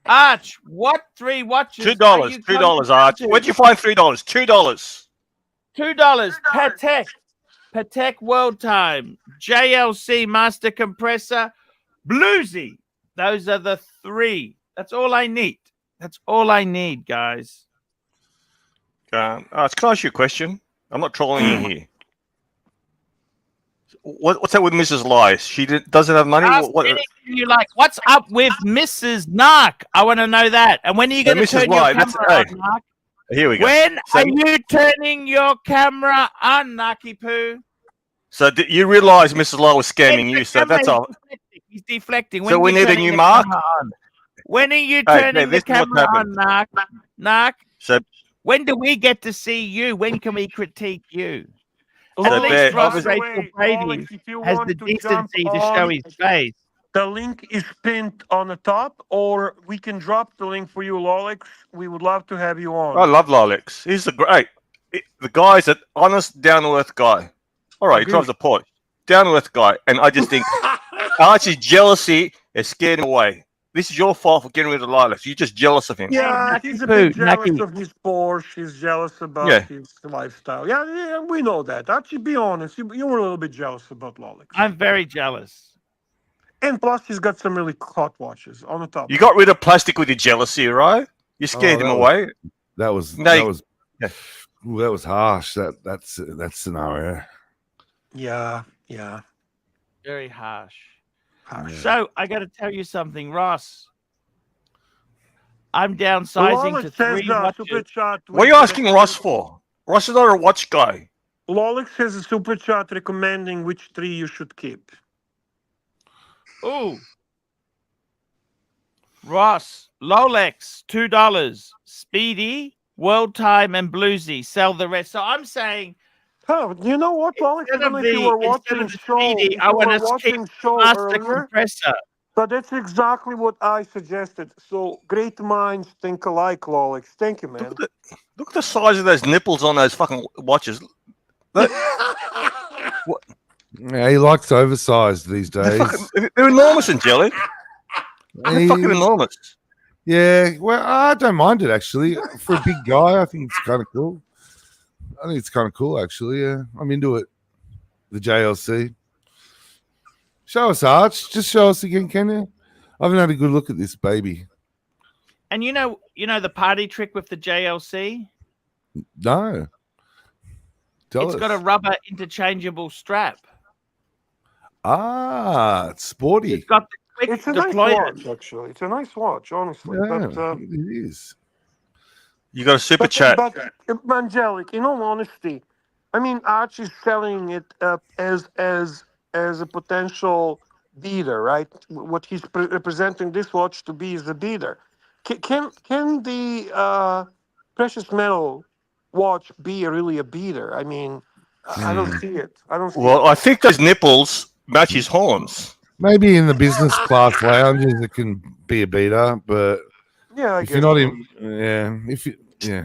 Arch, what 3 watches? $2. $2, Arch. Where'd you find $3? $2. $2. Patek World Time. JLC Master Compressor. Bluesy. Those are the 3. That's all I need. That's all I need, guys. Arch, can I ask you a question? I'm not trolling you here. What's that with Mrs. Lies? She doesn't have money? Ask anything you like. What's up with Mrs. Narc? I want to know that. And when are you going to Mrs. turn your Lie, camera on, Narc? Here we go. When are you turning your camera on, Narky Poo? So you realise Mrs. Lie was scamming you, so that's all. He's deflecting. So we are you need a turning new the mark? camera on? When are you Hey, turning this the is what's camera on, happened. Narc? So When do we get to see you? When can we critique you? So At Bear- least Ross obviously- Rachel Brady if you has want the to jump decency to show on, his face. The link is pinned on the top, or we can drop the link for you, Lolix. We would love to have you on. I love Lolix. He's the guy's an honest, down to earth guy. All right, he drives a Porsche, down to earth guy, and I just think Archie's jealousy has scared him away. This is your fault for getting rid of Lilac. You're just jealous of him. Yeah, Naki he's a poo, bit jealous Naki. of his Porsche. He's jealous about Yeah. his lifestyle. Yeah, we know that. Actually, be honest, you were a little bit jealous about Lolix. I'm very jealous. And plus, he's got some really hot watches on the top. You got rid of plastic with your jealousy, right? You scared him that away. That was No, that was ooh, that was harsh. That scenario. Yeah. Very harsh. Yeah. So I got to tell you something, Ross. I'm downsizing to Lolix says 3 super watches. chat. What are you asking Ross for? Ross is not a watch guy. Lolix has a super chat recommending which 3 you should keep. Ooh. Ross, Lolex, $2. Speedy, World Time, and Bluesy. Sell the rest. So I'm saying, Oh, you know what, Lolix? Even if you were watching Speedy, if I you want were to keep watching show Master earlier, Compressor. but that's exactly what I suggested. So great minds think alike, Lolix. Thank you, man. Look at the size of those nipples on those fucking watches. What? Yeah, he likes oversized these days. They're enormous, Angelic. They're fucking enormous. Yeah, well, I don't mind it actually. For a big guy, I think it's kind of cool. I think it's kind of cool actually. Yeah, I'm into it. The JLC. Show us, Arch. Just show us again, can you? I haven't had a good look at this baby. And you know the party trick with the JLC? No. Tell It's us. got a rubber interchangeable strap. Ah, it's sporty. It's got the quick It's a nice deployment. watch, actually. It's a nice watch, honestly. Yeah, But it is. You got a super chat. But Angelic, in all honesty, I mean, Archie's selling it as a potential beater, right? What he's representing this watch to be is a beater. Can the precious metal watch be really a beater? I mean, I don't see it. I don't see Well, it. I think those nipples match his horns. Maybe in the business class lounges it can be a beater, but Yeah, I if you're guess not so. in, yeah,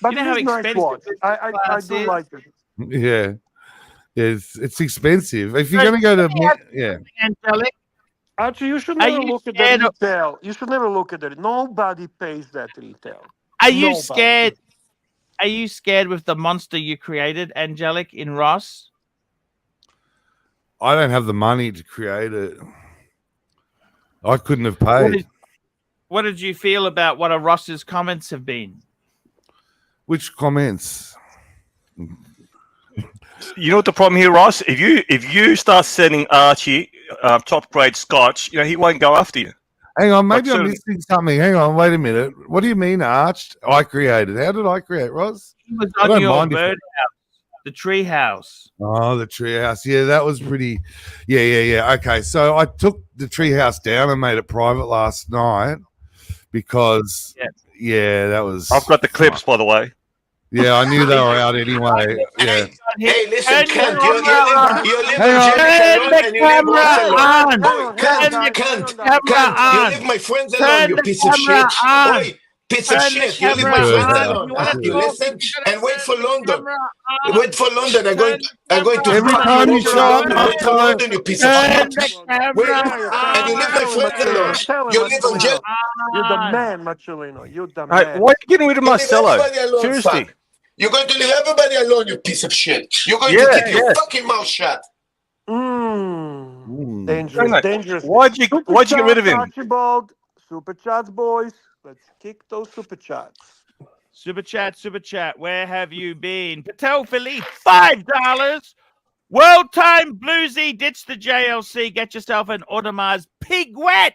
But You know it how is a nice expensive watch. business I class do is? like it. yeah. It's expensive. If you're Hey, going to go to, let me ask you yeah, something, Angelic. Actually, you should Are never you look at the scared of- retail. You should never look at it. Nobody pays that retail. Are you Nobody. scared? Are you scared with the monster you created, Angelic, in Ross? I don't have the money to create it. I couldn't have paid. What did you feel about what Ross's comments have been? Which comments? You know what the problem here, Ross? If you start sending Archie top grade scotch, he won't go after you. Hang on, maybe Like, I'm missing something. Hang on, wait a minute. What do you mean, Arch? I created. How did I create, Ross? He was I on don't your mind if- birdhouse, the tree house. Oh, the treehouse. Yeah, that was pretty. Yeah. Okay, so I took the treehouse down and made it private last night because, yeah, that was. I've got the clips, by the way. Yeah, I knew they were out anyway. Yeah. Hey, listen, Turn Kent, your you live Hang in on. Jersey Turn alone the and you leave camera us alone. on. Oi, Turn the Kent, camera you on. leave my friends Turn alone, you the piece of camera shit. on. Oi, piece of Turn the shit, you leave camera my friends on. alone. You want to You talk? listen You gotta and wait for turn the London. camera on. Wait for London. I'm Turn going to the Every fuck time you you over in show London. up, Wait for London, you piece of Turn shit. the camera Wait, on. and you leave my friends alone. You live in Jersey. You're the man, Marcellino. You're the Hey, man. why are you getting rid of You leave Marcelo? everybody alone, Seriously. fuck. You're going to leave everybody alone, you piece of shit. You're going to keep your fucking mouth shut. Dangerous, dangerous. Why'd you get rid of him? Archibald. Super chats, boys. Let's kick those super chats. Super chat. Where have you been? Patel Philippe, $5. World Time Bluesy, ditch the JLC. Get yourself an Audemars Pig Wet.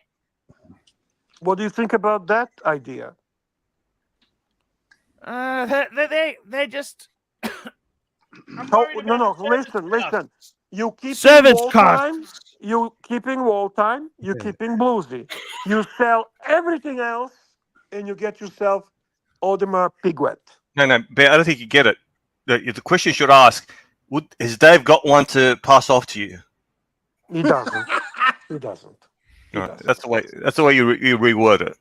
What do you think about that idea? They're just. No. Listen. You keep Service wall costs. time. You keeping wall time. You keeping bluesy. You sell everything else, and you get yourself Audemars Piguet. No, Ben, I don't think you get it. The question you should ask: has Dave got one to pass off to you? He doesn't. He doesn't. Right, that's the way you reword it.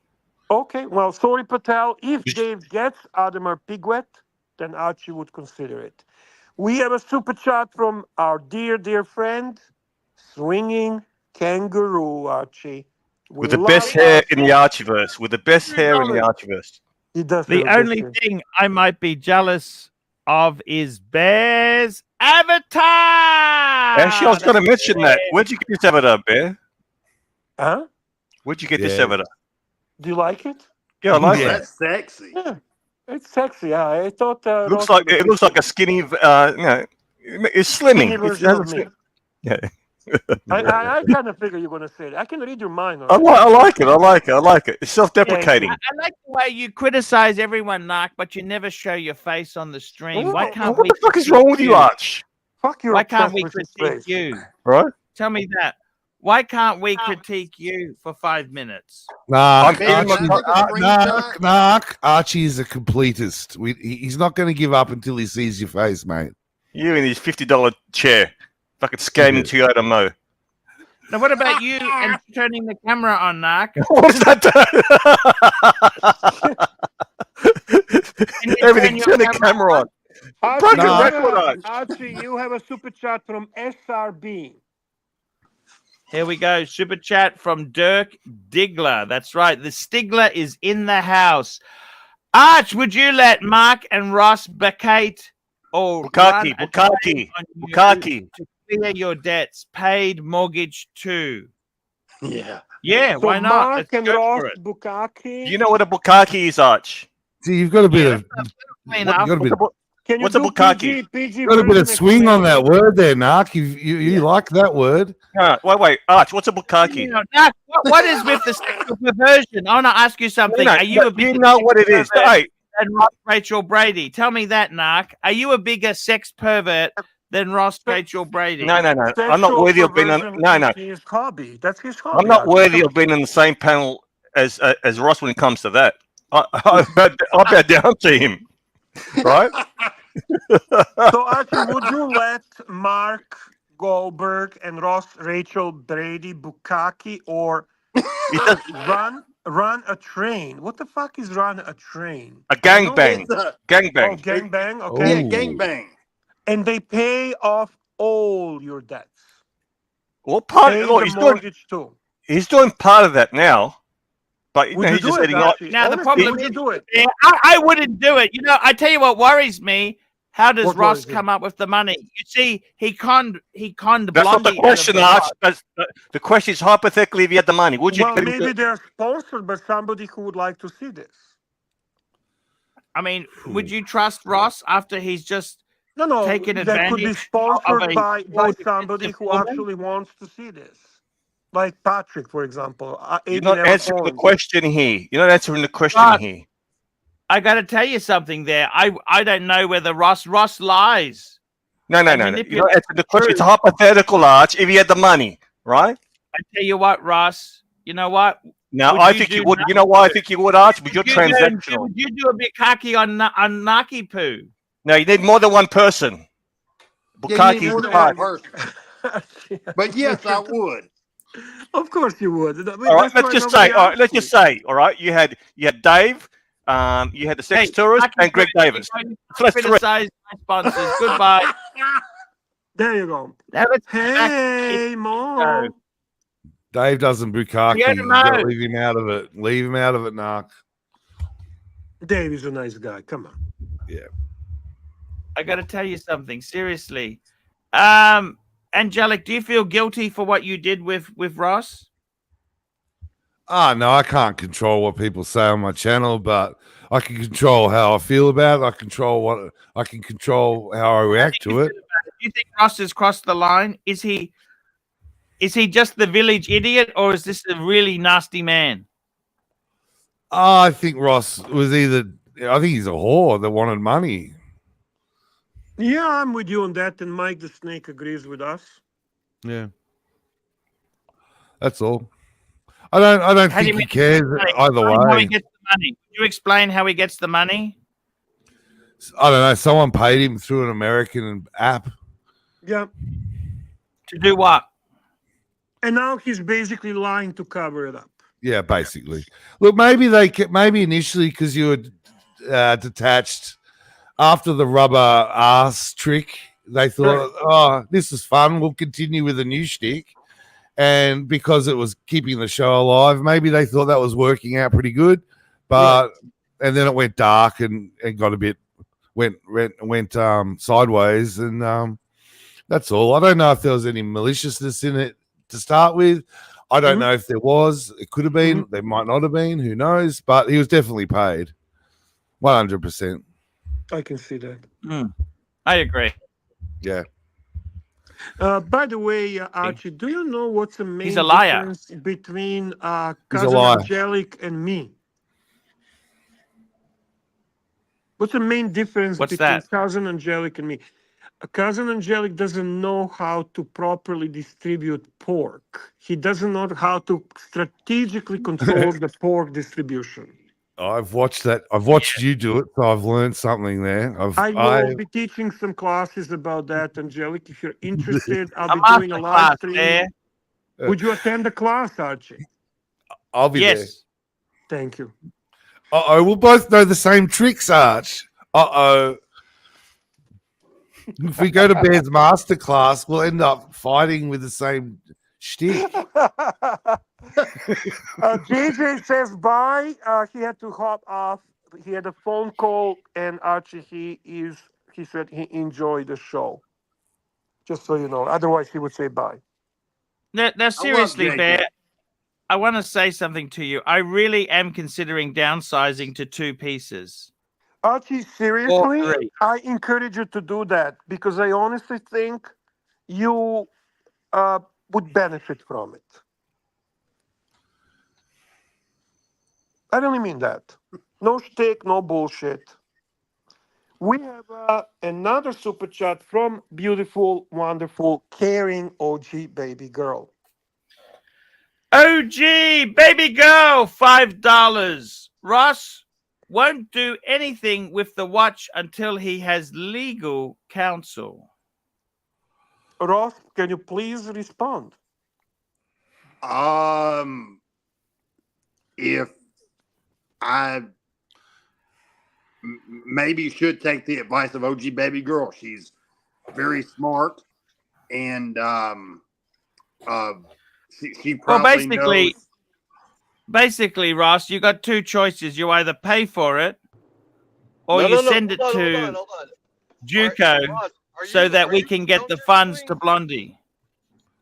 Okay. Well, sorry, Patel. If Dave gets Audemars Piguet, then Archie would consider it. We have a super chat from our dear friend, Swinging Kangaroo, Archie. With the best hair in the Archieverse. With the best hair in the Archieverse. He does. The only thing I might be jealous of is Bear's avatar. Actually, I was going to mention that. Where'd you get this avatar, Bear? Huh? Where'd you get this avatar? Do you like it? Yeah, I like it. That's sexy. Yeah, it's sexy. Yeah, I thought. It looks like a skinny. You know, it's slimming. Skinny It version has of a me. slim- Yeah. I kind of figure you're going to say it. I can read your mind. I like it. I like it. I like it. It's self-deprecating. I like the way you criticize everyone, Narc, but you never show your face on the stream. Why can't What we? the fuck is wrong with you, Arch? Fuck you. Why can't we critique you? Right? Tell me that. Why can't we critique you for 5 minutes? Nah, I'm Archie is a completist. He's not going to give up until he sees your face, mate. You in his $50 chair, fucking scanning Toyota Mo. Now, what about you and turning the camera on, Narc? What is that? Everything. Turn the camera on. Broken record, Arch. Archie, you have a super chat from SRB. Here we go. Super chat from Dirk Digler. That's right. The Stigler is in the house. Arch, would you let Mark and Ross vacate or Bukaki to clear your debts? Paid mortgage too. Yeah. Yeah, So why not? Mark Let's and go Ross for it. Bukaki. Do you know what a bukkake is, Arch? See, you've got a bit of. Clean You've up. got a bit, Can you What's a do bukkake? PG got a bit of version swing on that explanation? word there, Narc. You like that word? Wait, Arch, what's a bukkake? You know, Narc, what is with the sexual perversion? I want to ask you something. No, Are you a bigger you know what it is? pervert Hey, than Ross Rachel Brady? Tell me that, Narc. Are you a bigger sex pervert than Ross Rachel Brady? no. I'm not Sexual worthy of being on. perversion No. is his hobby. That's his hobby. I'm not Archie. worthy of being in the same panel as Ross when it comes to that. I bow down to him, right? So, Archie, would you let Mark Goldberg and Ross Rachel Brady Bukaki or run a train? What the fuck is run a train? A gangbang. Oh, Gangbang. gangbang. Okay. Yeah, gangbang. And they pay off all your debts. Well, part Pay look, the he's doing mortgage too. part of that now, but Would you he's do just it, heading off. Archie? Now, the Honestly, problem would you is, do it? yeah, I wouldn't do it. You know, I tell you what worries me. How does What Ross worries you? come up with the money? You see, he conned That's not the Blondie question, out of Arch. The question is hypothetically, if you had the money, would you? Well, get him maybe to- they're sponsored by somebody who would like to see this. I mean, would you trust Ross after he's just No, taken that could be advantage sponsored of a by well-defended somebody who woman? actually wants to see this. Like Patrick, for example. You're not answering the question here. You're not answering the question Ross, here. I got to tell you something there. I don't know whether Ross lies. No. and You're not manipulate answering the question. It's a truth. hypothetical, Arch. If you had the money, right? I tell you what, Ross. You know what? Now, Would I you think you do would. nothing? You know why I think you would, Arch? Because you're Would transactional. you do a bit cocky on Naki poo? No, you need more than one person. Yeah, you Bukkake need is more than part. one person. But yes, I would. Of course you would. All right, let's just say. All right, let's just say. All right, you had Dave, you had the sex tourist, and Greg Davis. So that's three. Criticize my sponsors. Goodbye. There you go. Now let's Hey, Mo. Dave doesn't bukkake. Yeah, You no. gotta leave him out of it. Leave him out of it, Narc. Dave is a nice guy. Come on. Yeah. I got to tell you something seriously. Angelic, do you feel guilty for what you did with Ross? Ah, no, I can't control what people say on my channel, but I can control how I feel about it. I can control how I react to it. Do you think Ross has crossed the line? Is he just the village idiot, or is this a really nasty man? I think Ross was I think he's a whore that wanted money. Yeah, I'm with you on that, and Mike the Snake agrees with us. Yeah. That's all. I don't How do think you he cares either Explain how he way. gets the money. Can you explain how he gets the money? I don't know. Someone paid him through an American app. Yeah. To do what? And now he's basically lying to cover it up. Yeah, basically. Look, maybe initially because you were detached after the rubber ass trick, they thought, oh, this is fun. We'll continue with a new shtick. and because it was keeping the show alive, maybe they thought that was working out pretty good. But and then it went dark and got a bit went sideways, and that's all. I don't know if there was any maliciousness in it to start with. I don't know if there was. It could have been. There might not have been. Who knows? But he was definitely paid 100%. I can see that. I agree. Yeah. By the way, Archie, do you know what's the main a liar. difference between He's a Cousin liar. Angelic and me? What's the main difference What's between that? Cousin Angelic and me? Cousin Angelic doesn't know how to properly distribute pork. He doesn't know how to strategically control the pork distribution. I've watched that. I've watched you do it, so I've learned something there. I will be teaching some classes about that, Angelic. If you're interested, I'll be doing a live stream. there. Would you attend the class, Archie? I'll be there. Yes. Thank you. Uh-oh, we'll both know the same tricks, Arch. Uh-oh. If we go to Bear's masterclass, we'll end up fighting with the same shtick. JJ says bye. He had to hop off. He had a phone call, and Archie, he said he enjoyed the show. Just so you know. Otherwise, he would say bye. Now seriously, JJ. Bear, I want to say something to you. I really am considering downsizing to 2 pieces. Archie, seriously, three. I encourage you to do that because I honestly think you would benefit from it. I really mean that. No shtick, no bullshit. We have another super chat from beautiful, wonderful, caring OG baby girl. OG, baby girl, $5. Ross won't do anything with the watch until he has legal counsel. Ross, can you please respond? If I maybe should take the advice of OG baby girl. She's very smart, and she probably knows. Basically, Ross, you got 2 choices. You either pay for it, or you send it to Juco so that we can get the funds to Blondie.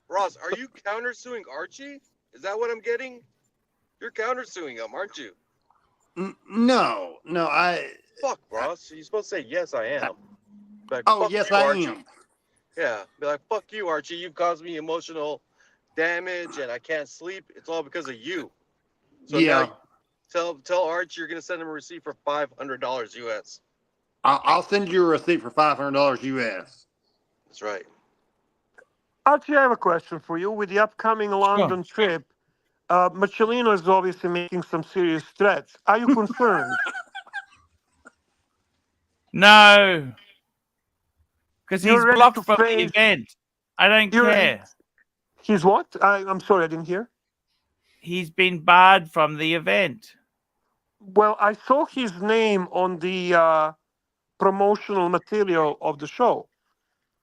Ross, are you countersuing Archie? Is that what I'm getting? You're countersuing him, aren't you? No, I. Fuck, Ross. You're supposed to say yes, I am. Like, oh, yes, I am. Yeah, be like, fuck you, Archie. You've caused me emotional damage, and I can't sleep. It's all because of you. So yeah. Now, tell Archie you're gonna send him a receipt for $500 US. I'll send you a receipt for $500 US. That's right. Archie, I have a question for you. With the upcoming London trip, Michelino is obviously making some serious threats. Are you concerned? No, because he's You're ready blocked to from the face- event. I don't You're- care. He's what? I'm sorry, I didn't hear. He's been barred from the event. Well, I saw his name on the promotional material of the show.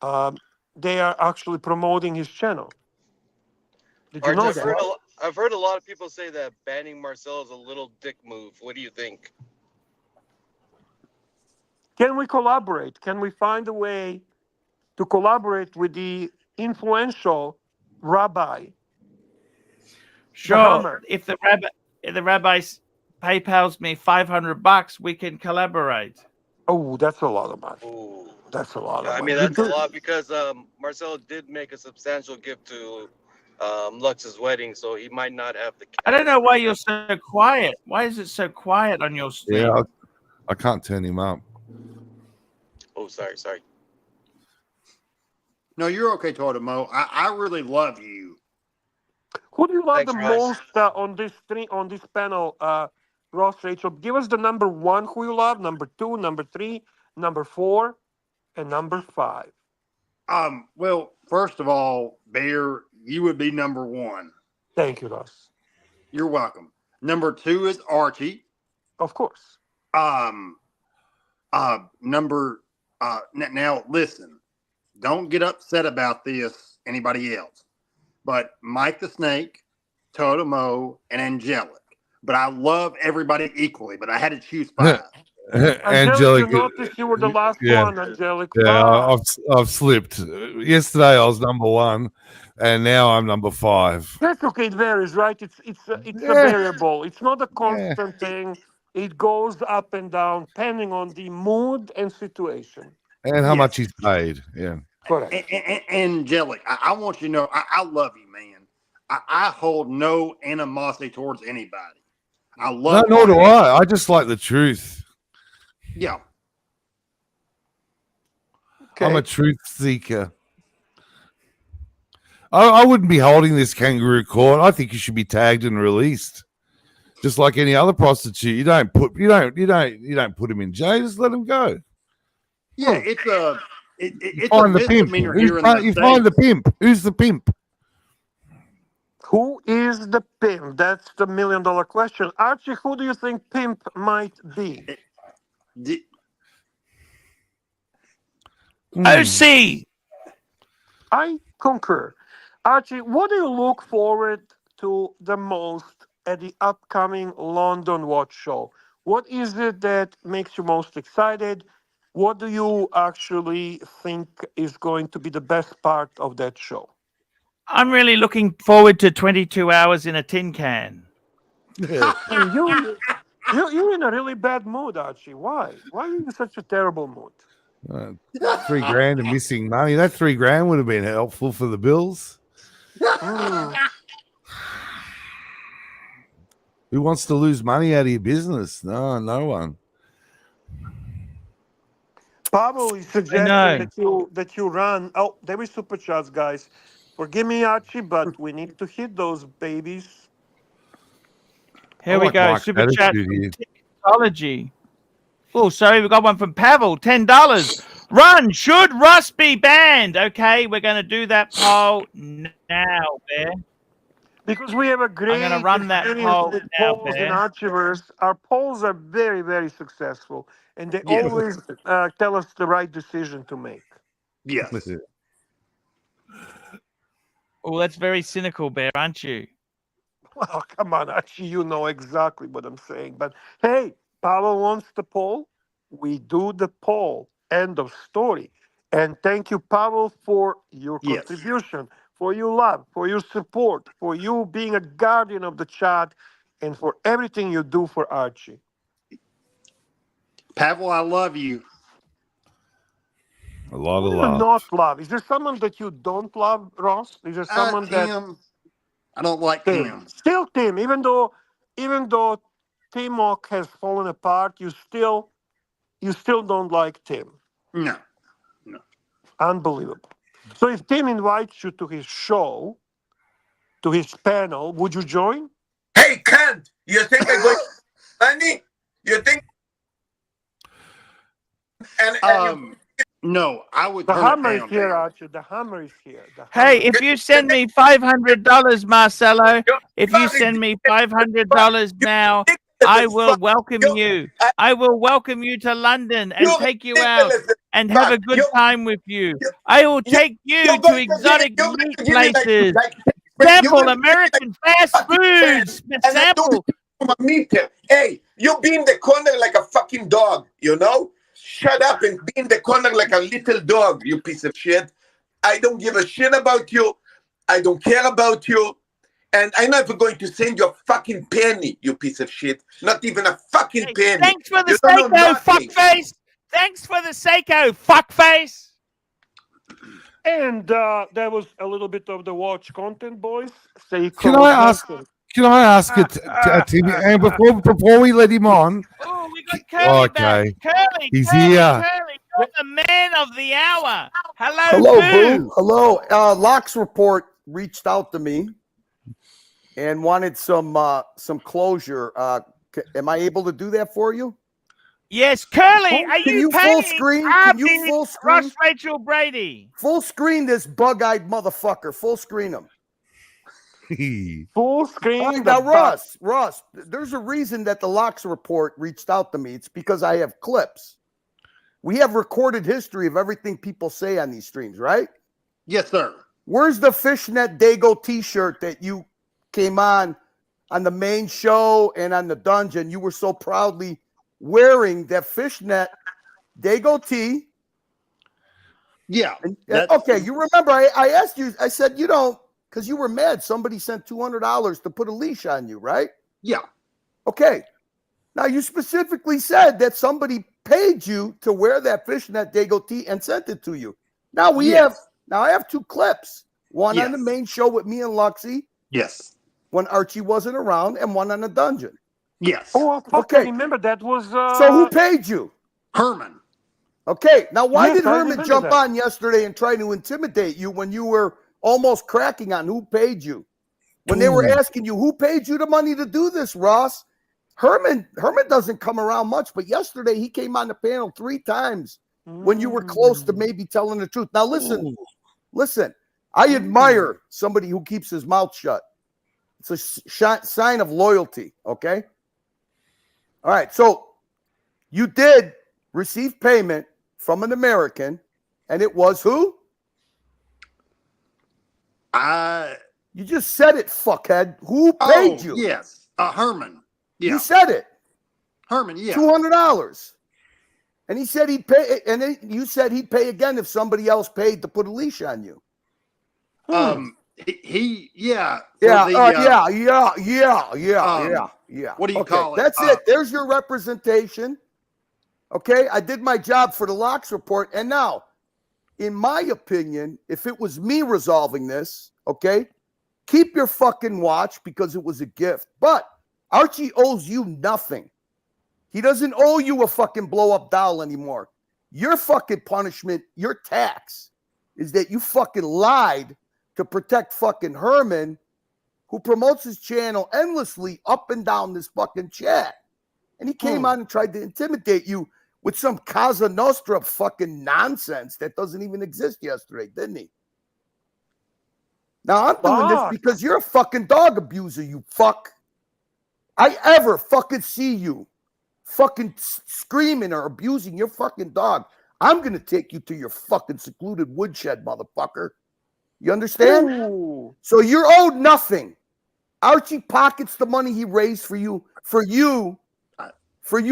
They are actually promoting his channel. Did you Archie, know I've that? heard a lot of people say that banning Marcel is a little dick move. What do you think? Can we collaborate? Can we find a way to collaborate with the influential rabbi? Sure. If the rabbi PayPal's me $500, we can collaborate. Oh, that's a lot of money. Ooh. That's a lot of I money. mean, that's a lot because Marcel did make a substantial gift to Lux's wedding, so he might not have the cash. I don't know why you're so quiet. Why is it so quiet on your stream? Yeah, I can't turn him up. Oh, sorry. No, you're okay, Mo. I really love you. Who do you love Thanks, the Ross. most on this stream, on this panel, Ross, Rachel? Give us the number 1 who you love, number 2, number 3, number 4, and number 5. Well, first of all, Bear, you would be number 1. Thank you, Ross. You're welcome. Number 2 is Archie. Of course. Now listen, don't get upset about this, anybody else. but Mike the Snake, Totemo, and Angelic. But I love everybody equally, but I had to choose 5. Angelic, you noticed you were the last one, Angelic. Yeah, I've slipped. Yesterday I was number 1, and now I'm number 5. That's okay. It varies, right? It's a Yeah. variable. It's not a constant thing. It goes up and down depending on the mood and situation. And how much he's paid. Yeah. Correct. Angelic, I want you to know, I love you, man. I hold no animosity towards anybody. I love. No, nor do I. I just like the truth. Yeah. Okay. I'm a truth seeker. I wouldn't be holding this kangaroo court. I think you should be tagged and released, just like any other prostitute. You don't put him in jail. Just let him go. Yeah, it's a Find the pimp. misdemeanor here in the You States. find the pimp. Who's the pimp? Who is the pimp? That's the $1 million question. Archie, who do you think pimp might be? OC. I concur. Archie, what do you look forward to the most at the upcoming London Watch Show? What is it that makes you most excited? What do you actually think is going to be the best part of that show? I'm really looking forward to 22 hours in a tin can. You're in a really bad mood, Archie. Why? Why are you in such a terrible mood? $3,000 and missing money. That $3,000 would have been helpful for the bills. Who wants to lose money out of your business? No one. Pablo is suggesting that you run. Oh, there is super chats, guys. Forgive me, Archie, but we need to hit those babies. Here we go. Super chat from Technology. Oh, sorry, we got one from Pavel. $10. Run. Should Russ be banned? Okay, we're going to do that poll now, Bear. Because we have a great I'm going to run that poll with now, polls in Bear. Archiverse. Our polls are very, very successful, and they always tell us the right decision to make. Yes. Oh, that's very cynical, Bear, aren't you? Well, come on, Archie, you know exactly what I'm saying. But hey, Paolo wants the poll. We do the poll. End of story. And thank you, Pavel, for your contribution, for your love, for your support, for you being a guardian of the chat, and for everything you do for Archie. Pavel, I love you. A lot Who of do you love. not love? Is there someone that you don't love, Ross? Is there someone Tim. I don't like Tim. Still Tim, even though Timok has fallen apart, you still don't like Tim. No. Unbelievable. So if Tim invites you to his show, to his panel, would you join? Hey, cunt! You think I'm going money? You think? And no, I would. The turn hammer it is down, here, Dale. Archie. The hammer is here. Hey, if you send me $500, Marcelo, if you send me $500 now, I will welcome you. I will welcome you to London and take you out and have a good time with you. I will take you to exotic meat places. Sample American fast foods. Sample. Hey, you be in the corner like a fucking dog, you know? Shut up and be in the corner like a little dog, you piece of shit. I don't give a shit about you. I don't care about you. And I'm never going to send you a fucking penny, you piece of shit. Not even a fucking penny. Thanks for the You don't know Seiko, nothing. fuckface. Thanks for the Seiko, fuckface. And that was a little bit of the watch content, boys. Seiko Can I ask it, Timmy? And before we let him on, oh, we got Curly back. Curly, he's Curly, here. Curly, you're the man of the hour. Hello, Hello, Boo. Boo. Hello. Locks Report reached out to me and wanted some closure. Am I able to do that for you? Yes, Curly, are Can you you paying full screen? Can you Abby full screen? Ross Rachel Brady? Full screen this bug-eyed motherfucker. Full screen him. Full screen. All right, now, Ross, there's a reason that the Locks Report reached out to me. It's because I have clips. We have recorded history of everything people say on these streams, right? Yes, sir. Where's the fishnet Dago T-shirt that you came on the main show and on the dungeon? You were so proudly wearing that fishnet Dago T. Yeah. Okay, you remember I asked you, I said, you don't, because you were mad. Somebody sent $200 to put a leash on you, right? Yeah. Okay. Now, you specifically said that somebody paid you to wear that fishnet Dago T and sent it to you. Now I have two clips. One on the main show with me and Luxy. Yes. When Archie wasn't around, and one on the dungeon. Yes. Oh, fuck, I remember that was... So who paid you? Herman. Okay, now why Yes, did I Herman remember jump that. on yesterday and try to intimidate you when you were almost cracking on who paid you? When they were asking you, who paid you the money to do this, Ross? Herman doesn't come around much, but yesterday he came on the panel 3 times when you were close to maybe telling the truth. Now listen, I admire somebody who keeps his mouth shut. It's a sign of loyalty, okay? All right, so you did receive payment from an American, and it was who? You just said it, fuckhead. Who paid you? Yes, Herman. Yeah. You said it. Herman, yeah. $200. And he said he'd pay, and then you said he'd pay again if somebody else paid to put a leash on you. Yeah. Yeah, What do you call it? That's it. There's your representation. Okay, I did my job for the Locks report. And now, in my opinion, if it was me resolving this, okay, keep your fucking watch because it was a gift. But Archie owes you nothing. He doesn't owe you a fucking blow-up doll anymore. Your fucking punishment, your tax, is that you fucking lied to protect fucking Herman, who promotes his channel endlessly up and down this fucking chat. And he came on and tried to intimidate you with some Casa Nostra fucking nonsense that doesn't even exist yesterday, didn't he? Now I'm doing this because you're a fucking dog abuser, you fuck. I ever fucking see you fucking screaming or abusing your fucking dog, I'm going to take you to your fucking secluded woodshed, motherfucker. You understand? Ooh. So you're owed nothing. Archie pockets the money he raised for you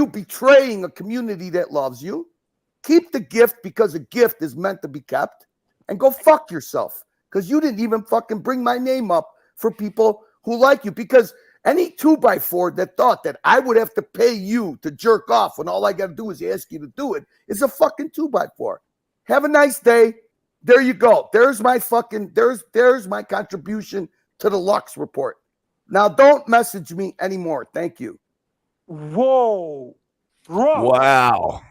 betraying a community that loves you. Keep the gift because a gift is meant to be kept, and go fuck yourself because you didn't even fucking bring my name up for people who like you. Because any 2x4 that thought that I would have to pay you to jerk off when all I got to do is ask you to do it is a fucking 2x4. Have a nice day. There you go. There's my fucking, there's my contribution to the Lux report. Now don't message me anymore. Thank you. Whoa. Ross. Wow.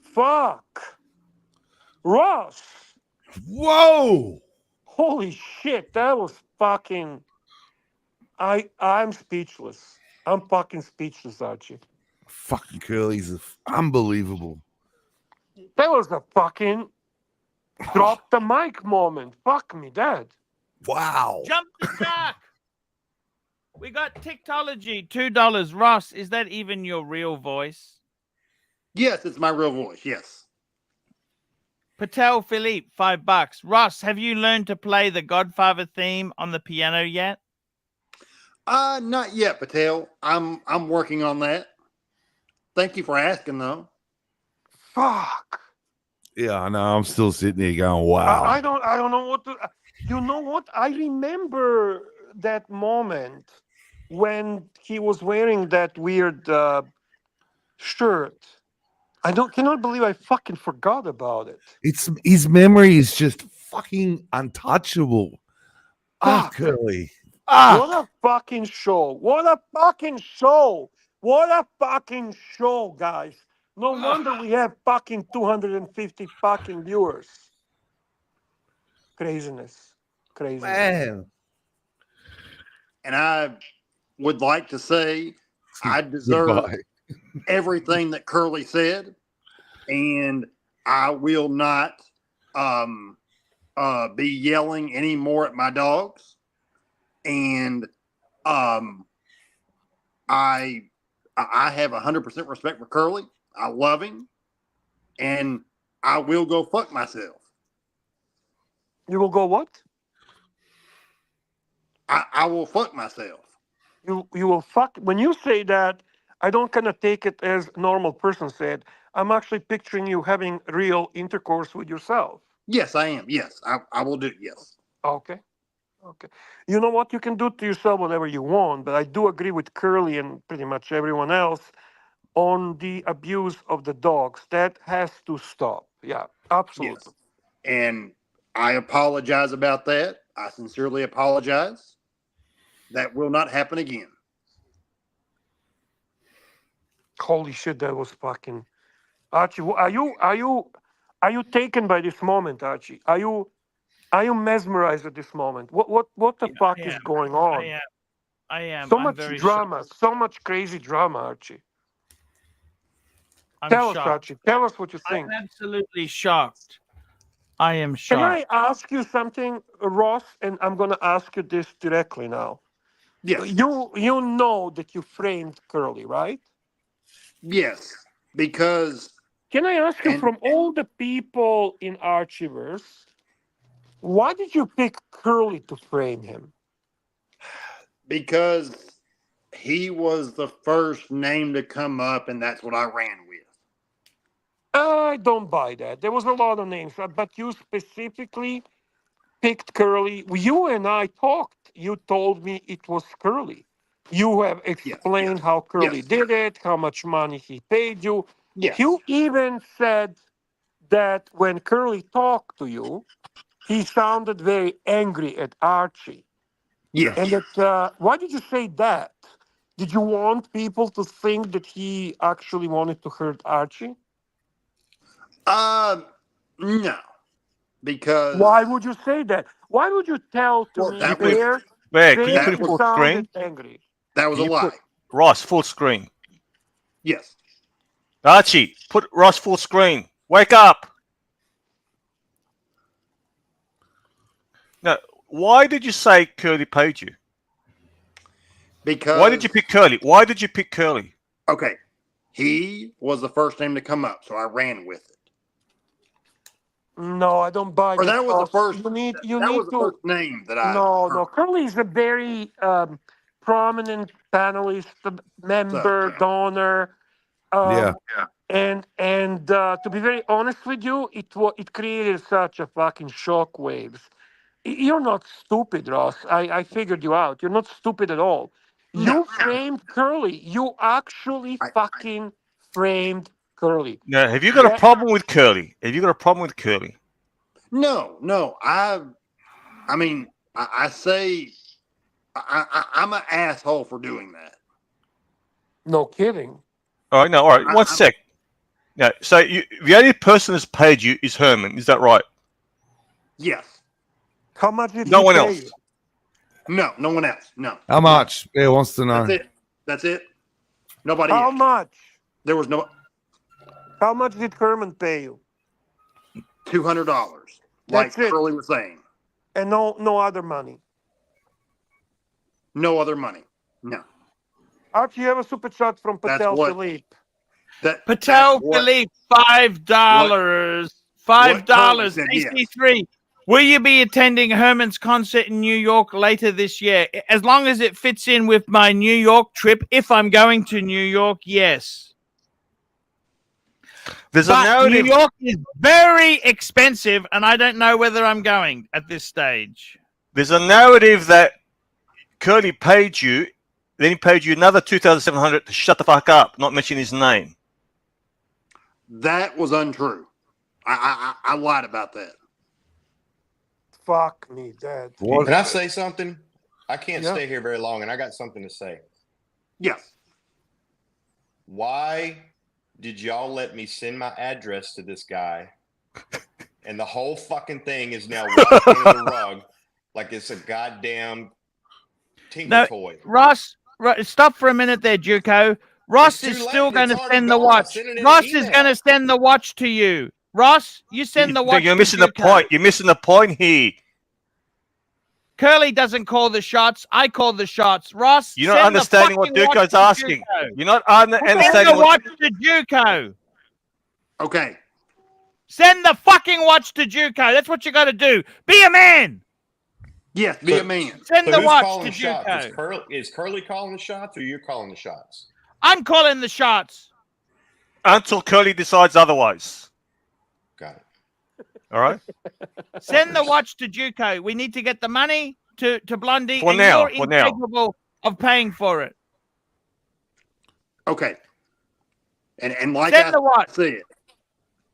Fuck. Ross. Whoa. Holy shit. That was fucking... I'm speechless. I'm fucking speechless, Archie. Fucking Curly's unbelievable. That was a fucking drop the mic moment. Fuck me, Dad. Wow. Jump the shark. We got Tiktology, $2. Ross, is that even your real voice? Yes, it's my real voice. Yes. Patel Philippe, $5. Ross, have you learned to play the Godfather theme on the piano yet? Not yet, Patel. I'm working on that. Thank you for asking, though. Fuck. Yeah, I know. I'm still sitting there going, wow. I don't know what to... You know what? I remember that moment when he was wearing that weird shirt. I cannot believe I fucking forgot about it. It's his memory is just fucking untouchable. Ah, Curly. What a fucking show. What a fucking show. What a fucking show, guys. No wonder we have fucking 250 fucking viewers. Craziness. Man. And I would like to say I deserve everything that Curly said, and I will not be yelling anymore at my dogs. And I have 100% respect for Curly. I love him, and I will go fuck myself. You will go what? I will fuck myself. You will fuck. When you say that, I don't kind of take it as normal person said. I'm actually picturing you having real intercourse with yourself. Yes, I am. Yes, I will do. Yes. Okay. Okay. You know what? You can do to yourself whatever you want, but I do agree with Curly and pretty much everyone else on the abuse of the dogs. That has to stop. Yeah, absolutely. Yes. And I apologize about that. I sincerely apologize. That will not happen again. Holy shit, that was fucking Archie. Are you taken by this moment, Archie? Are you mesmerized at this moment? What the fuck is going on? I am. So I'm much very drama, shocked. so much crazy drama, Archie. I'm Tell us, shocked. Archie. Tell us what you I'm think. absolutely shocked. I am Can shocked. I ask you something, Ross? And I'm gonna ask you this directly now. Yes. You know that you framed Curly, right? Yes. Because Can I ask you, and from all the people in Archieverse, why did you pick Curly to frame him? because he was the first name to come up, and that's what I ran with. I don't buy that. There was a lot of names, but you specifically picked Curly. You and I talked. You told me it was Curly. You have explained how Curly did it, how much money he paid you. Yes. You even said that when Curly talked to you, he sounded very angry at Archie. Yes. And why did you say that? Did you want people to think that he actually wanted to hurt Archie? No. Because Why would you say that? Why would you tell to me that was there Wait, can you saying put it he full sounded screen? angry? that was Can a you lie. put Ross full screen? Yes. Archie, put Ross full screen. Wake up. Now, why did you say Curly paid you? Because Why did you pick Curly? Why did you pick Curly? okay, he was the first name to come up, so I ran with it. No, I don't buy Or that. that was the Ross. first. You That need was the to. first name that I No, heard. no. Curly is a very prominent panelist, So member, donor. Yeah. And to be very honest with you, it created such a fucking shockwaves. You're not stupid, Ross. I figured you out. You're not stupid at all. no, You framed Curly. You actually fucking framed Curly. Now, have you got a That, problem with Curly? Have you got a problem with Curly? no. I mean, I say I'm an asshole for doing that. no kidding. All right, no, all right. One sec. Now, so the only person that's paid you is Herman. Is that right? Yes. How much did No he one pay else. you? No one else. No. How much? Yeah, wants to know. That's it. Nobody How else. much? There was no How much did Herman pay you? $200, like That's it. Curly was saying. And no other money. No other money. No. Archie, you have a super chat from That's Patel what. Philippe. Patel what- Philippe, $5. what Curly $5. said, yes. AC3. Will you be attending Herman's concert in New York later this year? As long as it fits in with my New York trip, if I'm going to New York, yes. There's But a narrative. New York is very expensive, and I don't know whether I'm going at this stage. There's a narrative that Curly paid you, then he paid you another $2,700 to shut the fuck up, not mention his name. That was untrue. I lied about that. Fuck me, Dad. Can I say something? I can't Yeah. stay here very long, and I got something to say. Yes. Why did y'all let me send my address to this guy, and the whole fucking thing is now washed under the rug like it's a goddamn tinker toy? Ross, stop for a minute there, Juco. Ross It's is too still late. going It's to already send the gone. I watch. sent it in an Ross is email. going to send the watch to you. Ross, you send the watch. You're to missing the Juco. point. You're missing the point here. Curly doesn't call the shots. I call the shots. Ross, You're not send understanding the what fucking watch Duco's to asking. Juco. You're not Send understanding the what. watch to Juco. Okay. Send the fucking watch to Juco. That's what you got to do. Be a man. Yes, be a man. Send So the who's watch calling to the shots? Juco. Is Curly calling the shots, or you're calling the shots? I'm calling the shots. Until Curly decides otherwise. Got it. All right. Send the watch to Juco. We need to get the money to Blondie, For and now, you're for now. incapable of paying for it. Okay. And like Send I the watch. said,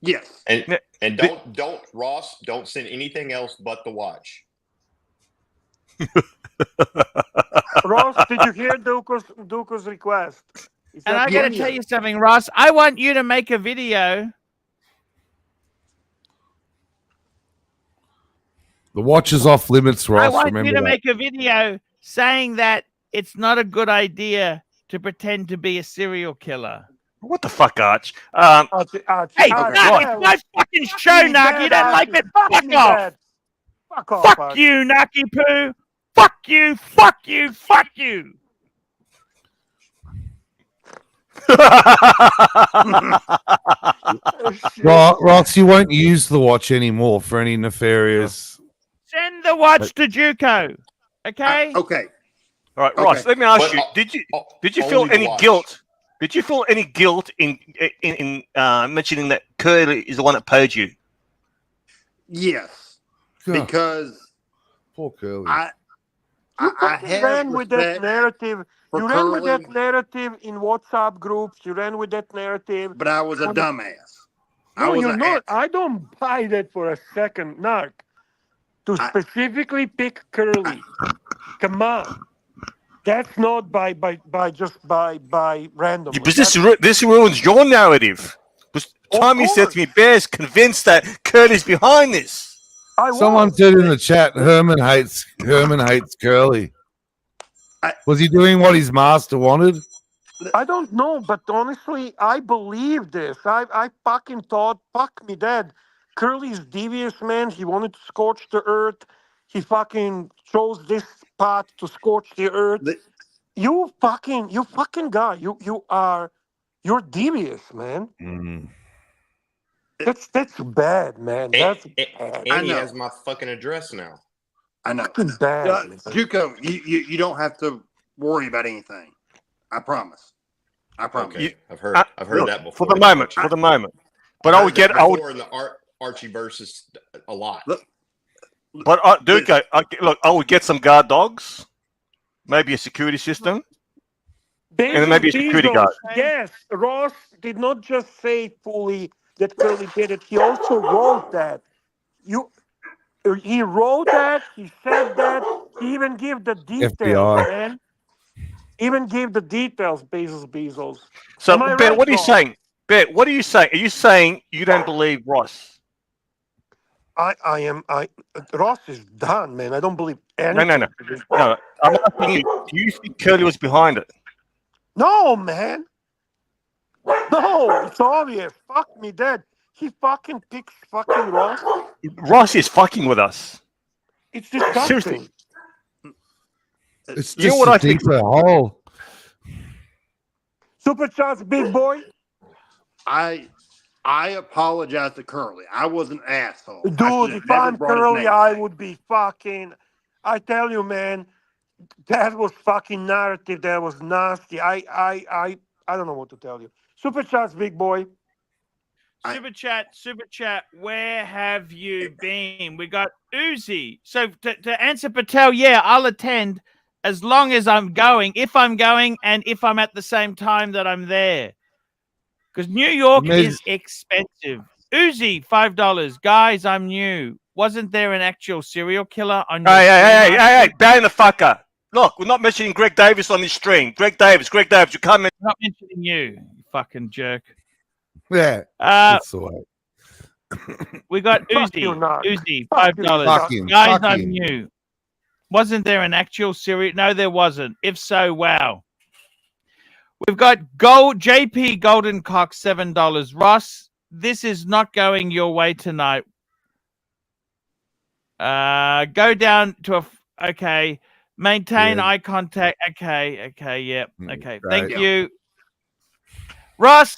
yes. And don't Ross, don't send anything else but the watch. Ross, did you hear Duko's request? And I got to tell you something, Ross. I want you to make a video. The watch is off limits, Ross. I want Remember you to that. make a video saying that it's not a good idea to pretend to be a serial killer. What the fuck, Arch? Hey, Nark, it's my fucking show, Nark. You don't like it? Fuck off. Fuck off. Fuck you, Narky Poo. Fuck you. Fuck you. Fuck you. Ross, you won't use the watch anymore for any nefarious. Send the watch to Juco. Okay? Okay. All right, Ross. Let me ask you: Did you feel only the any watch. guilt? Did you feel any guilt in mentioning that Curly is the one that paid you? Yes. God. Because Poor Curly. I have ran with that respect narrative. for You ran with Curly, that narrative in WhatsApp groups. You ran with that narrative. but I was a dumbass. I No, was you're an not. I don't buy that for a second, Narc. To specifically pick Curly. Come on. That's not by randomly. But this ruins your narrative. Because Tommy said to me, "Bear's convinced that Curly's behind this." Someone said in the chat, Herman hates Curly. Was he doing what his master wanted? I don't know, but honestly, I believe this. I fucking thought, fuck me dead. Curly's devious, man. He wanted to scorch the earth. He fucking chose this path to scorch the earth. You fucking guy. You're devious, man. That's bad, man. That's bad. And he has my fucking address now. I know. Fucking bad. man. Juco, you don't have to worry about anything. I promise. I promise. Okay. I've heard that before. For the moment. But I would get. I would. In the Archie versus a lot. But Duke, I would get some guard dogs, maybe a security system, and then maybe a security Bezos, guard. Yes, Ross did not just say fully that Curly did it. He also wrote that. He wrote that. He said that. He even gave the details, FBI. man. Even gave the details, Bezos. So, Am I Ben, right, what are you Ross? saying? Ben, what are you saying? Are you saying you don't believe Ross? Ross is done, man. I don't believe anything. No. I'm asking you. Do you think Curly was behind it? No, man. No, it's obvious. Fuck me dead. He fucking picks fucking Ross. Ross is fucking with us. It's disgusting. Seriously. It's You know just what a I think? deeper hole. Super chats, big boy. I apologize to Curly. I was an asshole. Dude, if I'm Curly, I would be fucking. I tell you, man, that was fucking narrative. That was nasty. I don't know what to tell you. Super chats, big boy. Super chat. Where have you been? We got Uzi. So to answer Patel, yeah, I'll attend as long as I'm going. If I'm going, and if I'm at the same time that I'm there, because New York is expensive. Uzi, $5. Guys, I'm new. Wasn't there an actual serial killer on your stream? Hey, ban the fucker. Look, we're not mentioning Greg Davis on this stream. Greg Davis, you can't mention. I'm not mentioning you fucking jerk. Yeah. That's the way. We got Fuck you, Uzi. Narc. Uzi, Fuck $5. you, Guys, fuck I'm him. new. Wasn't there an actual serial? No, there wasn't. If so, wow. We've got JP Golden Cock, $7. Ross, this is not going your way tonight. Go down to okay. Maintain eye contact. Okay, yep. Okay. Thank you. Ross,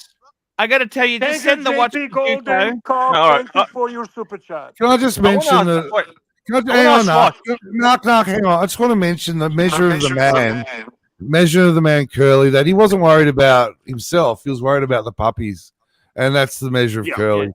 I got to tell you, just Thank send you, the watch JP to Golden Juco. Cock. All right. Thank you for your super chat. Can I just mention that? Hang on, knock, hang on. I just want to mention the measure of the man. Measure of the man, Curly, that he wasn't worried about himself. He was worried about the puppies. And that's the measure of Curly.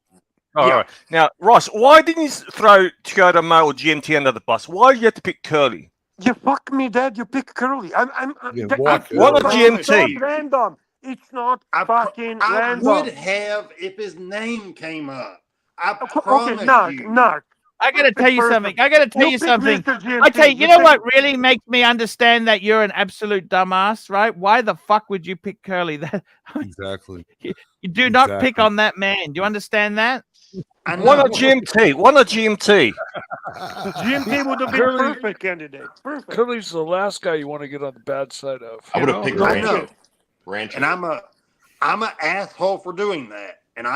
All right. Now, Ross, why didn't you throw Toyota Mail or GMT under the bus? Why did you have to pick Curly? You fuck me, Dad. You pick Curly. Why not GMT? It's not random. It's not fucking I random. would have if his name came up. I Okay, promise Narc. I gotta tell you something. I gotta tell you pick something. Mr. GMT. I tell you, you know what really makes me understand that you're an absolute dumbass, right? Why the fuck would you pick Curly? That exactly. You do not pick on that man. Do you understand that? Why not GMT? Why not GMT? GMT would have been perfect candidate. Perfect. Curly's the last guy you want to get on the bad side of. I would have picked Rancho. And I'm an asshole for doing that. And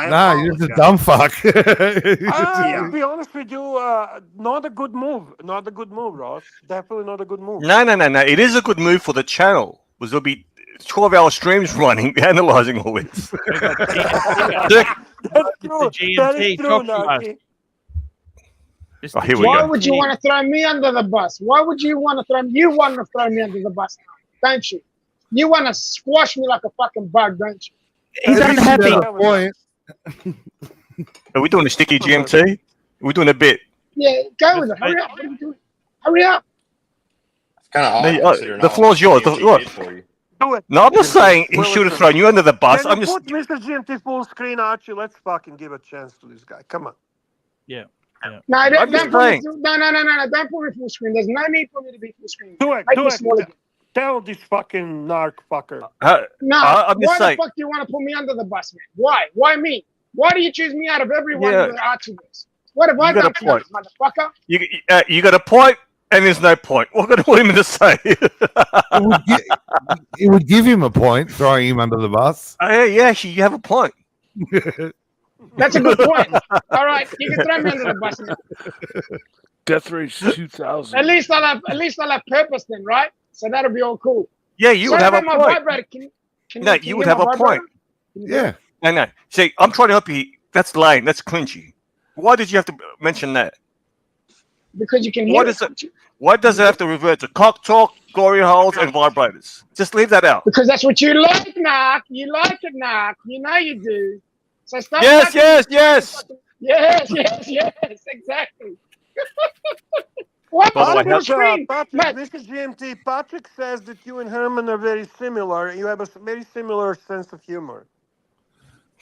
you're just a dumb fuck. To be honest with you, not a good move. Not a good move, Ross. Definitely not a good move. No. It is a good move for the channel. Because there'll be 12-hour streams running, analyzing all this. That's true. That is true, Narky. Here we Why go. would you want to throw me under the bus? Why would you want to throw me? You want to throw me under the bus, don't you? You want to squash me like a fucking bug, don't you? He's unhappy. Are we doing a sticky GMT? Are we doing a bit? Yeah, go with it. Hurry up. What are you doing? Hurry up. It's kind of odd. The floor's yours. Look. No, I'm not saying he should have thrown you under the bus. I'm just. Put Mr. GMT full screen, Archie. Let's fucking give a chance to this guy. Come on. Yeah. No, don't just put me saying. no. Don't put me full screen. There's no need for me to be full screen. Do it. Make Do me it. small again. Tell this fucking narc fucker. No, I'm just why saying. the fuck do you want to put me under the bus, man? Why? Why me? Why do you choose me out of everyone that Archie was? What have I You got done a for you, point. motherfucker? You got a point, and there's no point. What can I want him to say? It would give him a point, throwing him under the bus. Yeah, actually, you have a point. That's a good point. All right, you can throw me under the bus now. Death Race 2000. At least I'll have purpose then, right? So that'll be all cool. Yeah, you would have a my point. vibrator, No, you would have a point. Yeah. No. See, I'm trying to help you. That's lame. That's cringy. Why did you have to mention that? Because you can hear Why does it have to revert to cock talk, glory holes, and vibrators? Just leave that out. Because that's what you like, Narc. You like it, Narc. You know you do. So stop. Yes. Yes, exactly. What By the way, was screen? Patrick, this is GMT. Patrick says that you and Herman are very similar. You have a very similar sense of humor.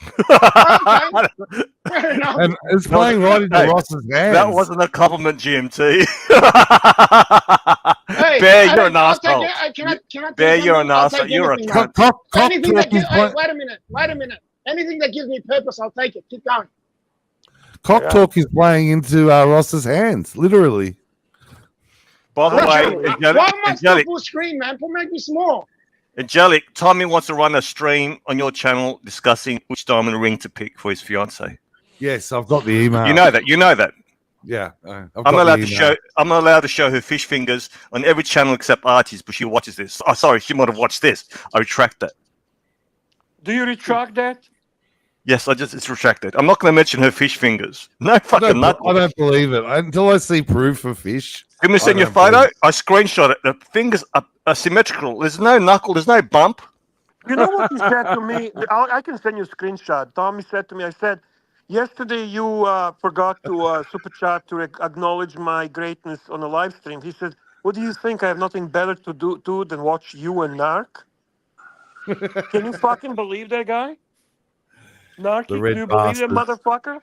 And it's playing right into Ross's hands. That wasn't a compliment, GMT. Hey, Bear, you're an asshole. Can I Bear, you're an asshole. You're a cunt. Anything that gives, wait a minute. Anything that gives me purpose, I'll take it. Keep going. Cock talk is playing into Ross's hands, literally. By the way, why am I still full screen, man? Make me small. Angelic, Tommy wants to run a stream on your channel discussing which diamond ring to pick for his fiance. Yes, I've got the email. You know that. Yeah, I'm not allowed to show her fish fingers on every channel except Archie's, but she watches this. Oh, sorry, she might have watched this. I retract that. Do you retract that? Yes, it's retracted. I'm not going to mention her fish fingers. No fucking nothing. I don't believe it until I see proof of fish. Give me send your photo. I screenshot it. The fingers are symmetrical. There's no knuckle. There's no bump. You know what he said to me? I can send you a screenshot. Tommy said to me, I said, yesterday you forgot to super chat to acknowledge my greatness on a live stream. He said, what do you think? I have nothing better to do than watch you and Narc? Can you fucking believe that guy? Narky, do you believe that motherfucker?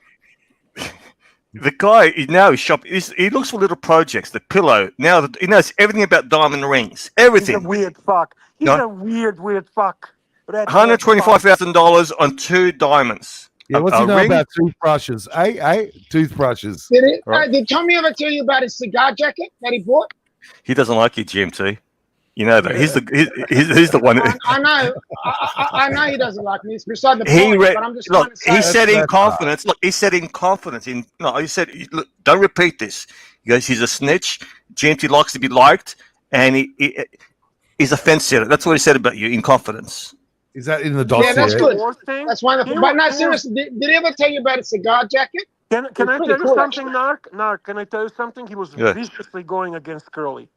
The guy now is shop. He looks for little projects. The pillow. Now he knows everything about diamond rings. Everything. He's a weird fuck. He's a weird fuck. $125,000 on 2 diamonds. Yeah, what's he know about toothbrushes? Toothbrushes. Did Tommy ever tell you about his cigar jacket that he bought? He doesn't like you, GMT. You know that. He's the one. I know he doesn't like me. It's beside the point. But I'm just trying to say. He said in confidence. Look, he said in confidence. He said, look, don't repeat this. He goes, he's a snitch. GMT likes to be liked, and he's a fence sitter. That's what he said about you in confidence. Is that in the dossier? Yeah, that's good. That's wonderful. But no, seriously, did he ever tell you about a cigar jacket? Can It's I pretty tell you cool, something, actually. Narc? Can I tell you something? He was Yeah. viciously going against Curly.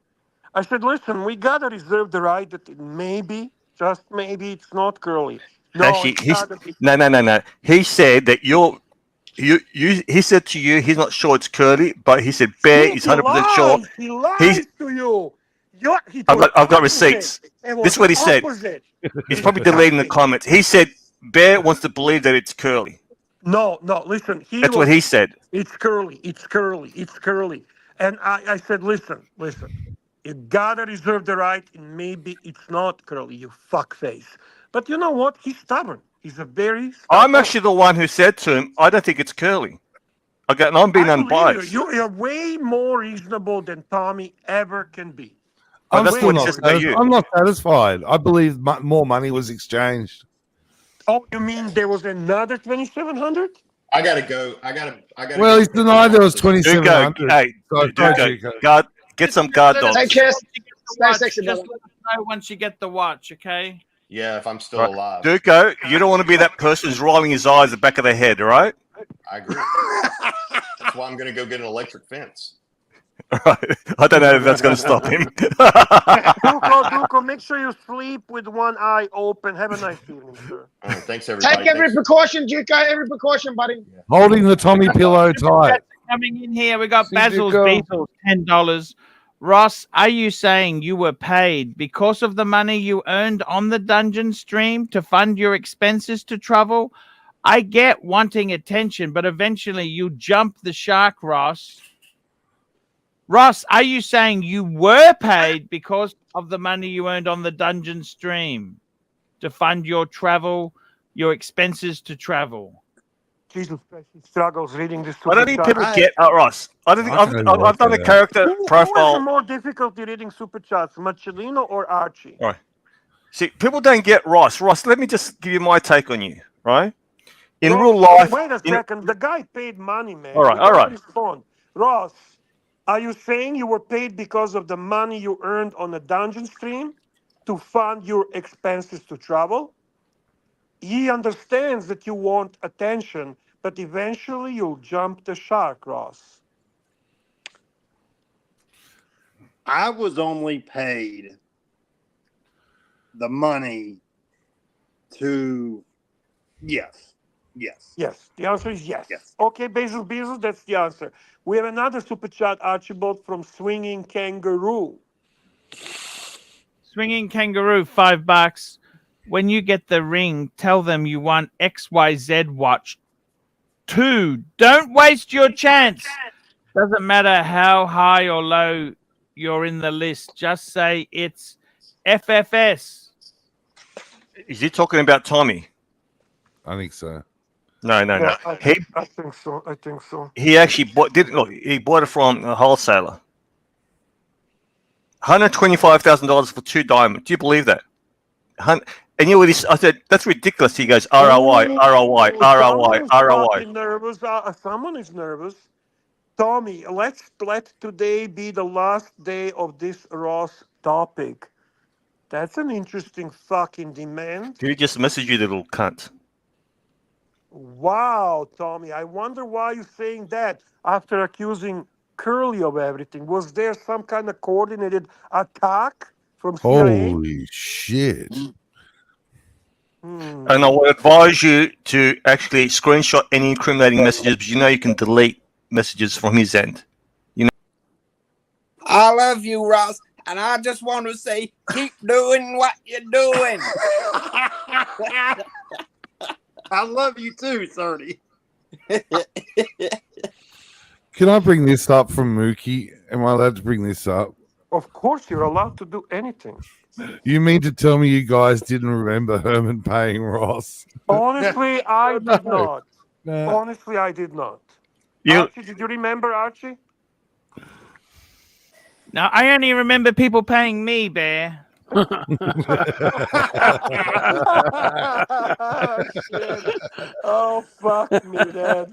I said, listen, we gotta reserve the right that maybe, just maybe, it's not Curly. No, Actually, it's he's gotta be. no. He said that he said to you he's not sure it's Curly, but he said Bear See, is 100% sure. He He's lies to you. It I've was got opposite. receipts. It This was is what he said. opposite. He's probably deleting the comments. He said Bear wants to believe that it's Curly. No, listen, That's what he said. it's Curly. And I said, listen. You gotta reserve the right, and maybe it's not Curly, you fuckface. But you know what? He's stubborn. He's a very I'm stubborn. actually the one who said to him, I don't think it's Curly. Okay, and I'm being I believe unbiased. you. You're way more reasonable than Tommy ever can be. But I'm that's still what he not. says about you. I'm not satisfied. I believe more money was exchanged. Oh, you mean there was another 2,700? I gotta go. I gotta. Well, he's denied there was Duco, 2,700. hey, So, Duco, guard, get some guard Let us dogs. Take care. know once you get the Stay watch. sexy, Just brother. let us know once you get the watch, okay? Yeah, if I'm still Right. alive. Duco, you don't want to be that person who's rolling his eyes at the back of their head, all right? I agree. That's why I'm gonna go get an electric fence. Right. I don't know if that's going to stop him. Duco, make sure you sleep with one eye open. Have a nice evening, sir. Thanks, everybody. Take every precaution, Duco. Every precaution, buddy. Holding the Tommy pillow tight. Coming in here, we got See, Basil's Duco. Beatles, $10. Ross, are you saying you were paid because of the money you earned on the dungeon stream to fund your expenses to travel? I get wanting attention, but eventually you jump the shark, Ross. Ross, are you saying you were paid because of the money you earned on the dungeon stream to fund your travel, your expenses to travel? Jesus Christ, he struggles reading this. I don't think people get Ross. I don't think I've done a character Who has profile. more difficulty reading super chats, Macellino or Archie? Right. See, people don't get Ross. Ross, let me just give you my take on you, right? In Ross, real life. Wait a second. The guy paid money, man. All right, You all gotta right. Respond. Ross, are you saying you were paid because of the money you earned on the dungeon stream to fund your expenses to travel? He understands that you want attention, but eventually you'll jump the shark, Ross. I was only paid the money to yes. Yes, the answer is yes. Okay, Basil, that's the answer. We have another super chat, Archibald, from Swinging Kangaroo. Swinging Kangaroo, $5. When you get the ring, tell them you want XYZ watch 2. Don't waste your chance. Doesn't matter how high or low you're in the list. Just say it's FFS. Is he talking about Tommy? I think so. No. Yeah, He I think so. he actually he bought it from a wholesaler. $125,000 for 2 diamonds. Do you believe that? And you know what I said, that's ridiculous. He goes, ROI. Nervous. Someone is nervous. Tommy, let today be the last day of this Ross topic. That's an interesting fucking demand. Did he just message you, the little cunt? Wow, Tommy. I wonder why you're saying that after accusing Curly of everything. Was there some kind of coordinated attack from CIA? Holy shit. And I would advise you to actually screenshot any incriminating messages, because you know you can delete messages from his end. You know. I love you, Ross, and I just want to say, keep doing what you're doing. I love you too, Sardi. Can I bring this up from Mookie? Am I allowed to bring this up? Of course, you're allowed to do anything. You mean to tell me you guys didn't remember Herman paying Ross? Honestly, I did not. No. Honestly, I did not. You- Archie, did you remember, Archie? Now, I only remember people paying me, Bear. Shit. Oh, fuck me, man.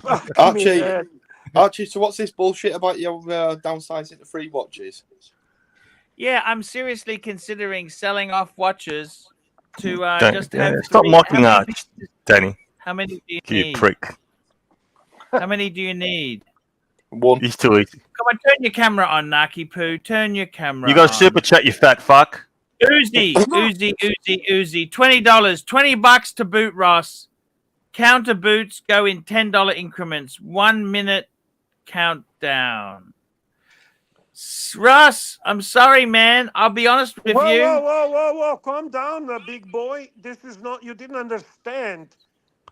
Fuck Archie, me, man. Archie, so what's this bullshit about your downsizing to free watches? Yeah, I'm seriously considering selling off watches to just have Stop three- mocking how Arch, Danny. How many do you You need? prick. How many do you need? One. He's too easy. Come on, turn your camera on, Naki Poo. Turn your camera You got on. a super chat, you fat fuck. Uzi, $20, $20 to boot, Ross. Counter boots go in $10 increments. 1 minute countdown. Ross, I'm sorry, man. I'll be honest with Whoa, you. whoa! Calm down, big boy. This is not. You didn't understand.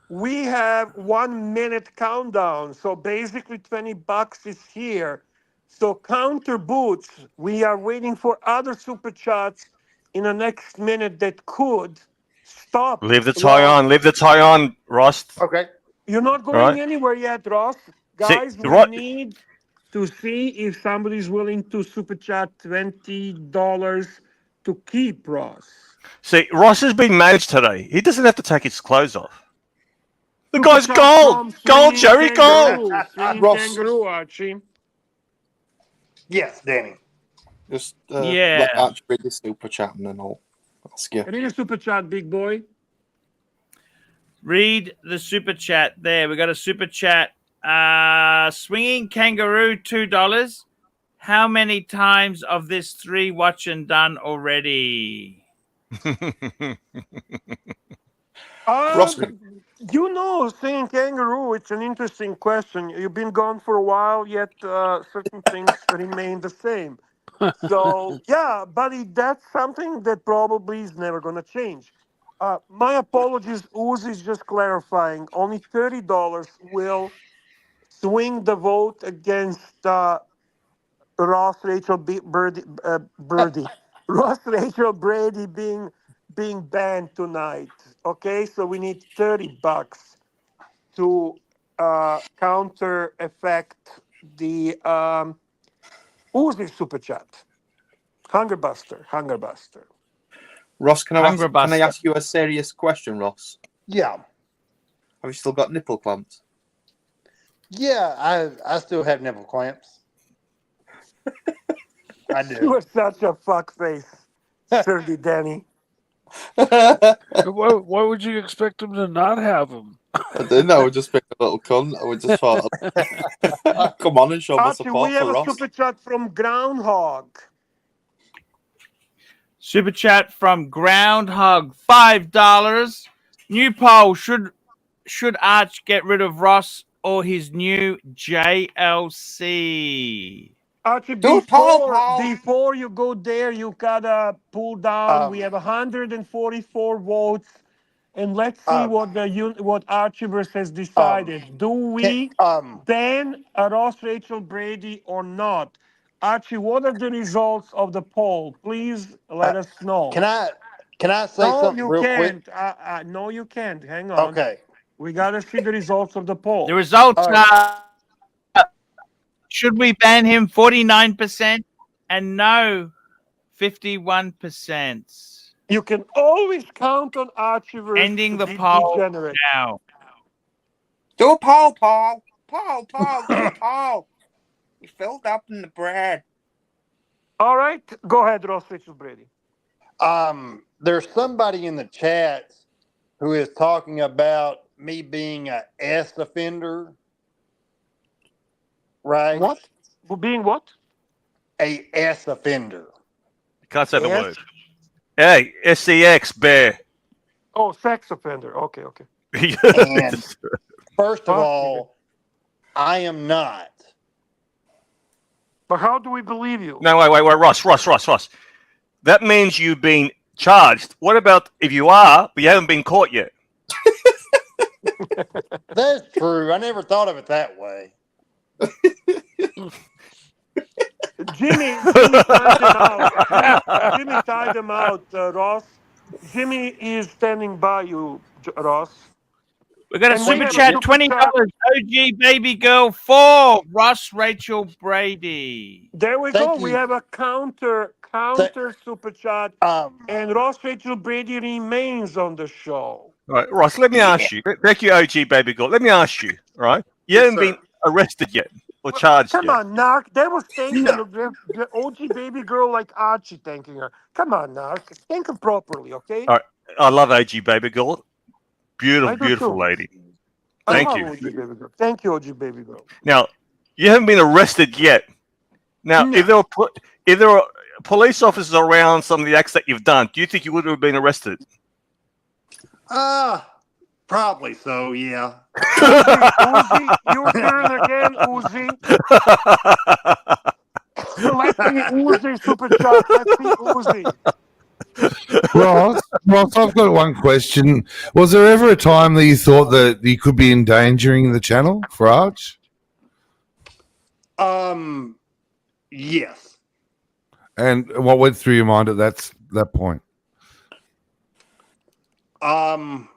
We have 1 minute countdown. So basically, $20 is here. So counter boots. We are waiting for other super chats in the next minute that could stop. Leave the tie on. Leave the tie on, Ross. Okay. You're not going Right. anywhere yet, Ross. See, Guys, we right. need to see if somebody's willing to super chat $20 to keep Ross. See, Ross has been managed today. He doesn't have to take his clothes off. The Super guy's chat gold. from Gold, Swinging Jerry, gold. Kangaroo. Swinging Ross. Kangaroo, Archie. Yes, Danny. Just Yeah. let Archie read the super chat and then I'll ask you. Read a super chat, big boy. Read the super chat there. We got a super chat. Swinging Kangaroo, $2. How many times of this 3 watch and done already? Ross, You know, Swinging Kangaroo, it's an interesting question. You've been gone for a while, yet certain things remain the same. So, yeah, buddy, that's something that probably is never going to change. My apologies, Uzi is just clarifying. Only $30 will swing the vote against Ross Rachel Birdie, Ross Rachel Brady being banned tonight. Okay, so we need $30 to counter effect the Uzi super chat. Hunger Buster. Ross, can I Hunger Buster. ask you a serious question, Ross? Yeah. Have you still got nipple clamps? Yeah, I still have nipple clamps. I You do. are such a fuckface, Sturdy Danny. Why would you expect him to not have them? I didn't know. I would just pick a little cunt. I would just thought, come on and show my Archie, we support have for a Ross. super chat from Groundhog. Super chat from Groundhog, $5. New poll: Should Arch get rid of Ross or his new JLC? Archie, Dude, Paul. before you go there, you gotta pull down. We have 144 votes, and let's see what Archieverse has decided. Do we ban Ross Rachel Brady or not? Archie, what are the results of the poll? Please let us know. Can I say No, something you real can't. quick? No, you can't. Hang on. Okay. We gotta see the results of the poll. The results are: should we ban him? 49%, and no, 51%. You can always count on Archieverse. Ending the poll degenerate. now. Do Paul. Do Paul. He filled up in the bread. All right, go ahead, Ross Rachel Brady. There's somebody in the chat who is talking about me being a S offender. Right? What? Being what? A S offender. Can't say the Yes. word. Hey, SCX, bear. Oh, sex offender. Okay. And first of all, I am not. But how do we believe you? No, wait, Ross. That means you've been charged. What about if you are, but you haven't been caught yet? That's true. I never thought of it that way. Jimmy tied him out. Jimmy tied him out, Ross. Jimmy is standing by you, Ross. We got a And we super have a chat, super $20. chat. OG baby girl 4, Ross Rachel Brady. There we Thank go. We you. have a counter super chat, and Ross Rachel Brady remains on the show. All right, Ross, let me ask you. Thank you, OG baby girl. Let me ask you, all right? You haven't been arrested yet or charged Come yet. on, Narc. That was thanking the OG baby girl like Archie thanking her. Come on, Narc. Thank her properly, okay? All right, I love OG baby girl. I do Beautiful too. lady. Thank I you. love OG Baby Girl. Thank you, OG Baby Girl. Now, you haven't been arrested yet. Now, No. if there were police officers around some of the acts that you've done, do you think you would have been arrested? Probably so, yeah. Uzi, your turn again, Uzi. Let's see Uzi super chat. Let's see Uzi. Ross, I've got one question. Was there ever a time that you thought that you could be endangering the channel for Arch? Yes. And what went through your mind at that point? Um,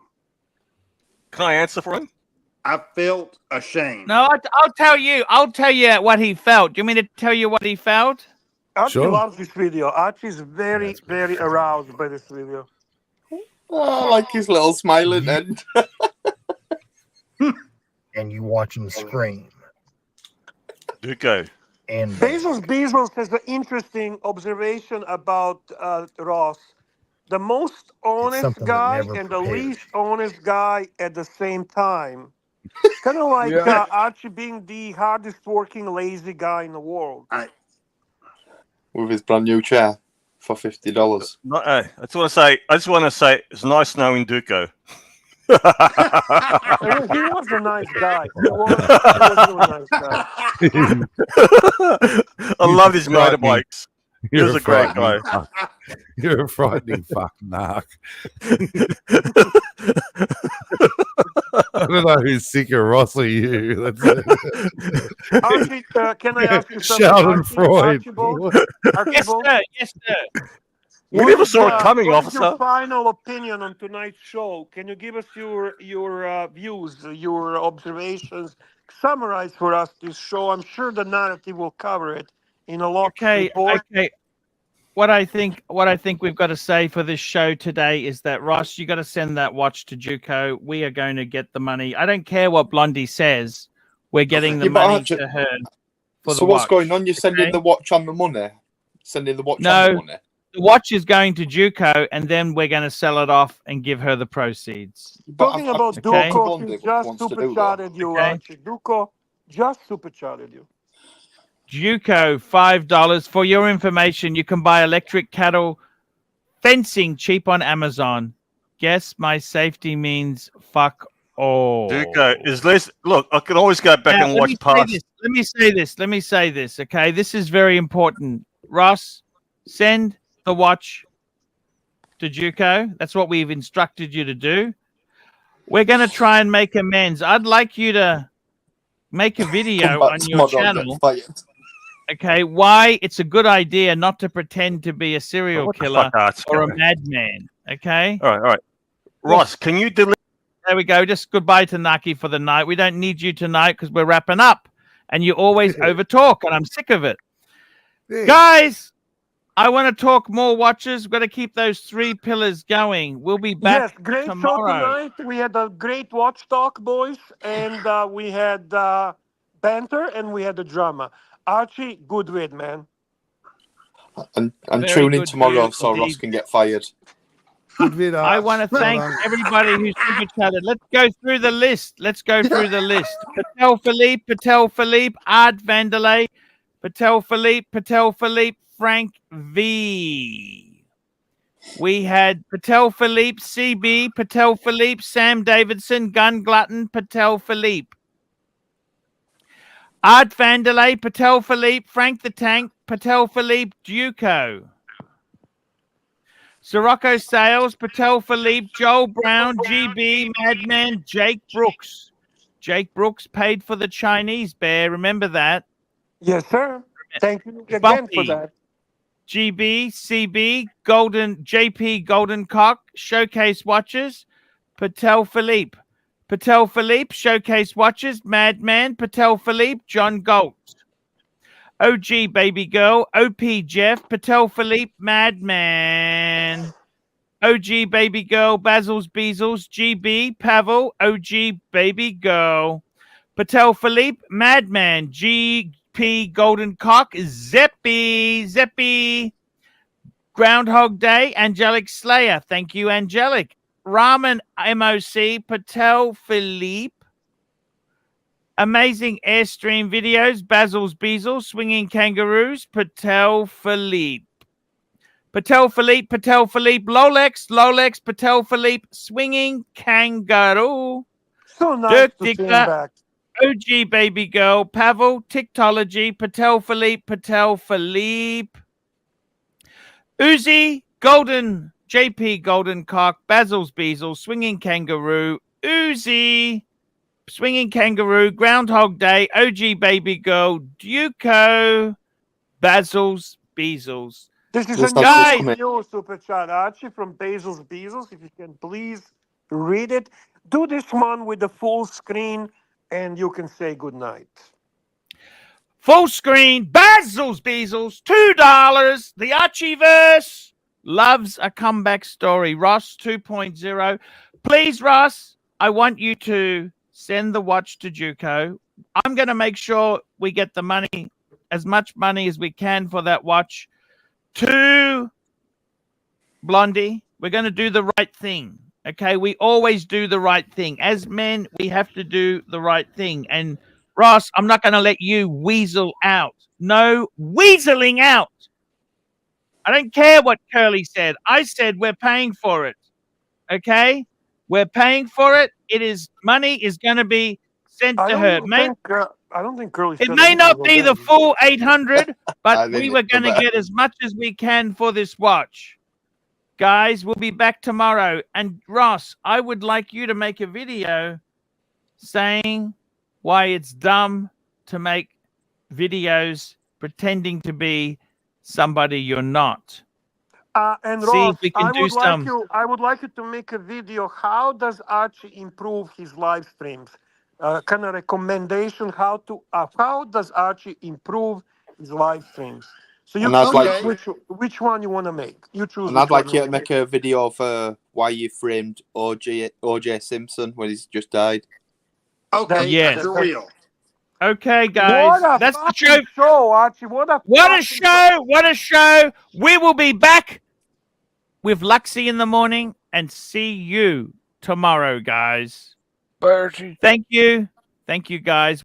Can I answer for him? I felt ashamed. No, I'll tell you. I'll tell you what he felt. Do you mean to tell you what he felt? Archie loves this video. Archie's very, very aroused by this video. Oh, I like his little smiling end. And you watch him scream. Duco. And Bezos has an interesting observation about Ross. The most honest something that guy never and the prepares least honest guy at the same time. Kind of like Yeah. Archie being the hardest working lazy guy in the world. With his brand new chair for $50. I just want to say, it's nice knowing Duco. He was a nice guy. He was a really nice guy. I love his frightening. motorbikes. He was a great guy. You're a frightening fuck, Narc. I don't know who's sicker, Ross or you. That's it. Archie, can I ask you something? Sheldon Freud. Yes, sir. Yes, sir. We never saw it coming, what is your officer. final opinion on tonight's show? Can you give us your views, your observations? Summarize for us this show. I'm sure the narrative will cover it in a lot. Okay. What I think we've got to say for this show today is that Ross, you got to send that watch to Juco. We are going to get the money. I don't care what Blondie says. We're getting the Yeah, but money Archie- to her. For So the what's watch, going on? You're sending okay? the watch on the money? Sending the watch on No, the money? the watch is going to Juco, and then we're going to sell it off and give her the proceeds. Talking about Okay. Duco, he just super chatted you, Okay. Archie. Duco just super chatted you. Juco, $5. For your information, you can buy electric cattle fencing cheap on Amazon. Guess my safety means fuck all. Duco, is this? Look, I can always go back Now, and watch past. Let me say this, okay? This is very important. Ross, send the watch to Juco. That's what we've instructed you to do. We're going to try and make amends. I'd like you to make a video on your channel. Okay, why it's a good idea not to pretend to be a serial What the killer fuck, Arch? or a madman. Okay. All right. Ross, can you delete? There we go. Just goodbye to Naki for the night. We don't need you tonight because we're wrapping up, and you always overtalk, and I'm sick of it. Guys, I want to talk more watches. We've got to keep those 3 pillars going. We'll be back Yes, great tomorrow. show tonight. We had a great watch talk, boys, and we had banter and we had the drama. Archie, good vid, man. And Very tune in good tomorrow view, so indeed. Ross can get fired. I want to thank everybody who's super chatted. Let's go through the list. Patel Philippe, Art Vanderlei, Patel Philippe, Frank V. We had Patel Philippe, CB, Patel Philippe, Sam Davidson, Gun Glutton, Patel Philippe. Art Vanderlei, Patel Philippe, Frank the Tank, Patel Philippe, Duco. Sirocco Sales, Patel Philippe, Joel Brown, GB, Madman, Jake Brooks. Jake Brooks paid for the Chinese bear. Remember that? Yes, sir. Thank you again Bumpy. for that. GB, CB, Golden, JP, Golden Cock, Showcase Watches, Patel Philippe. Patel Philippe, Showcase Watches, Madman, Patel Philippe, John Galt. OG Baby Girl, OP Jeff, Patel Philippe, Madman. OG Baby Girl, Basil's Beezels, GB, Pavel, OG Baby Girl. Patel Philippe, Madman, GP Golden Cock, Zeppy. Groundhog Day, Angelic Slayer. Thank you, Angelic. Ramen MOC, Patel Philippe, Amazing Airstream videos. Basil's Beazle, Swinging Kangaroos, Patel Philippe. Patel Philippe, Lolex, Patel Philippe, Swinging Kangaroo. So nice Dirk to see him Dicker, back. OG Baby Girl, Pavel, Tiktology, Patel Philippe. Uzi, Golden, JP Golden Cock, Basil's Beazle, Swinging Kangaroo, Uzi, Swinging Kangaroo, Groundhog Day, OG Baby Girl, Duco, Basil's Beazles. This is Guys, a new super chat, Archie, from Basil's Beazles. If you can please read it. Do this one with the full screen, and you can say goodnight. full screen, Basil's Beazles, $2. The Archieverse loves a comeback story. Ross 2.0. Please, Ross, I want you to send the watch to Juco. I'm going to make sure we get the money, as much money as we can for that watch. To Blondie, we're going to do the right thing. Okay, we always do the right thing. As men, we have to do the right thing. And Ross, I'm not going to let you weasel out. No weaseling out. I don't care what Curly said. I said we're paying for it. Okay, we're paying for it. It is money is going to be sent to her. I don't think Curly It said may anything not about be the that. full 800, but I we think were it's going to about- get as much as we can for this watch. Guys, we'll be back tomorrow. And Ross, I would like you to make a video saying why it's dumb to make videos pretending to be somebody you're not. And See Ross, if we can do some. I would like you to make a video. How does Archie improve his live streams? Kind of recommendation how does Archie improve his live streams? So you And I'd choose like- which one you want to make. You choose. And I'd which like one you you to wanna make a video of why you framed OJ Simpson when he's just died. Okay, Yes. surreal. Okay, guys. What a That's the fucking show, Archie. What a show. What a show. We will be back with Luxie in the morning and see you tomorrow, guys. Bye, Archie. Thank you. Thank you, guys.